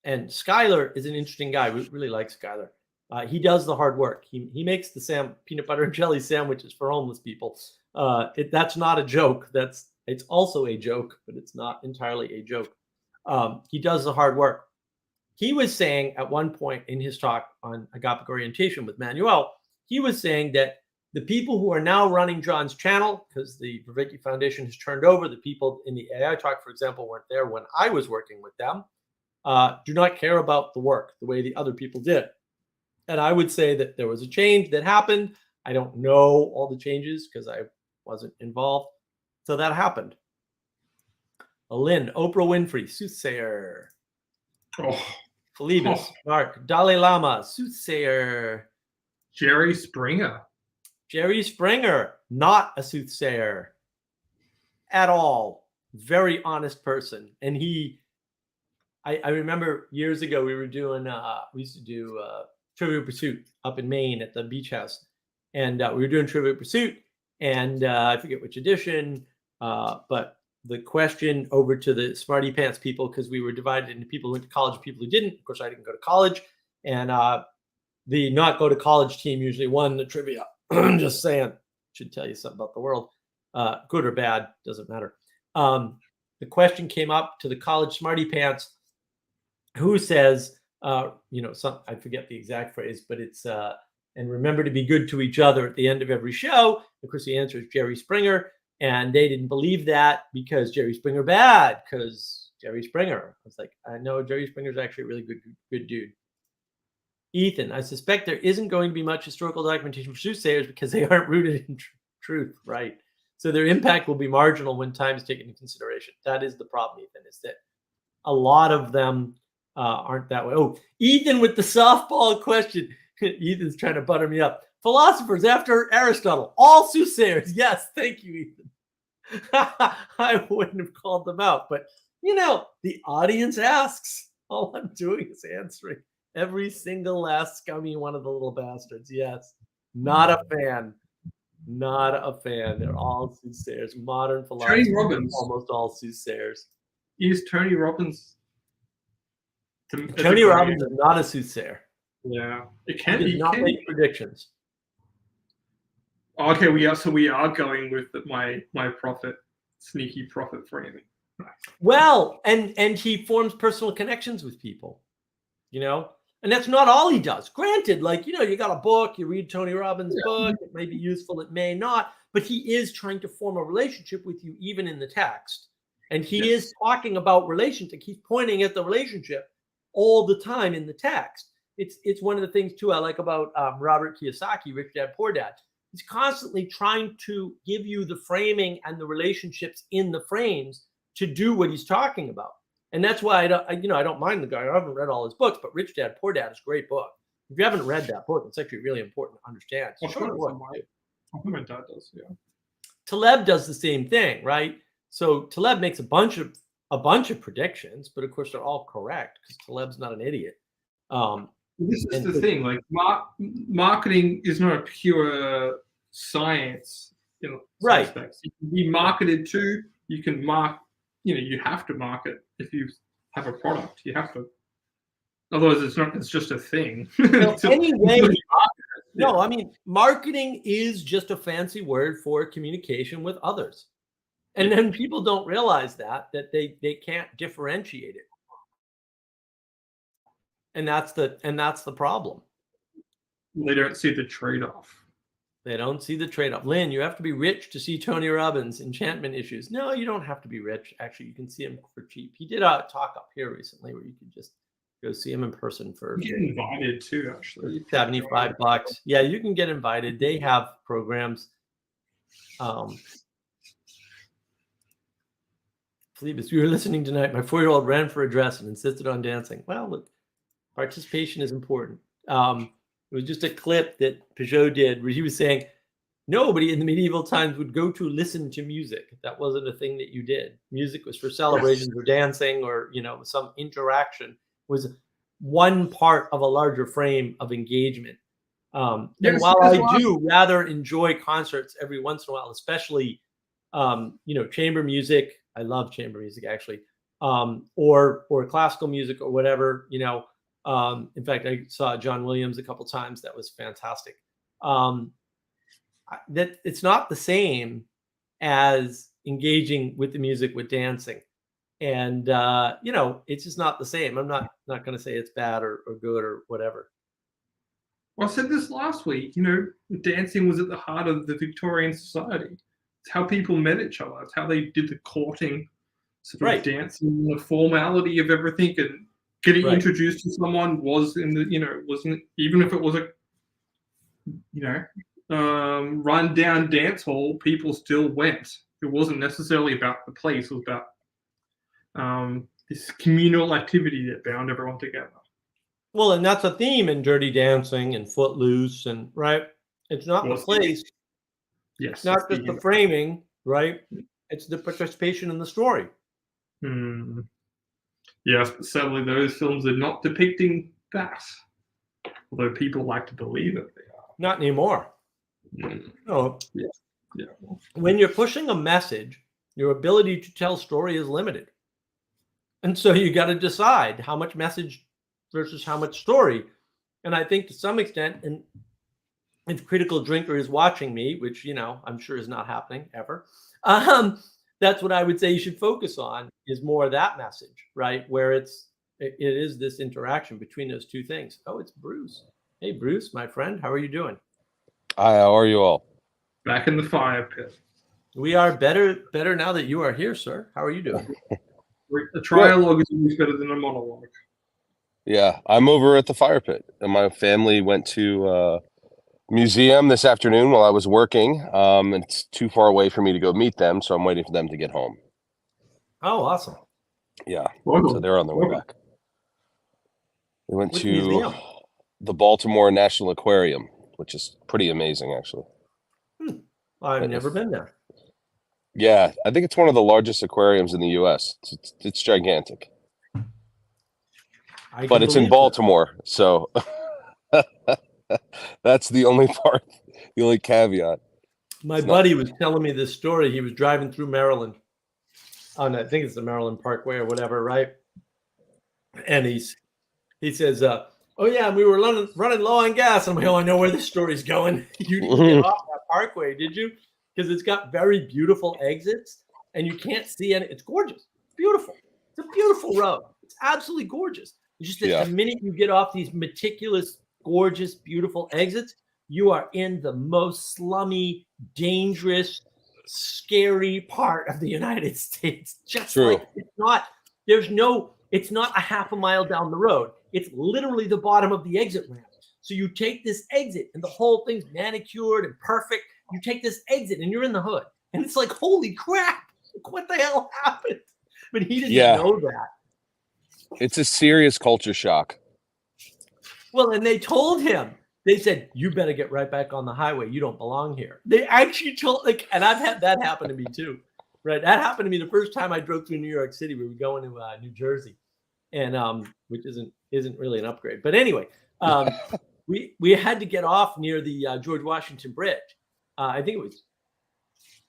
And Skylar is an interesting guy. We really like Skylar. He does the hard work. He makes the peanut butter and jelly sandwiches for homeless people. That's not a joke. It's also a joke, but it's not entirely a joke. He does the hard work. He was saying at one point in his talk on agapic orientation with Manuel, he was saying that the people who are now running John's channel, because the Vervaeke Foundation has turned over, the people in the AI talk, for example, weren't there when I was working with them, do not care about the work the way the other people did. And I would say that there was a change that happened. I don't know all the changes because I wasn't involved. So that happened. Lynn, Oprah Winfrey, Soothsayer. Oh, Phoebus, Mark, Dalai Lama, Soothsayer. Jerry Springer. Jerry Springer, not a soothsayer at all. Very honest person. And I remember years ago we used to do Trivial Pursuit up in Maine at the beach house. And we were doing Trivial Pursuit, and I forget which edition, but the question over to the smarty pants people, because we were divided into people who went to college and people who didn't. Of course, I didn't go to college. And the not go to college team usually won the trivia. I'm just saying, should tell you something about the world. Good or bad, doesn't matter. The question came up to the college smarty pants, who says, I forget the exact phrase, but it's, and remember to be good to each other at the end of every show. Of course, the answer is Jerry Springer. And they didn't believe that because Jerry Springer bad, because Jerry Springer. I was like, I know Jerry Springer's actually a really good dude. Ethan, I suspect there isn't going to be much historical documentation for soothsayers because they aren't rooted in truth, right? So their impact will be marginal when time is taken into consideration. That is the problem, Ethan, is that a lot of them aren't that way. Oh, Ethan with the softball question. Ethan's trying to butter me up. Philosophers after Aristotle, all soothsayers. Yes, thank you, Ethan. I wouldn't have called them out, but the audience asks. All I'm doing is answering every single last scummy one of the little bastards. Yes, not a fan. Not a fan. They're all soothsayers. Modern philosophers, Tony Robbins. Almost all soothsayers. Is Tony Robbins? Tony Robbins is not a soothsayer. Yeah, it He can does be. not make predictions. Okay, we are going with my prophet, sneaky prophet framing. Well, and he forms personal connections with people, and that's not all he does. Granted, you got a book, you read Tony Robbins' book, it may be useful, it may not, but he is trying to form a relationship with you even in the text. And he is talking about relationship. He's pointing at the relationship all the time in the text. It's one of the things too I like about Robert Kiyosaki, Rich Dad Poor Dad. He's constantly trying to give you the framing and the relationships in the frames to do what he's talking about. And that's why I don't mind the guy. I haven't read all his books, but Rich Dad Poor Dad is a great book. If you haven't read that book, it's actually really important to understand. I think my dad does. Yeah. Taleb does the same thing, right? So Taleb makes a bunch of predictions, but of course they're all correct because Taleb's not an idiot. This is the thing. Like marketing is not a pure science. Right. Aspects. You can be marketed to. You can you have to market if you have a product. You have to. Otherwise, it's just a thing. Anyway, no, I mean, marketing is just a fancy word for communication with others. And then people don't realize that they can't differentiate it. And that's the problem. They don't see the trade-off. They don't see the trade-off. Lynn, you have to be rich to see Tony Robbins' enchantment issues. No, you don't have to be rich. Actually, you can see him for cheap. He did a talk up here recently where you could just go see him in person for you get invited too, actually. $75. Yeah, you can get invited. They have programs. Phoebus, you were listening tonight. My 4-year-old ran for a dress and insisted on dancing. Well, look, participation is important. It was just a clip that Peugeot did where he was saying nobody in the medieval times would go to listen to music. That wasn't a thing that you did. Music was for celebrations or dancing or, some interaction. It was one part of a larger frame of engagement. And while I do rather enjoy concerts every once in a while, especially, chamber music, I love chamber music actually, or classical music or whatever, in fact, I saw John Williams a couple times. That was fantastic. that it's not the same as engaging with the music with dancing. And it's just not the same. I'm not going to say it's bad or good or whatever. Well, I said this last week. Dancing was at the heart of the Victorian society. It's how people met each other. It's how they did the courting, sort of dancing, the formality of everything, and getting introduced to someone was wasn't, even if it was a run down dance hall, people still went. It wasn't necessarily about the place. It was about this communal activity that bound everyone together. Well, and that's a theme in Dirty Dancing and Footloose, and it's not the place. Yes. Not just the framing, right? It's the participation in the story. Yes, but sadly, those films are not depicting that. Although people like to believe that they are. Not anymore. No. Yeah. When you're pushing a message, your ability to tell story is limited. And so you got to decide how much message versus how much story. And I think to some extent, and if Critical Drinker is watching me, which, I'm sure is not happening ever, that's what I would say you should focus on, is more of that message, right? Where it is this interaction between those two things. Oh, it's Bruce. Hey, Bruce, my friend, how are you doing? Hi, how are you all? Back in the fire pit. We are better now that you are here, sir. How are you doing? A trialogue is always better than a monologue. Yeah, I'm over at the fire pit, and my family went to a museum this afternoon while I was working. It's too far away for me to go meet them, so I'm waiting for them to get home. Oh, awesome. Yeah, so they're on their way back. We went to museum? the Baltimore National Aquarium, which is pretty amazing, actually. I've never been there. Yeah, I think it's one of the largest aquariums in the U.S. It's gigantic. But it's in Baltimore, so that's the only part, the only caveat. My buddy was telling me this story. He was driving through Maryland on, I think it's the Maryland Parkway or whatever, right? And he says, oh yeah, we were running low on gas. I'm like, oh, I know where this story's going. You didn't get off that parkway, did you? Because it's got very beautiful exits and you can't see any. It's gorgeous. It's beautiful. It's a beautiful road. It's absolutely gorgeous. It's just that the minute you get off these meticulous, gorgeous, beautiful exits, you are in the most slummy, dangerous, scary part of the United States. Just like it's not a half a mile down the road. It's literally the bottom of the exit ramp. So you take this exit and the whole thing's manicured and perfect. You take this exit and you're in the hood. And it's like, holy crap, what the hell happened? But he didn't know that. It's a serious culture shock. Well, and they told him, they said, you better get right back on the highway. You don't belong here. They actually told, and I've had that happen to me too, right? That happened to me the first time I drove through New York City. We were going to New Jersey, and which isn't really an upgrade. But anyway, we had to get off near the George Washington Bridge. I think it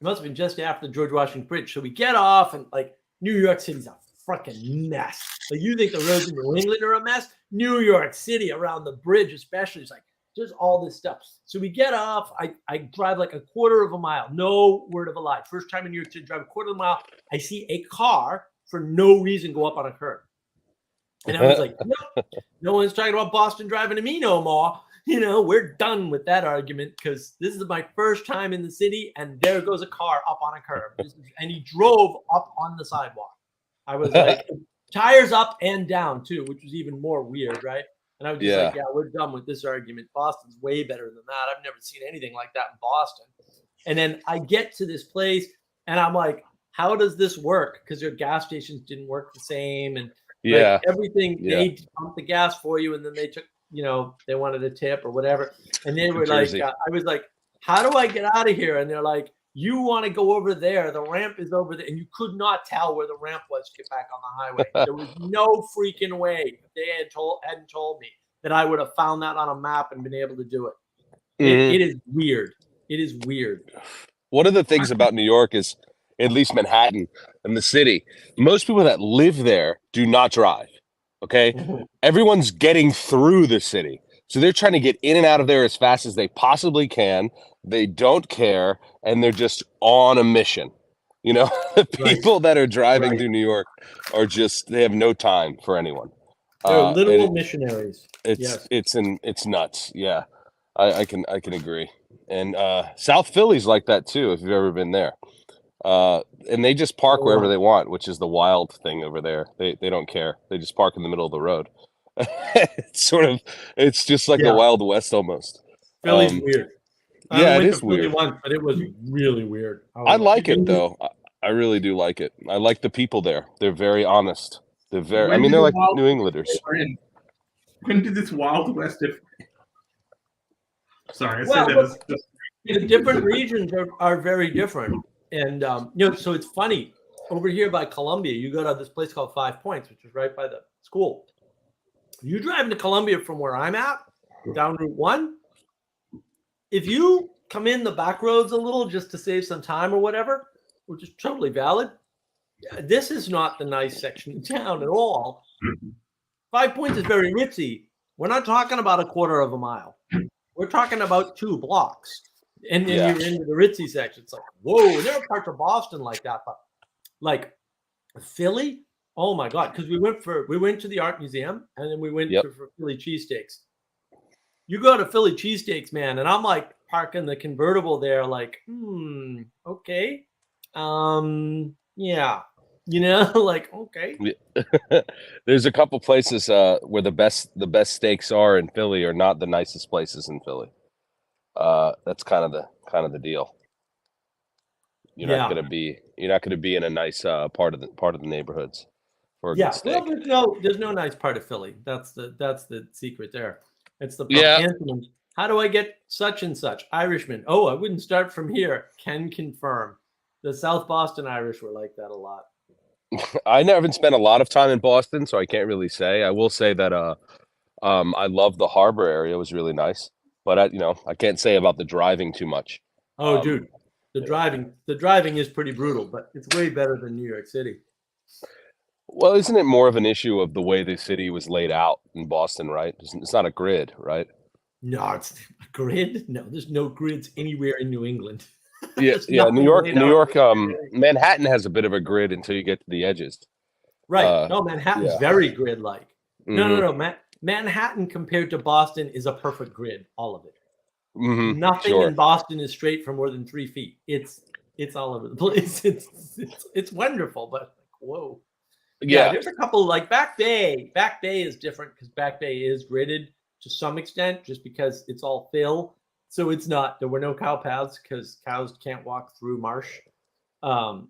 must have been just after the George Washington Bridge. So we get off, and New York City's a freaking mess. Like, you think the roads in New England are a mess? New York City around the bridge, especially, is there's all this stuff. So we get off. I drive like a quarter of a mile. No word of a lie. First time in New York City, drive a quarter of a mile. I see a car for no reason go up on a curb. And I was like, no one's talking about Boston driving to me no more. We're done with that argument because this is my first time in the city, and there goes a car up on a curb. And he drove up on the sidewalk. I was like, tires up and down too, which was even more weird, right? And I was just like, yeah, we're done with this argument. Boston's way better than that. I've never seen anything like that in Boston. And then I get to this place, and I'm like, how does this work? Because their gas stations didn't work the same, and everything, they pumped the gas for you, and then they took, they wanted a tip or whatever. And they were like, I was like, how do I get out of here? And they're like, you want to go over there. The ramp is over there. And you could not tell where the ramp was to get back on the highway. There was no freaking way if they hadn't told me that I would have found that on a map and been able to do it. It is weird. It is weird. One of the things about New York is, at least Manhattan and the city, most people that live there do not drive. Okay. Everyone's getting through the city. So they're trying to get in and out of there as fast as they possibly can. they don't care, and they're just on a mission. You know, the people that are driving Right. through New York are just, they have no time for anyone. They're And literal missionaries. it's Yes. it's nuts. Yeah, I can agree. And South Philly's like that too, if you've ever been there. And they just park wherever they want, which is the wild thing over there. They don't care. They just park in the middle of the road. It's just like the Yeah. Wild West almost. Philly's weird. I Yeah, it went is to Philly weird. once, but it was really weird. I like it though. I really do like it. I like the people there. They're very honest. They're very. I mean, they're like New Englanders. When did this Wild West? Sorry, I Well, said that as just. The different regions are very different. And, so it's funny. Over here by Columbia, you go to this place called 5 Points, which is right by the school. You drive into Columbia from where I'm at, down Route 1. If you come in the back roads a little just to save some time or whatever, which is totally valid, this is not the nice section of town at all. 5 Points is very ritzy. We're not talking about a quarter of a mile. We're talking about 2 blocks. And then you're into the ritzy section. It's like, whoa, there are parts of Boston like that. But like Philly, oh my God. Because we went to the art museum and then we went for Philly cheesesteaks. You go to Philly cheesesteaks, man, and I'm like parking the convertible there, like, okay. Yeah. You know, like, okay. There's a couple places where the best steaks are in Philly are not the nicest places in Philly. That's kind of the deal. You're not gonna be in a nice part of the neighborhoods for a good steak. Well, there's no nice part of Philly. That's the secret there. It's the Anthony. How do I get such and such? Irishman. Oh, I wouldn't start from here. Can confirm. The South Boston Irish were like that a lot. I haven't spent a lot of time in Boston, so I can't really say. I will say that I love the harbor area. It was really nice. But I can't say about the driving too much. Oh, dude, the driving is pretty brutal, but it's way better than New York City. Well, isn't it more of an issue of the way the city was laid out in Boston, right? It's not a grid, right? No, it's a grid. No, there's no grids anywhere in New England. Yeah. New York. Manhattan has a bit of a grid until you get to the edges. Right. No, Manhattan's very grid-like. No. Manhattan compared to Boston is a perfect grid. All of it. Nothing in Boston is straight for more than 3 feet. It's all over the place. It's wonderful, but whoa. Yeah, there's a couple like Back Bay. Back Bay is different because Back Bay is gridded to some extent, just because it's all fill. So it's not. There were no cow paths because cows can't walk through marsh. But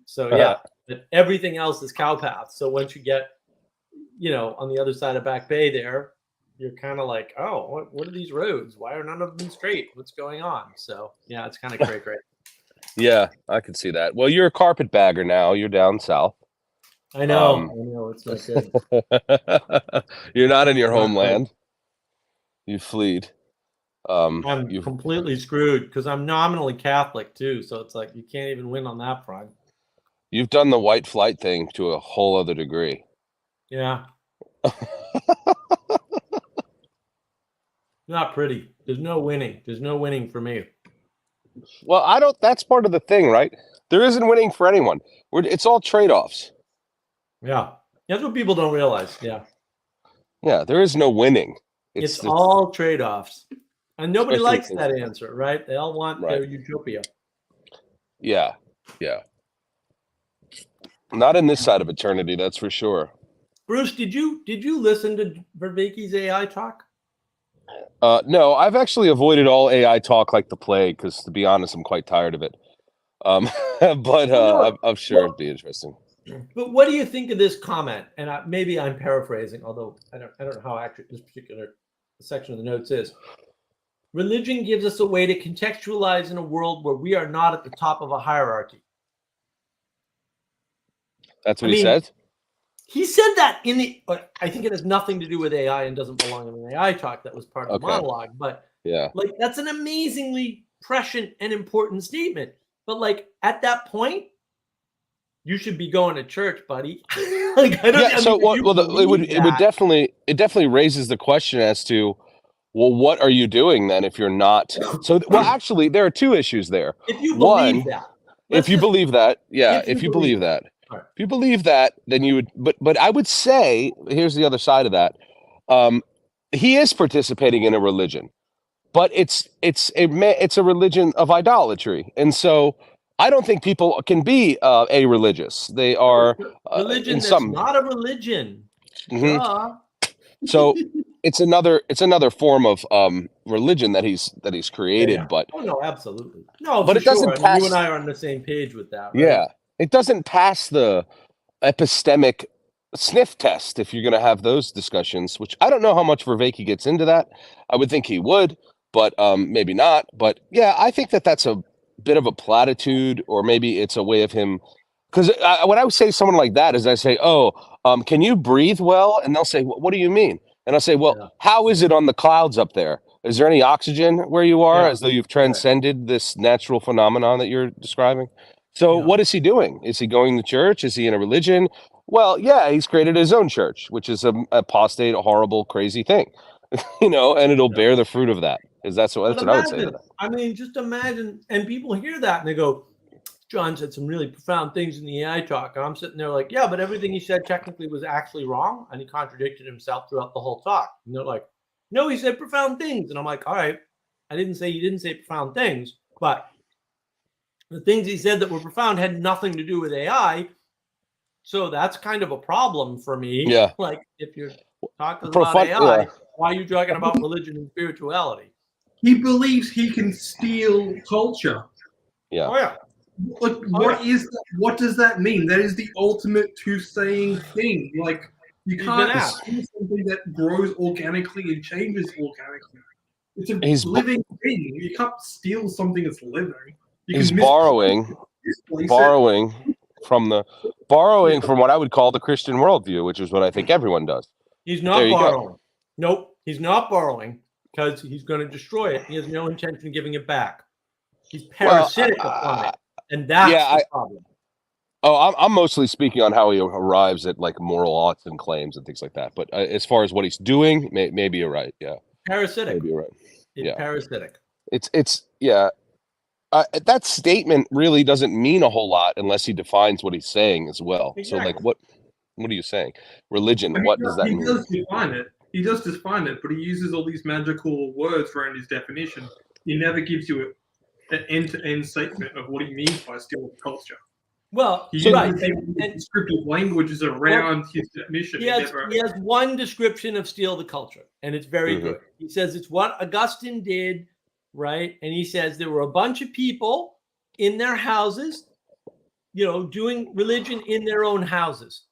everything else is cow paths. So once you get, on the other side of Back Bay there, you're kind of like, oh, what are these roads? Why are none of them straight? What's going on? So yeah, it's kind of great. Yeah, I can see that. Well, you're a carpetbagger now. You're down south. I know. It's not good. You're not in your homeland. You fleed. I'm completely screwed because I'm nominally Catholic too. So it's like you can't even win on that front. You've done the white flight thing to a whole other degree. Yeah. Not pretty. There's no winning. There's no winning for me. Well, that's part of the thing, right? There isn't winning for anyone. It's all trade-offs. Yeah. That's what people don't realize. Yeah. Yeah, there is no winning. It's all trade-offs. And nobody likes that answer, right? They all want their utopia. Yeah. Not in this side of eternity, that's for sure. Bruce, did you listen to Vervaeke's AI talk? No, I've actually avoided all AI talk like the plague because, to be honest, I'm quite tired of it. But I'm sure it'd be interesting. But what do you think of this comment? And maybe I'm paraphrasing, although I don't know how accurate this particular section of the notes is. Religion gives us a way to contextualize in a world where we are not at the top of a hierarchy. That's what he said? He said that I think it has nothing to do with AI and doesn't belong in an AI talk. That was part of the monologue. But that's an amazingly prescient and important statement. But at that point, you should be going to church, buddy. It definitely raises the question as to well, what are you doing then if you're not? So, well, actually, there are two issues there. If you One, believe that, if you believe that, yeah, if you believe that, Right. if you believe that, then you would. But I would say, here's the other side of that. He is participating in a religion, but it's a religion of idolatry, and so I don't think people can be a religious. They are religion in that's some. not a religion. Mhm. Duh. So it's another form of religion that he's created, Yeah. but Oh no, absolutely. No, but for it doesn't sure. I mean, you pass. and I are on the same page with that, right? Yeah, it doesn't pass the epistemic sniff test if you're going to have those discussions, which I don't know how much Vervaeke gets into that. I would think he would, but maybe not. But yeah, I think that's a bit of a platitude, or maybe it's a way of him. Because when I would say to someone like that is I say, oh, can you breathe well? And they'll say, what do you mean? And I'll say, well, Yeah. how is it on the clouds up there? Is there any oxygen where you are, Yeah. as though you've transcended this natural phenomenon that you're describing? So Yeah. what is he doing? Is he going to church? Is he in a religion? Well, yeah, he's created his own church, which is a apostate, horrible, crazy thing, and it'll bear the fruit of that. That's what I would say to that. I mean, just imagine, and people hear that and they go, John said some really profound things in the AI talk. And I'm sitting there like, yeah, but everything he said technically was actually wrong. And he contradicted himself throughout the whole talk. And they're like, no, he said profound things. And I'm like, all right, I didn't say he didn't say profound things, but the things he said that were profound had nothing to do with AI. So that's kind of a problem for me. Yeah. Like if you're talking about AI, why are you talking about religion and spirituality? He believes he can steal culture. Yeah. Oh, yeah. Like, what does that mean? That is the ultimate soothsaying thing. Like, you can't steal something that grows organically and changes organically. It's a living thing. You can't steal something that's living. He's borrowing from what I would call the Christian worldview, which is what I think everyone does. He's not borrowing. Nope, he's not borrowing because he's going to destroy it. He has no intention of giving it back. He's parasitic upon it, and that's the problem. Oh, I'm mostly speaking on how he arrives at like moral oughts and claims and things like that. But as far as what he's doing, maybe you're right. Yeah, parasitic. Maybe you're right. It's parasitic. It's that statement really doesn't mean a whole lot unless he defines what he's saying as well. Exactly. So, like, what are you saying? Religion. What does that mean? He does define it. He does define it, but he uses all these magical words around his definition. He never gives you an end-to-end statement of what he means by stealing culture. Well, he and descriptive languages around his definition. He has one description of steal the culture, and it's very good. He says it's what Augustine did, right? And he says there were a bunch of people in their houses, doing religion in their own houses,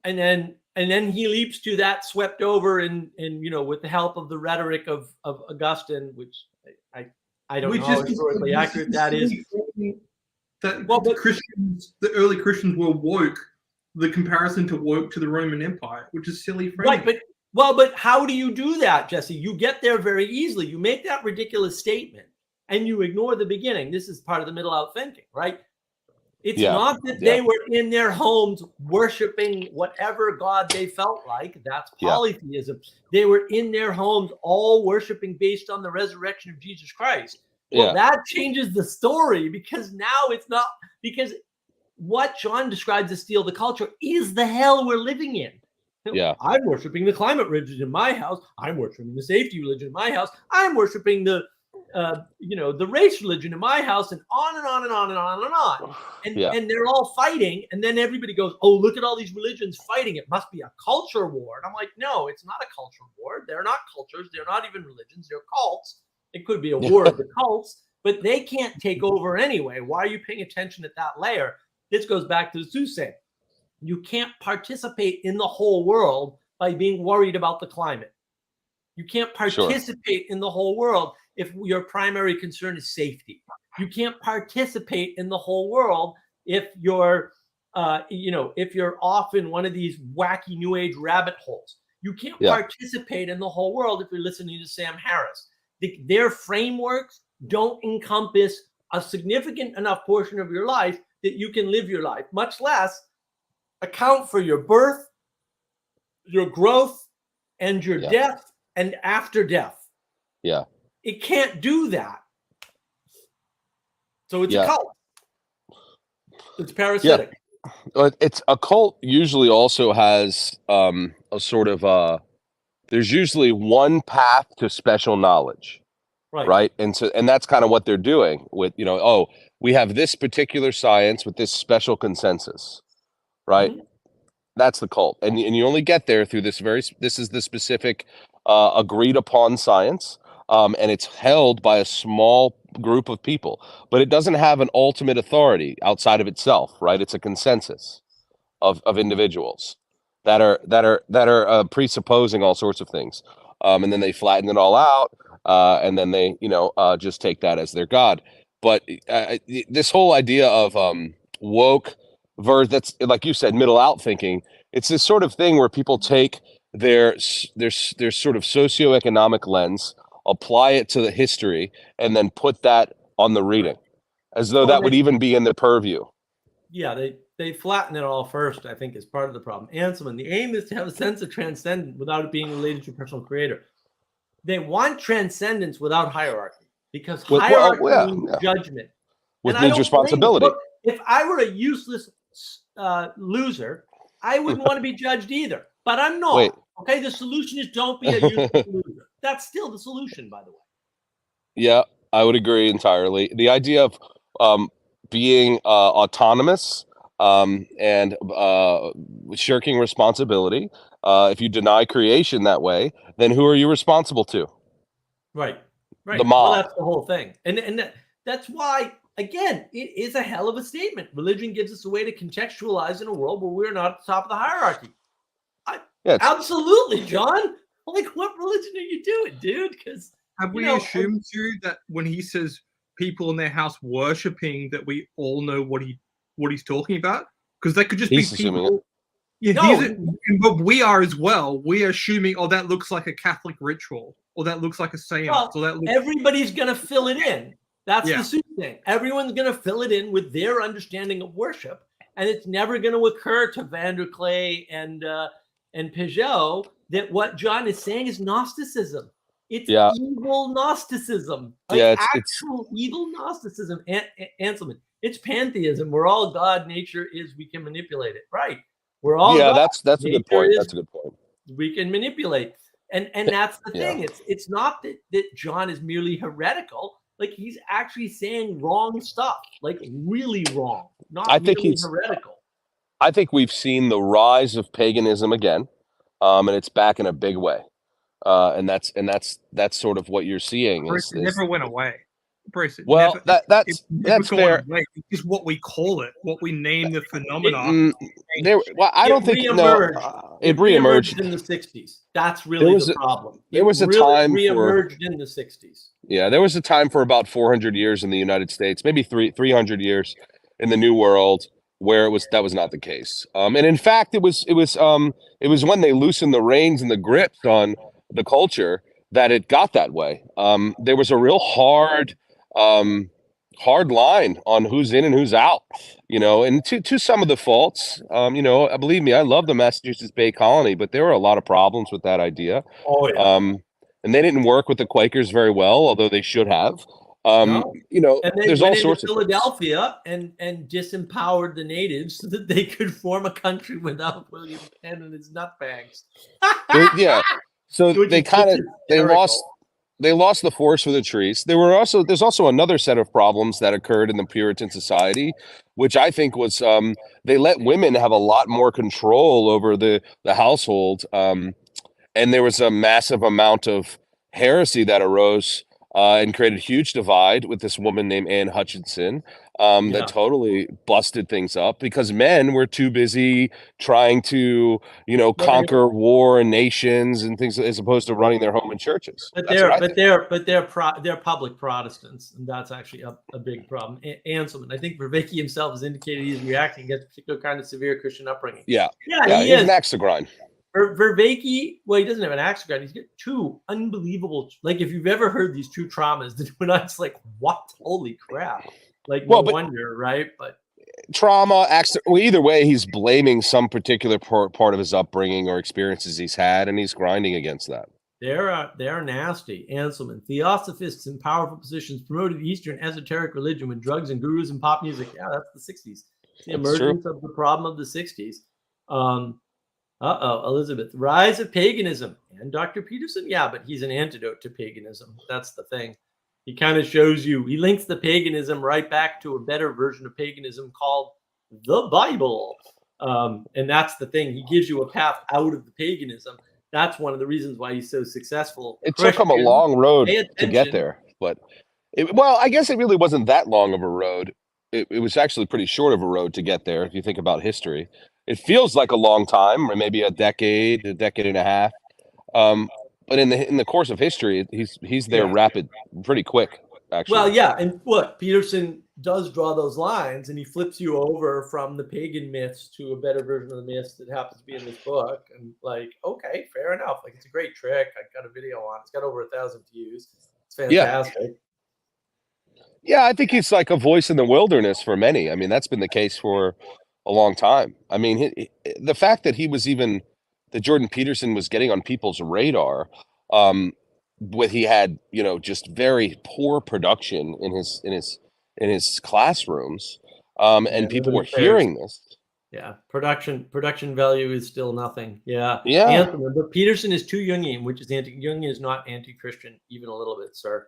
and then he leaps to that swept over and with the help of the rhetoric of Augustine, which I don't know how historically accurate that is. The early Christians were woke. The comparison to woke to the Roman Empire, which is silly. Right, but how do you do that, Jesse? You get there very easily. You make that ridiculous statement, and you ignore the beginning. This is part of the middle out thinking, right? It's not that they were in their homes worshiping whatever god they felt like. That's polytheism. They were in their homes all worshiping based on the resurrection of Jesus Christ. Well, that changes the story because now it's not, because what John describes as steal the culture is the hell we're living in. Yeah. I'm worshiping the climate religion in my house. I'm worshiping the safety religion in my house. I'm worshiping the race religion in my house, and on and on and on and on and on. And they're all fighting. And then everybody goes, oh, look at all these religions fighting. It must be a culture war. And I'm like, no, it's not a culture war. They're not cultures. They're not even religions. They're cults. It could be a war of the cults, but they can't take over anyway. Why are you paying attention at that layer? This goes back to the Soothsayer. You can't participate in the whole world by being worried about the climate. You can't participate in the whole world if your primary concern is safety. You can't participate in the whole world if you're, if you're off in one of these wacky New Age rabbit holes. You can't participate in the whole world if you're listening to Sam Harris. Their frameworks don't encompass a significant enough portion of your life that you can live your life, much less account for your birth, your growth, and your death and after death. Yeah. It can't do that. So it's Yeah. a cult. It's parasitic. It's a cult usually also has a sort of there's usually one path to special knowledge, right? And that's kind of what they're doing with, oh, we have this particular science with this special consensus, right? Mhm. That's the cult, and you only get there through this is the specific agreed upon science, and it's held by a small group of people, but it doesn't have an ultimate authority outside of itself, right? It's a consensus of individuals that are presupposing all sorts of things, and then they flatten it all out, and then they just take that as their god. But this whole idea of woke versus, that's like you said, middle out thinking. It's this sort of thing where people take their sort of socioeconomic lens, apply it to the history, and then put that on the reading, as though that would even be in the purview. Yeah, they flatten it all first, I think, is part of the problem. Anselm, the aim is to have a sense of transcendence without it being related to your personal creator. They want transcendence without hierarchy, because hierarchy means judgment. Which means responsibility. Look, if I were a useless loser, I wouldn't want to be judged either. But I'm not. Wait. Okay, the solution is don't be a useless loser. That's still the solution, by the way. Yeah, I would agree entirely. The idea of being autonomous and shirking responsibility. If you deny creation that way, then who are you responsible to? Right. The mob. Well, that's the whole thing. And that's why, again, it is a hell of a statement. Religion gives us a way to contextualize in a world where we're not at the top of the hierarchy. Absolutely, John. Like, what religion are you doing, dude? Because have we assumed too that when he says people in their house worshiping, that we all know what he's talking about? Because that could just be people. Yeah, but we are as well. We are assuming, that looks like a Catholic ritual, or that looks like a seance. Everybody's going to fill it in. That's the soothsaying. Everyone's going to fill it in with their understanding of worship, and it's never going to occur to Vanderklay and Peugeot that what John is saying is Gnosticism. It's evil Gnosticism. It's actual evil Gnosticism. Anselm, it's pantheism. We're all God. Nature is. We can manipulate it. Right. We're all. Yeah, God. That's a good point. That's a good point. We can manipulate, and that's the thing. It's not that John is merely heretical. Like, he's actually saying wrong stuff. Like, really wrong. Not merely heretical. I think we've seen the rise of paganism again, and it's back in a big way. And that's sort of what you're seeing. It never went away. Bruce, well, that's fair. Away. It's just what we call it, what we name the phenomenon. I don't think it reemerged in the 60s. That's really the problem. There was a time reemerged in the 60s. Yeah, there was a time for about 400 years in the United States, maybe 300 years in the New World, where that was not the case. And in fact, it was when they loosened the reins and the grips on the culture that it got that way. There was a real hard line on who's in and who's out, and to some of the faults, believe me, I love the Massachusetts Bay Colony, but there were a lot of problems with that idea. Oh, yeah. And they didn't work with the Quakers very well, although they should have. And there's all sorts of Philadelphia and disempowered the natives so that they could form a country without William Penn and his nutbags. So they lost the forest for the trees. There's also another set of problems that occurred in the Puritan society, which I think was they let women have a lot more control over the household, and there was a massive amount of heresy that arose and created a huge divide with this woman named Anne Hutchinson that totally busted things up because men were too busy trying to, conquer war and nations and things as opposed to running their home in churches. But they're public Protestants, and that's actually a big problem. Anselm, I think Vervaeke himself has indicated he's reacting against a particular kind of severe Christian upbringing. He is an axe to grind. Vervaeke, well, he doesn't have an axe to grind. He's got two unbelievable, like, if you've ever heard these two traumas, then when I was like, what? Holy crap. Like, no wonder, right? But trauma, either way, he's blaming some particular part of his upbringing or experiences he's had, and he's grinding against that. They're nasty. Anselman, theosophists in powerful positions promoted Eastern esoteric religion with drugs and gurus and pop music. Yeah, that's the 60s. It's the emergence of the problem of the 60s. Elizabeth, rise of paganism. And Dr. Peterson, yeah, but he's an antidote to paganism. That's the thing. He kind of shows you, he links the paganism right back to a better version of paganism called the Bible. And that's the thing. He gives you a path out of the paganism. That's one of the reasons why he's so successful. It took him a long road to attention. get there, but well, I guess it really wasn't that long of a road. It was actually pretty short of a road to get there. If you think about history, it feels like a long time, or maybe a decade and a half. But in the course of history, he's there rapid, pretty quick. Actually, well, yeah, and look, Peterson does draw those lines, and he flips you over from the pagan myths to a better version of the myths that happens to be in this book. And like, okay, fair enough. Like, it's a great trick. I got a video on. It's got over 1,000 views. It's fantastic. Yeah, I think he's like a voice in the wilderness for many. I mean, that's been the case for a long time. I mean, the fact that that Jordan Peterson was getting on people's radar, he had, just very poor production in his classrooms, and people were hearing this. Yeah, production value is still nothing. Yeah. But Peterson is too Jungian, which is Jungian is not anti-Christian even a little bit, sir.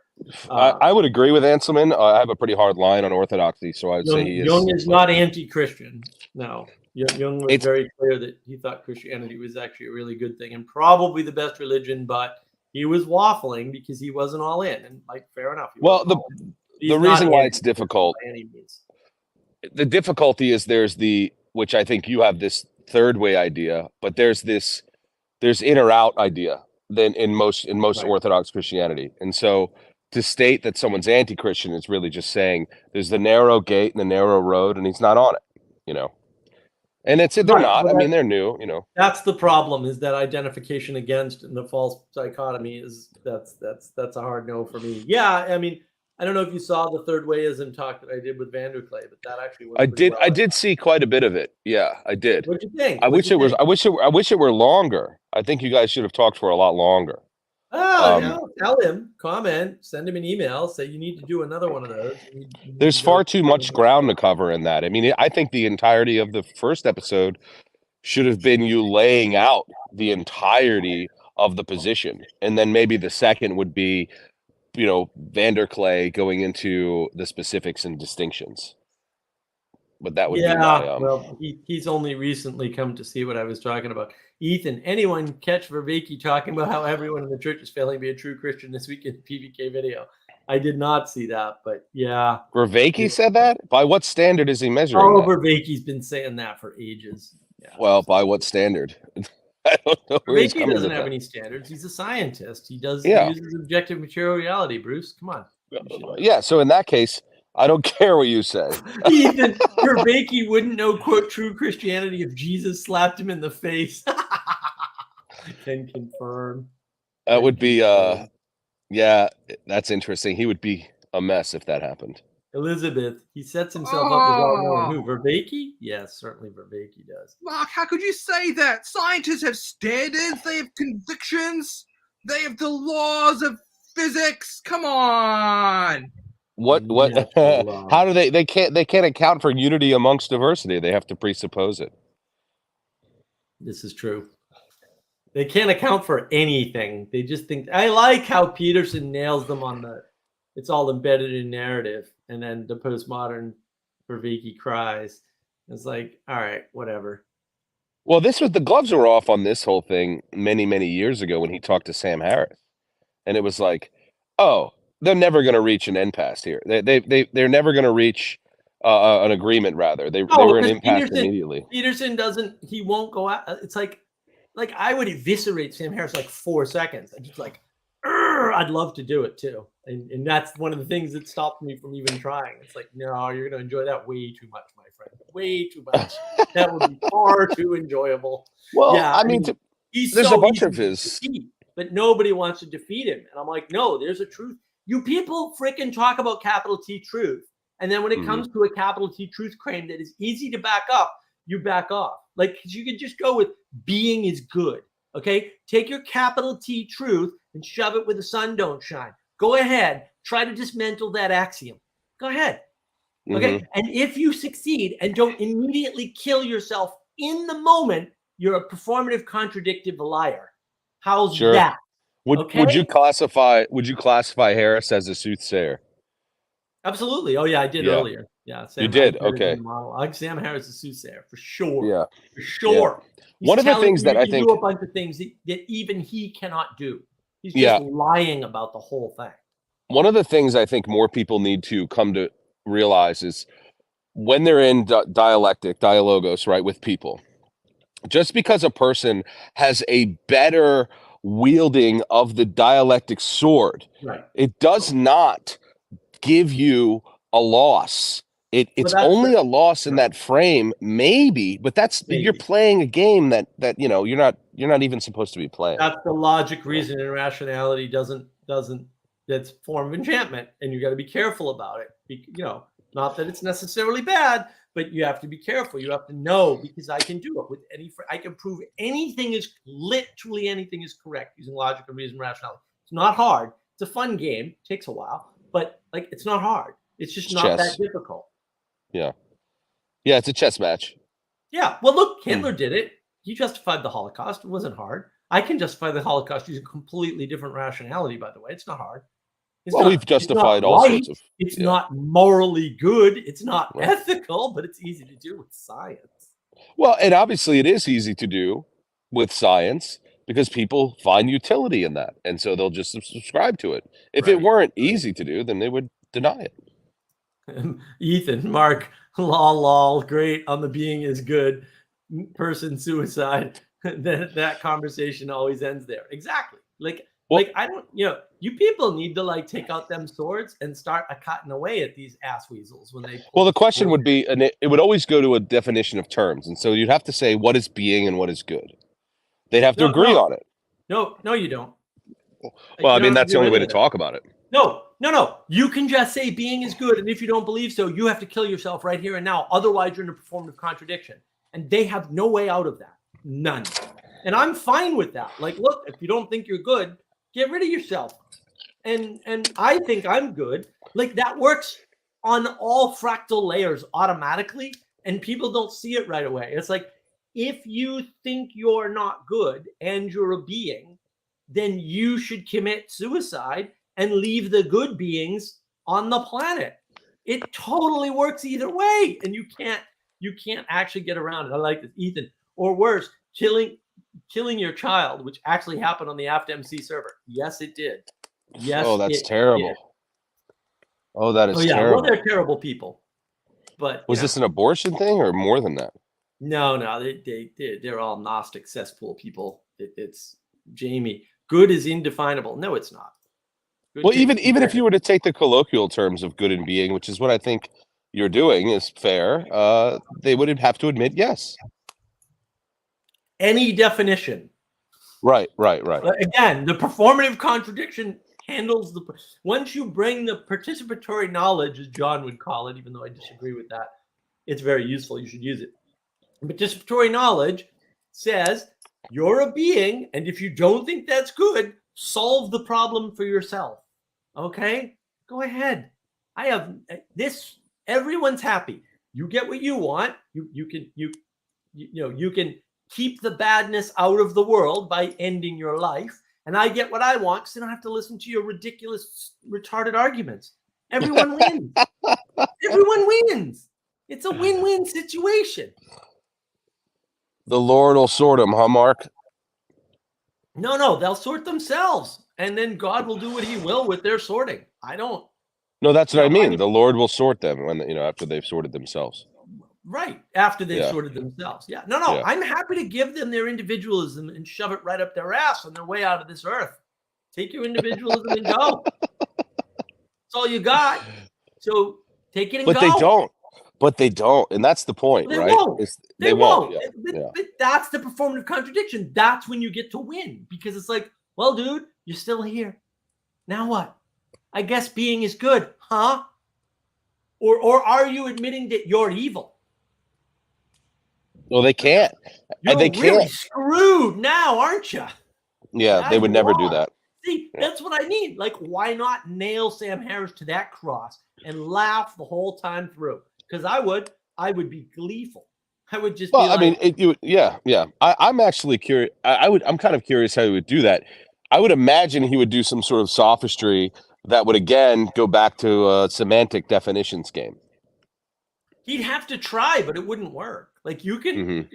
I would agree with Anselman. I have a pretty hard line on orthodoxy, so I would say he is. Jung is not anti-Christian. No, Jung was very clear that he thought Christianity was actually a really good thing and probably the best religion, but he was waffling because he wasn't all in. And like, fair enough. Well, the reason why it's difficult, the difficulty is which I think you have this third way idea, but there's in or out idea than in most Orthodox Christianity. And so to state that someone's anti-Christian is really just saying there's the narrow gate and the narrow road, and he's not on it, And they're not. I mean, they're new, That's the problem, is that identification against and the false dichotomy is that's a hard no for me. Yeah, I mean, I don't know if you saw the third wayism talk that I did with Vanderklay, but that actually was I did see quite a bit of it. Yeah, I did. What'd you think? I wish it were longer. I think you guys should have talked for a lot longer. Tell him, comment, send him an email, say you need to do another one of those. There's far too much ground to cover in that. I mean, I think the entirety of the first episode should have been you laying out the entirety of the position, and then maybe the second would be, Vanderklay going into the specifics and distinctions. But that would be my, well, he's only recently come to see what I was talking about. Ethan, anyone catch Vervaeke talking about how everyone in the church is failing to be a true Christian this week in the PVK video? I did not see that, but yeah. Vervaeke said that? By what standard is he measuring that? Vervaeke's been saying that for ages. Yeah. Well, by what standard? I don't know. Vervaeke doesn't have any standards. He's a scientist. He uses objective material reality, Bruce. Come on. Yeah, so in that case, I don't care what you say. Ethan, Vervaeke wouldn't know, quote, true Christianity if Jesus slapped him in the face. Can confirm. That would be, yeah, that's interesting. He would be a mess if that happened. Elizabeth, he sets himself up as all-knowing. Who, Vervaeke? Yes, certainly Vervaeke does. Mark, how could you say that? Scientists have standards, they have convictions, they have the laws of physics. Come on. What how do they can't account for unity amongst diversity. They have to presuppose it. This is true. They can't account for anything. They just think. I like how Peterson nails them on it's all embedded in narrative, and then the postmodern Vervaeke cries. It's like, all right, whatever. Well, the gloves were off on this whole thing many, many years ago when he talked to Sam Harris, and it was like, oh, they're never going to reach an impasse here. They're never going to reach an agreement. Rather, they were an impasse immediately. Peterson he won't go out. It's like I would eviscerate Sam Harris like 4 seconds. I'm just like, I'd love to do it too. And that's one of the things that stopped me from even trying. It's like, no, you're going to enjoy that way too much, my friend. Way too much. That would be far too enjoyable. Well, yeah, I mean, there's a bunch of his. But nobody wants to defeat him. And I'm like, no, there's a truth. You people freaking talk about capital T truth. And then when it comes to a capital T truth claim that is easy to back up, you back off. Like, 'cause you can just go with being is good. Okay, take your capital T truth and shove it where the sun don't shine. Go ahead, try to dismantle that axiom. Go ahead. Okay, and if you succeed and don't immediately kill yourself in the moment, you're a performative, contradictive liar. How's Sure. that? Would you classify Harris as a soothsayer? Absolutely. Oh yeah, I did earlier. Yeah, Sam, you did. Okay. Sam Harris is a soothsayer for sure. Yeah, for sure. Yeah. One of the things that I think do a bunch of things that even he cannot do. He's just lying about the whole thing. One of the things I think more people need to come to realize is when they're in dialogos, right, with people, just because a person has a better wielding of the dialectic sword, right, it does not give you a loss. It's only a loss in that frame, maybe, but you're playing a game that you're not even supposed to be playing. That's the logic, reason, and rationality doesn't. That's a form of enchantment, and you got to be careful about it. Not that it's necessarily bad, but you have to be careful. You have to know, because I can do it with I can prove literally anything is correct using logic and reason and rationality. It's not hard. It's a fun game. It takes a while, but it's not hard. It's just not that difficult. Yeah. Yeah, it's a chess match. Yeah. Well, look, Hitler did it. He justified the Holocaust. It wasn't hard. I can justify the Holocaust using completely different rationality, by the way. It's not hard. We've justified all sorts of... It's not morally good. It's not ethical, but it's easy to do with science. Well, and obviously it is easy to do with science because people find utility in that. And so they'll just subscribe to it. If it weren't easy to do, then they would deny it. Ethan, Mark, lol, great on the being is good person suicide. that conversation always ends there. Exactly. I don't, you people need to take out them swords and start cutting away at these ass weasels when they. Well, the question would be, and it would always go to a definition of terms, and so you'd have to say what is being and what is good. They'd have to agree on it. No, you don't. Well, I mean, that's the only way to talk about it. No. You can just say being is good, and if you don't believe so, you have to kill yourself right here and now. Otherwise, you're in a performative contradiction, and they have no way out of that. None. And I'm fine with that. Look, if you don't think you're good, get rid of yourself. And I think I'm good. That works on all fractal layers automatically, and people don't see it right away. It's if you think you're not good and you're a being, then you should commit suicide and leave the good beings on the planet. It totally works either way, and you can't actually get around it. I like this, Ethan. Or worse, killing your child, which actually happened on the AftMC server. Yes, it did. Yes. Oh, that's terrible. Did. Oh, that is terrible. Well, they're terrible people. But was this an abortion thing or more than that? No, they're all Gnostic cesspool people. It's Jamie. Good is indefinable. No, it's not. Well, even if you were to take the colloquial terms of good and being, which is what I think you're doing is fair, they would have to admit yes. Any definition. Right. Again, the performative contradiction handles once you bring the participatory knowledge, as John would call it, even though I disagree with that, it's very useful. You should use it. Participatory knowledge says you're a being, and if you don't think that's good, solve the problem for yourself. Okay? Go ahead. I have this. Everyone's happy. You get what you want. You can keep the badness out of the world by ending your life. And I get what I want because I don't have to listen to your ridiculous, retarded arguments. Everyone wins. Everyone wins. It's a win-win situation. The Lord will sort them, huh, Mark? No, they'll sort themselves. And then God will do what he will with their sorting. I don't. No, that's what I mean. The Lord will sort them when after they've sorted themselves. Right. After they've sorted themselves. Yeah. No. Yeah. I'm happy to give them their individualism and shove it right up their ass on their way out of this earth. Take your individualism and go. That's all you got. So take it and go. But they don't. And that's the point, they right? Won't. They won't. Yeah. But that's the performative contradiction. That's when you get to win. Because it's well, dude, you're still here. Now what? I guess being is good, huh? Or are you admitting that you're evil? Well, they can't. You're They really can't. screwed now, aren't you? Yeah, they would you never do are. that. See, Yeah. that's what I mean. Like, why not nail Sam Harris to that cross and laugh the whole time through? Because I would be gleeful. I would just Well, be like, I mean, yeah. I'm actually curious. I'm kind of curious how he would do that. I would imagine he would do some sort of sophistry that would again go back to a semantic definitions game. he'd have to try, but it wouldn't work. Like you can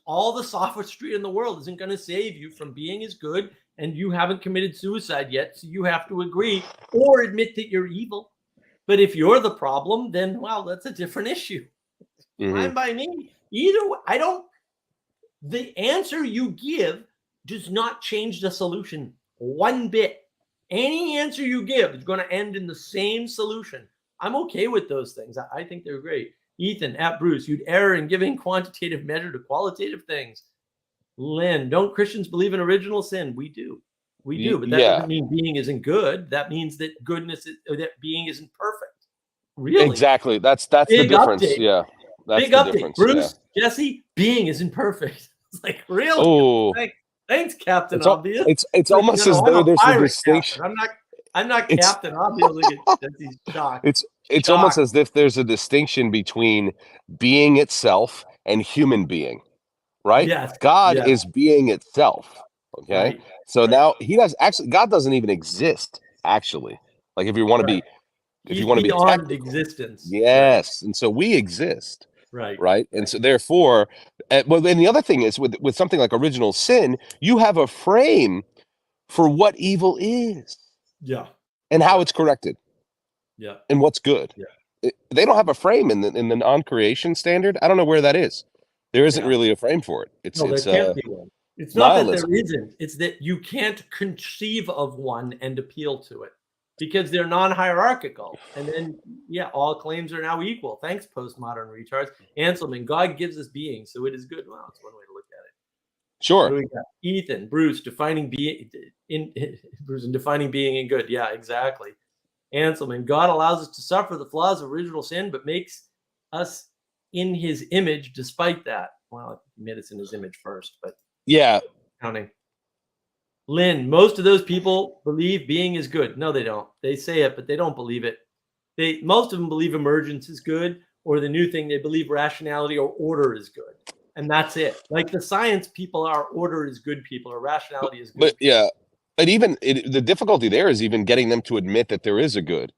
all the sophistry in the world isn't going to save you from being as good, and you haven't committed suicide yet, so you have to agree or admit that you're evil. But if you're the problem, then wow, that's a different issue. Fine by me. Either way, the answer you give does not change the solution one bit. Any answer you give is going to end in the same solution. I'm okay with those things. I think they're great. Ethan, at Bruce, you'd err in giving quantitative measure to qualitative things. Lynn, don't Christians believe in original sin? We do. We do, but that doesn't mean being isn't good. That means that that being isn't perfect. Really? Exactly. That's the Big difference. update. Yeah. That's Big the update. difference. Bruce, Jesse, being isn't perfect. It's like, really? Oh, Thanks, Captain it's Obvious. it's almost as though there's a distinction. I'm not Captain Obvious. Look at Jesse's shocked. It's almost as if there's a distinction between being itself and human being, right? Yes. God is being itself. Okay. Right. So now God doesn't even exist, actually. Like if you want to be beyond existence. Yes. Right. And so we exist. Right. And so therefore, well, then the other thing is with something like original sin, you have a frame for what evil is. Yeah. And how it's corrected. Yeah. And what's good. Yeah. They don't have a frame in the non-creation standard. I don't know where that is. There isn't really a frame for it. There can't be one. It's not nihilism. that there isn't. It's that you can't conceive of one and appeal to it because they're non-hierarchical. And then, all claims are now equal. Thanks, postmodern retards. Anselman, God gives us being, so it is good. Well, that's one way to look at it. Sure. Ethan, Bruce, defining being and good. Yeah, exactly. Anselman, God allows us to suffer the flaws of original sin, but makes us in his image despite that. Well, he made us in his image first, but counting. Lynn, most of those people believe being is good. No, they don't. They say it, but they don't believe it. Most of them believe emergence is good, or the new thing, they believe rationality or order is good. And that's it. Like the science people are order is good people, or rationality is good. But and even the difficulty there is even getting them to admit that there is a good,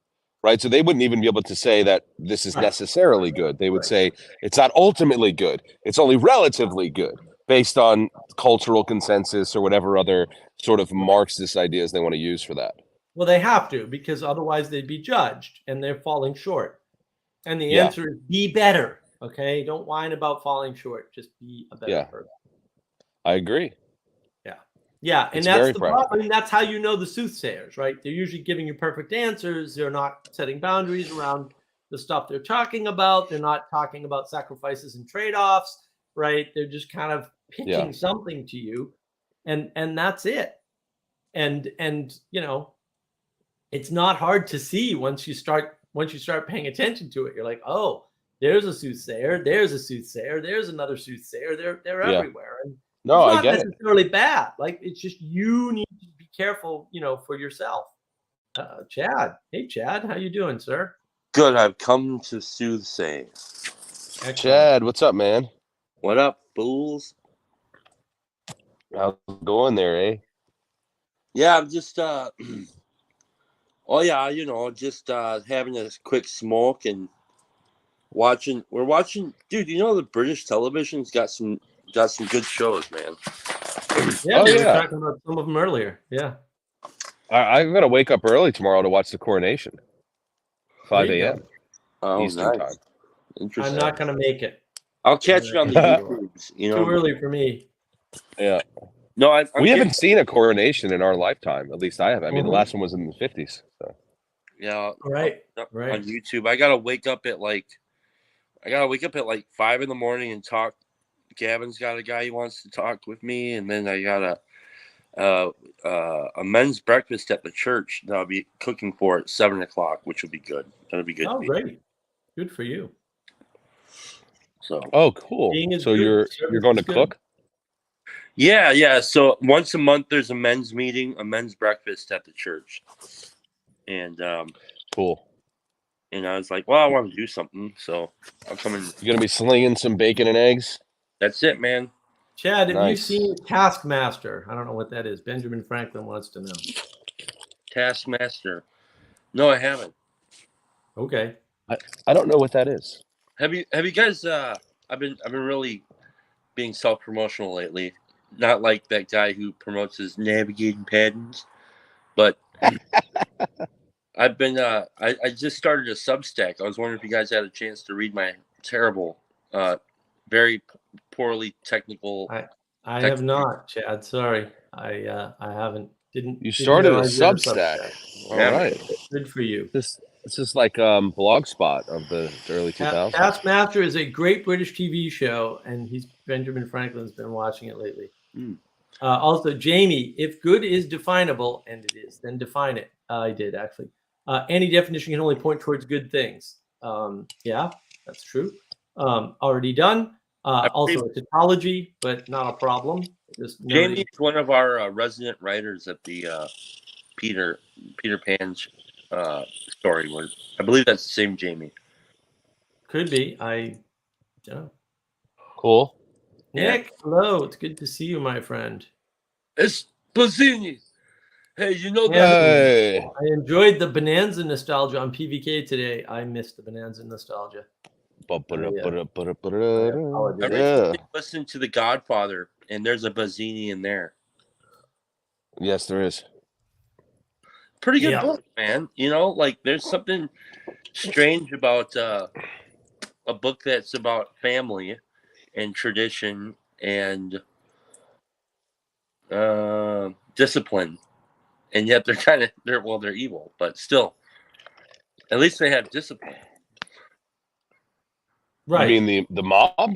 right? So they wouldn't even be able to say that this is necessarily good. They would say it's not ultimately good. It's only relatively good based on cultural consensus or whatever other sort of Marxist ideas they want to use for that. Well, they have to, because otherwise they'd be judged and they're falling short. And the answer is be better. Okay. Don't whine about falling short. Just be a better person. I agree. Yeah. And that's the problem. I mean, that's how you know the soothsayers, right? They're usually giving you perfect answers. They're not setting boundaries around the stuff they're talking about. They're not talking about sacrifices and trade-offs, right? They're just kind of pitching something to you. And that's it. And it's not hard to see once you start paying attention to it. You're like, oh, there's a soothsayer, there's a soothsayer, there's another soothsayer. They're everywhere. And no, it's I get it. Not necessarily bad. Like it's just you need to be careful, for yourself. Chad, hey Chad, how you doing, sir? Good. I've come to soothsay. Excellent. Chad, what's up, man? What up, fools? How's it going there, eh? Yeah, I'm just just having a quick smoke and watching. We're watching, dude. The British television's got some good shows, man. Yeah, we were talking about some of them earlier. Yeah. I'm gonna wake up early tomorrow to watch the coronation. 5 a.m. Eastern time. Interesting. I'm not gonna make it. I'll catch it on the YouTubes. Too early for me. Yeah. No, we haven't seen a coronation in our lifetime. At least I have. I mean, the last one was in the 50s. So. Yeah. Right. On YouTube, I gotta wake up at like 5 a.m. and talk. Gavin's got a guy he wants to talk with me, and then I got a men's breakfast at the church that I'll be cooking for at 7 o'clock, which will be good. That'll be good. Oh, great! Good for you. So Oh, cool. Being is So good, you're service going is to good. cook? yeah. So once a month there's a men's meeting, a men's breakfast at the church, and Cool. and I was like, well, I want to do something, so I'll come in. You're gonna be slinging some bacon and eggs. That's it, man. Chad, have you Nice. seen Taskmaster? I don't know what that is. Benjamin Franklin wants to know. Taskmaster. No, I haven't. Okay. I don't know what that is. Have you guys? I've been really being self-promotional lately. Not like that guy who promotes his navigating patterns, but I've been. I just started a Substack. I was wondering if you guys had a chance to read my terrible, very poorly technical. I have not, Chad. Sorry. I haven't. You started a realize you had Substack. All Yeah. right. Good for you. This is like Blogspot of the early 2000s. Taskmaster is a great British TV show, and Benjamin Franklin's been watching it lately. Mm. Also, Jamie, if good is definable, and it is, then define it. I did actually. Any definition can only point towards good things. Yeah, that's true. Already done. Also, a tautology, but not a problem. Just Jamie is one of our resident writers at the Peter Pan's story. Where I believe that's the same Jamie. Could be. I don't know. Cool. Nick, hello. It's good to see you, my friend. It's Bazzini. Hey, you know that? Hey. I enjoyed the Bonanza nostalgia on PVK today. I missed the Bonanza nostalgia. I apologize. Yeah. listen to The Godfather, and there's a Bazzini in there. Yes, there is. Pretty good Yeah. book, man. You know, like there's something strange about a book that's about family and tradition and discipline, and yet they're evil, but still, at least they have discipline. Right. You mean the mob?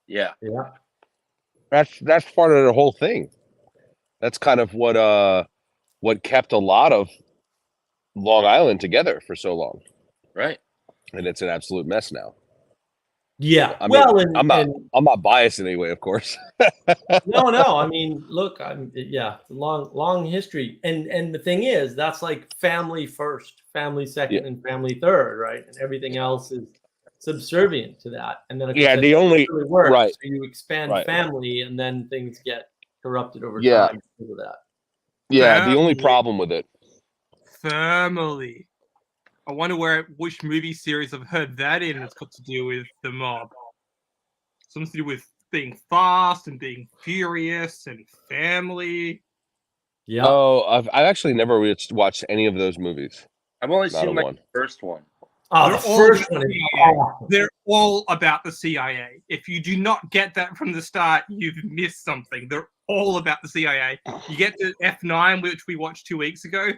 Yeah. Yeah. That's part of the whole thing. That's kind of what kept a lot of Long Island together for so long. Right. And it's an absolute mess now. Yeah. I mean, I'm not biased in any way, of course. no. I mean, look, long history, and the thing is, that's like family first, family second, and family third, right? And everything else is subservient to that. And then, of course, the only really works. right. So you expand Right. family, and then things get corrupted over Yeah. time because of that. Yeah, the only Family. problem with it. Family. I wonder which movie series I've heard that in. It's got to do with the mob. Something to do with being fast and being furious and family. Yeah. Oh, I've actually never watched any of those movies. I've only Not seen a like one. the first one. Oh, They're the all first about one is the CIA. awesome. They're all about the CIA. If you do not get that from the start, you've missed something. They're all about the CIA. You get to F9, which we watched 2 weeks ago.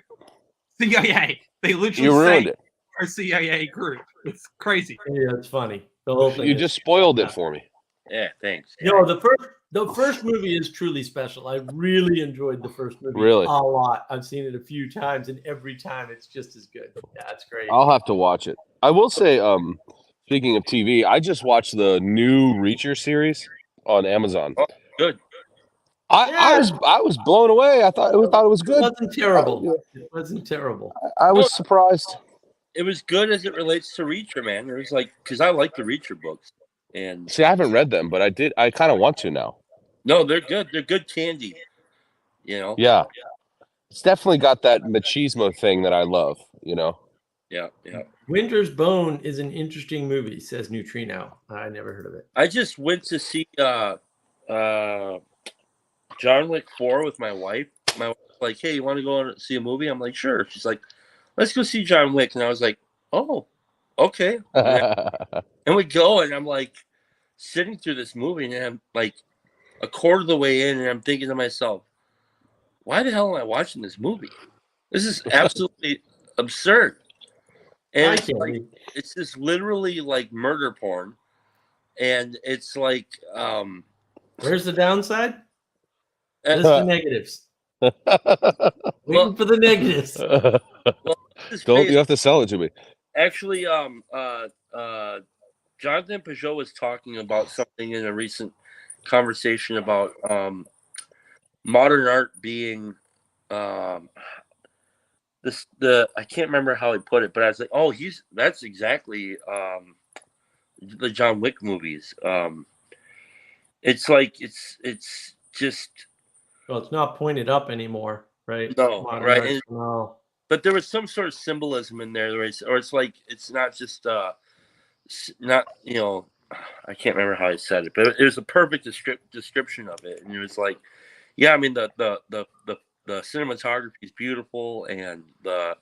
CIA. They literally You ruined say it. a CIA group. It's crazy. Yeah, it's funny. The whole thing. You is- just spoiled it for me. Yeah, thanks. No, the first movie is truly special. I really enjoyed the first movie Really? a lot. I've seen it a few times, and every time it's just as good. Yeah, it's great. I'll have to watch it. I will say, speaking of TV, I just watched the new Reacher series on Amazon. Oh, good. I was blown away. I thought it was It good. wasn't terrible. It wasn't terrible. I was surprised. It was good as it relates to Reacher, man. It was like because I like the Reacher books, and See, I haven't read them, but I kind of want to now. no, they're good. They're good candy. You know. Yeah, it's definitely got that machismo thing that I love. You know. Yeah. Winter's Bone is an interesting movie, says Neutrino. I never heard of it. I just went to see John Wick 4 with my wife. My wife's like, hey, you want to go and see a movie? I'm like, sure. She's like, let's go see John Wick. And I was like, oh, okay. And we go, and I'm like sitting through this movie, and I'm like a quarter of the way in, and I'm thinking to myself, why the hell am I watching this movie? This is absolutely absurd. And it's just literally like murder porn. And it's like where's the downside? Just the negatives. Waiting for the negatives. Don't you have to sell it to me? Actually, Jonathan Peugeot was talking about something in a recent conversation about modern art being I can't remember how he put it, but I was like, oh, that's exactly the John Wick movies. It's like it's just Well, it's not pointed up anymore, right? no Modern right, art's no. but there was some sort of symbolism in there, or it's like it's not just not I can't remember how I said it, but it was a perfect description of it, and it was like, yeah, I mean the cinematography is beautiful, and the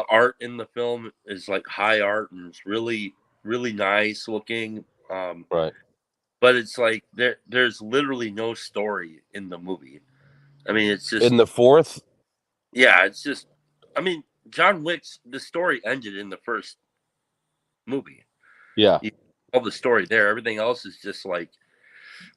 art in the film is like high art, and it's really really nice looking. Right. But it's like there's literally no story in the movie. I mean, it's just In the fourth, yeah, it's just. I mean, John Wick's the story ended in the first movie. yeah. You all the story there. Everything else is just like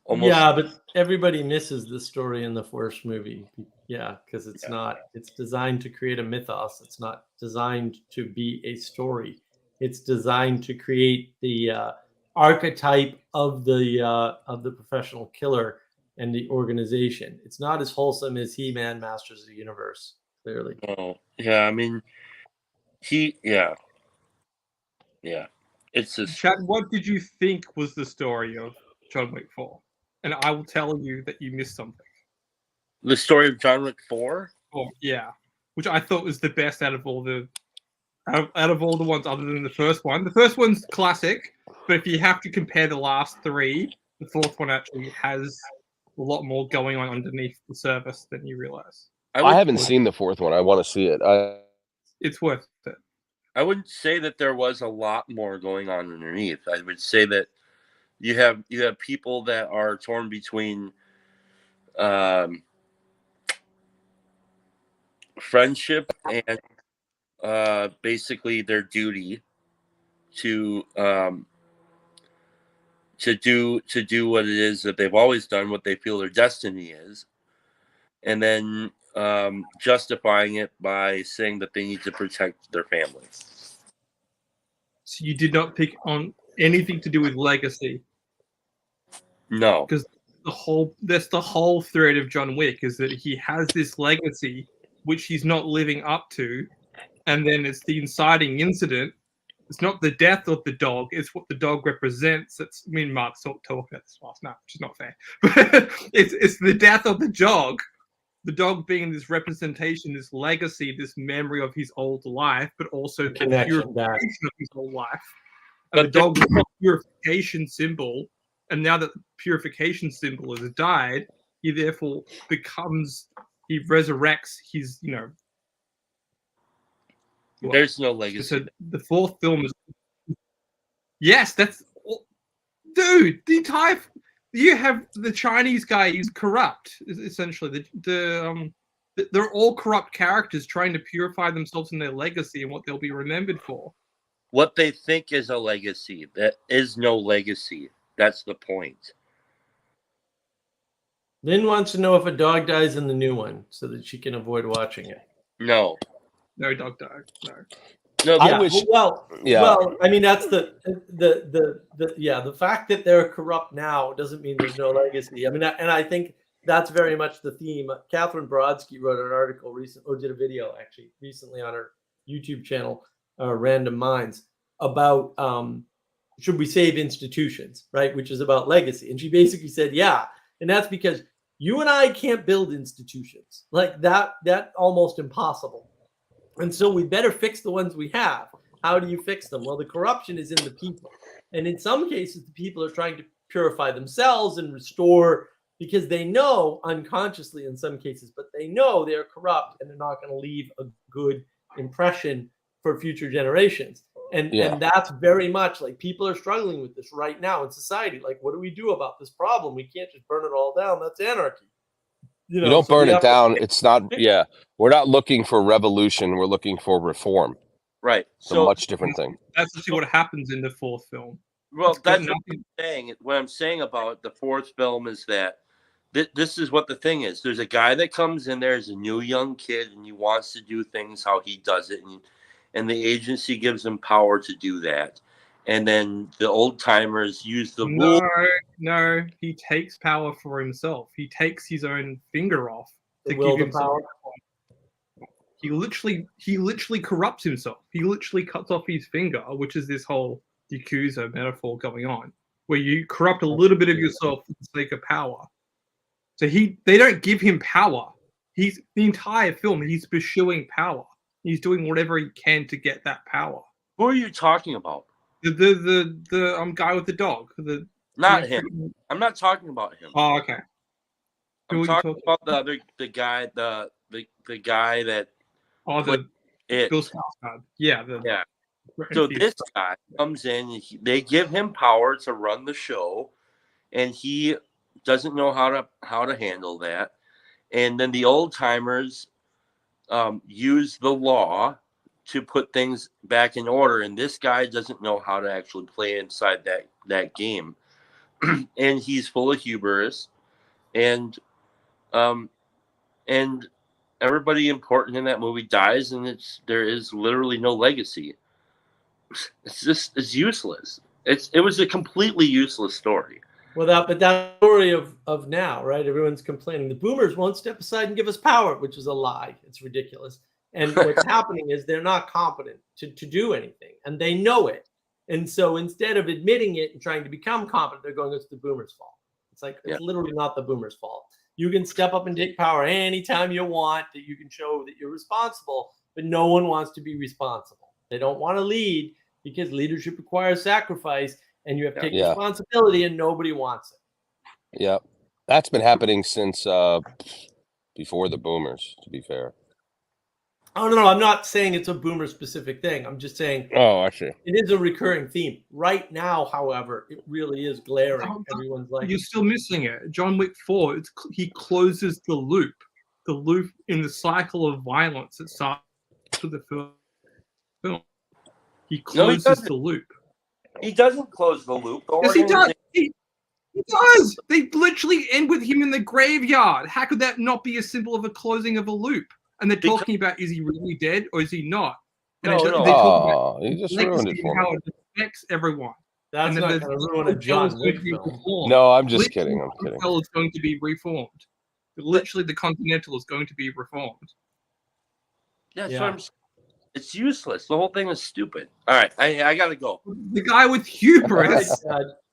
almost. Yeah, but everybody misses the story in the first movie. Yeah, because it's not. It's designed to create a mythos. It's not designed to be a story. It's designed to create the archetype of the professional killer and the organization. It's not as wholesome as He-Man Masters of the Universe. Clearly. Oh yeah, I mean, yeah. It's just Chad, what did you think was the story of John Wick 4? And I will tell you that you missed something. the story of John Wick 4. Oh, yeah, which I thought was the best out of all the ones other than the first one. The first one's classic, but if you have to compare the last three, the fourth one actually has a lot more going on underneath the surface than you realize. I haven't seen the fourth one. I want to see it. It's worth it. I wouldn't say that there was a lot more going on underneath. I would say that you have people that are torn between friendship and basically their duty to do what it is that they've always done, what they feel their destiny is, and then justifying it by saying that they need to protect their family. So you did not pick on anything to do with legacy. No, because that's the whole thread of John Wick, is that he has this legacy which he's not living up to, and then it's the inciting incident. It's not the death of the dog; it's what the dog represents. That's Mark's talking about this last night, which is not fair. But it's the death of the dog. The dog being this representation, this legacy, this memory of his old life, but also the purification of his old life. And the dog is a purification symbol. And now that the purification symbol has died, he therefore he resurrects his, there's no legacy. So the fourth film is, yes, dude, the entire, you have the Chinese guy, he's corrupt, essentially. They're all corrupt characters trying to purify themselves in their legacy and what they'll be remembered for. What they think is a legacy, that is no legacy. That's the point. Lynn wants to know if a dog dies in the new one so that she can avoid watching it. No dog died. No. I wish. Well, I mean, that's the fact that they're corrupt now doesn't mean there's no legacy. I mean, and I think that's very much the theme. Catherine Brodsky wrote an article did a video actually recently on her YouTube channel, Random Minds, about should we save institutions, right? Which is about legacy. And she basically said, yeah. And that's because you and I can't build institutions like that. That's almost impossible. And so we better fix the ones we have. How do you fix them? Well, the corruption is in the people. And in some cases, the people are trying to purify themselves and restore, because they know unconsciously in some cases, but they know they're corrupt and they're not going to leave a good impression for future generations. And that's very much like people are struggling with this right now in society. Like, what do we do about this problem? We can't just burn it all down. That's anarchy. You don't burn it down. It's not. Yeah, we're not looking for revolution. We're looking for reform. Right. It's a much different thing. That's actually what happens in the fourth film. Well, that's what I'm saying. What I'm saying about the fourth film is that this is what the thing is. There's a guy that comes in there as a new young kid, and he wants to do things how he does it, and the agency gives him power to do that. and then the old timers use the No, rule. no, he takes power for himself. He takes his own finger off The to will give to himself power. power. He literally corrupts himself. He literally cuts off his finger, which is this whole Yakuza metaphor going on, where you corrupt a little bit of yourself for the sake of power. So they don't give him power. He's the entire film. He's pursuing power. He's doing whatever he can to get that power. Who are you talking about? The guy with the dog. Not him. I'm not talking about him. Oh, okay. I'm talking about the guy that Bill Skarsgård. Yeah. Yeah. So this guy comes in. They give him power to run the show, and he doesn't know how to handle that. And then the old timers use the law to put things back in order, and this guy doesn't know how to actually play inside that game. And he's full of hubris, and everybody important in that movie dies, and there is literally no legacy. It's useless. It was a completely useless story. Well, that story of now, right? Everyone's complaining the boomers won't step aside and give us power, which is a lie. It's ridiculous. And what's happening is they're not competent to do anything, and they know it. And so instead of admitting it and trying to become competent, they're going, it's the boomers' fault. It's like, it's literally not the boomers' fault. You can step up and take power anytime you want, that you can show that you're responsible, but no one wants to be responsible. They don't want to lead because leadership requires sacrifice, and you have to take responsibility, and nobody wants it. Yeah. That's been happening since before the boomers, to be fair. Oh, no, I'm not saying it's a boomer specific thing. I'm just saying I see. It is a recurring theme. Right now, however, it really is glaring. Everyone's like, you're still missing it. John Wick 4, he closes the loop in the cycle of violence that starts with the film. He closes the loop. He doesn't close the loop. Yes, he does. He does. They literally end with him in the graveyard. How could that not be a symbol of a closing of a loop? And they're talking about, is he really dead or is he not? And no. You just ruined it for me. How it affects everyone. That's not going to ruin a John Wick film. No, I'm just kidding. I'm kidding. The Continental is going to be reformed. Literally, the Continental is going to be reformed. Yeah. It's useless. The whole thing is stupid. All right, I got to go. The guy with hubris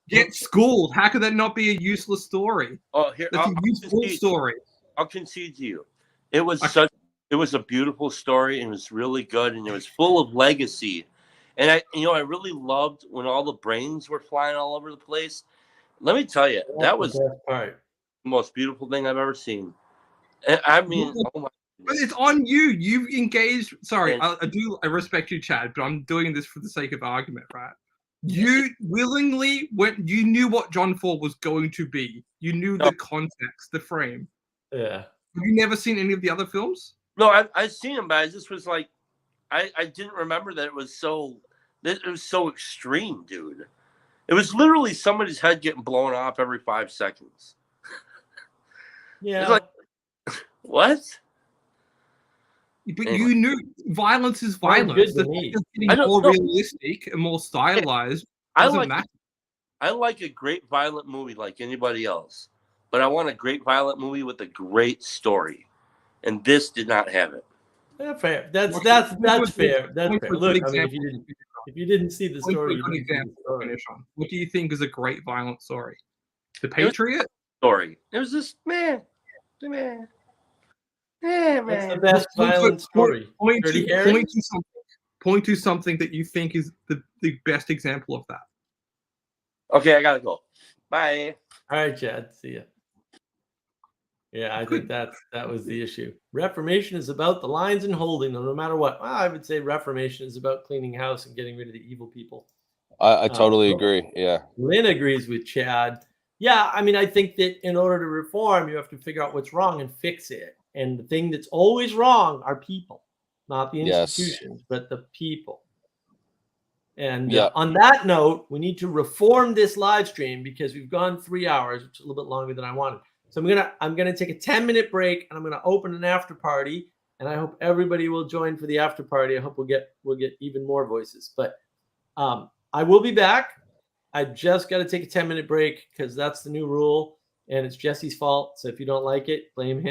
gets schooled. How could that not be a useless story? Oh, here, That's a useful story. I'll concede to you. It was a beautiful story, and it was really good, and it was full of legacy. And I really loved when all the brains were flying all over the place. Let me tell you, that was the most beautiful thing I've ever seen. I mean, oh my. But it's on you. You've engaged. Sorry, I respect you, Chad, but I'm doing this for the sake of argument, right? You willingly went. You knew what John 4 was going to be. You knew the context, the frame. Yeah. Have you never seen any of the other films? No, I've seen them, but I just was like, I didn't remember that it was so extreme, dude. It was literally somebody's head getting blown off every 5 seconds. Yeah. It's like, what? But you knew violence is violence. The fact of getting more realistic and more stylized doesn't matter. I like a great violent movie like anybody else, but I want a great violent movie with a great story, and this did not have it. Yeah, fair. That's fair. That's fair. Look, I mean, if you didn't see the story, what do you think is a great violent story? The Patriot story. It was just man. Yeah, man. That's the best violent story. Point to something that you think is the best example of that. Okay, I gotta go. Bye. All right, Chad. See ya. Yeah, I think that was the issue. Reformation is about the lines and holding them, no matter what. Well, I would say Reformation is about cleaning house and getting rid of the evil people. I totally agree. Yeah. Lynn agrees with Chad. Yeah, I mean, I think that in order to reform, you have to figure out what's wrong and fix it. And the thing that's always wrong are people, not the institutions, but the people. And on that note, we need to reform this live stream because we've gone 3 hours, which is a little bit longer than I wanted. So I'm gonna take a 10-minute break, and I'm gonna open an after party, and I hope everybody will join for the after party. I hope we'll get even more voices. But I will be back. I just got to take a 10-minute break because that's the new rule, and it's Jesse's fault. So if you don't like it, blame him.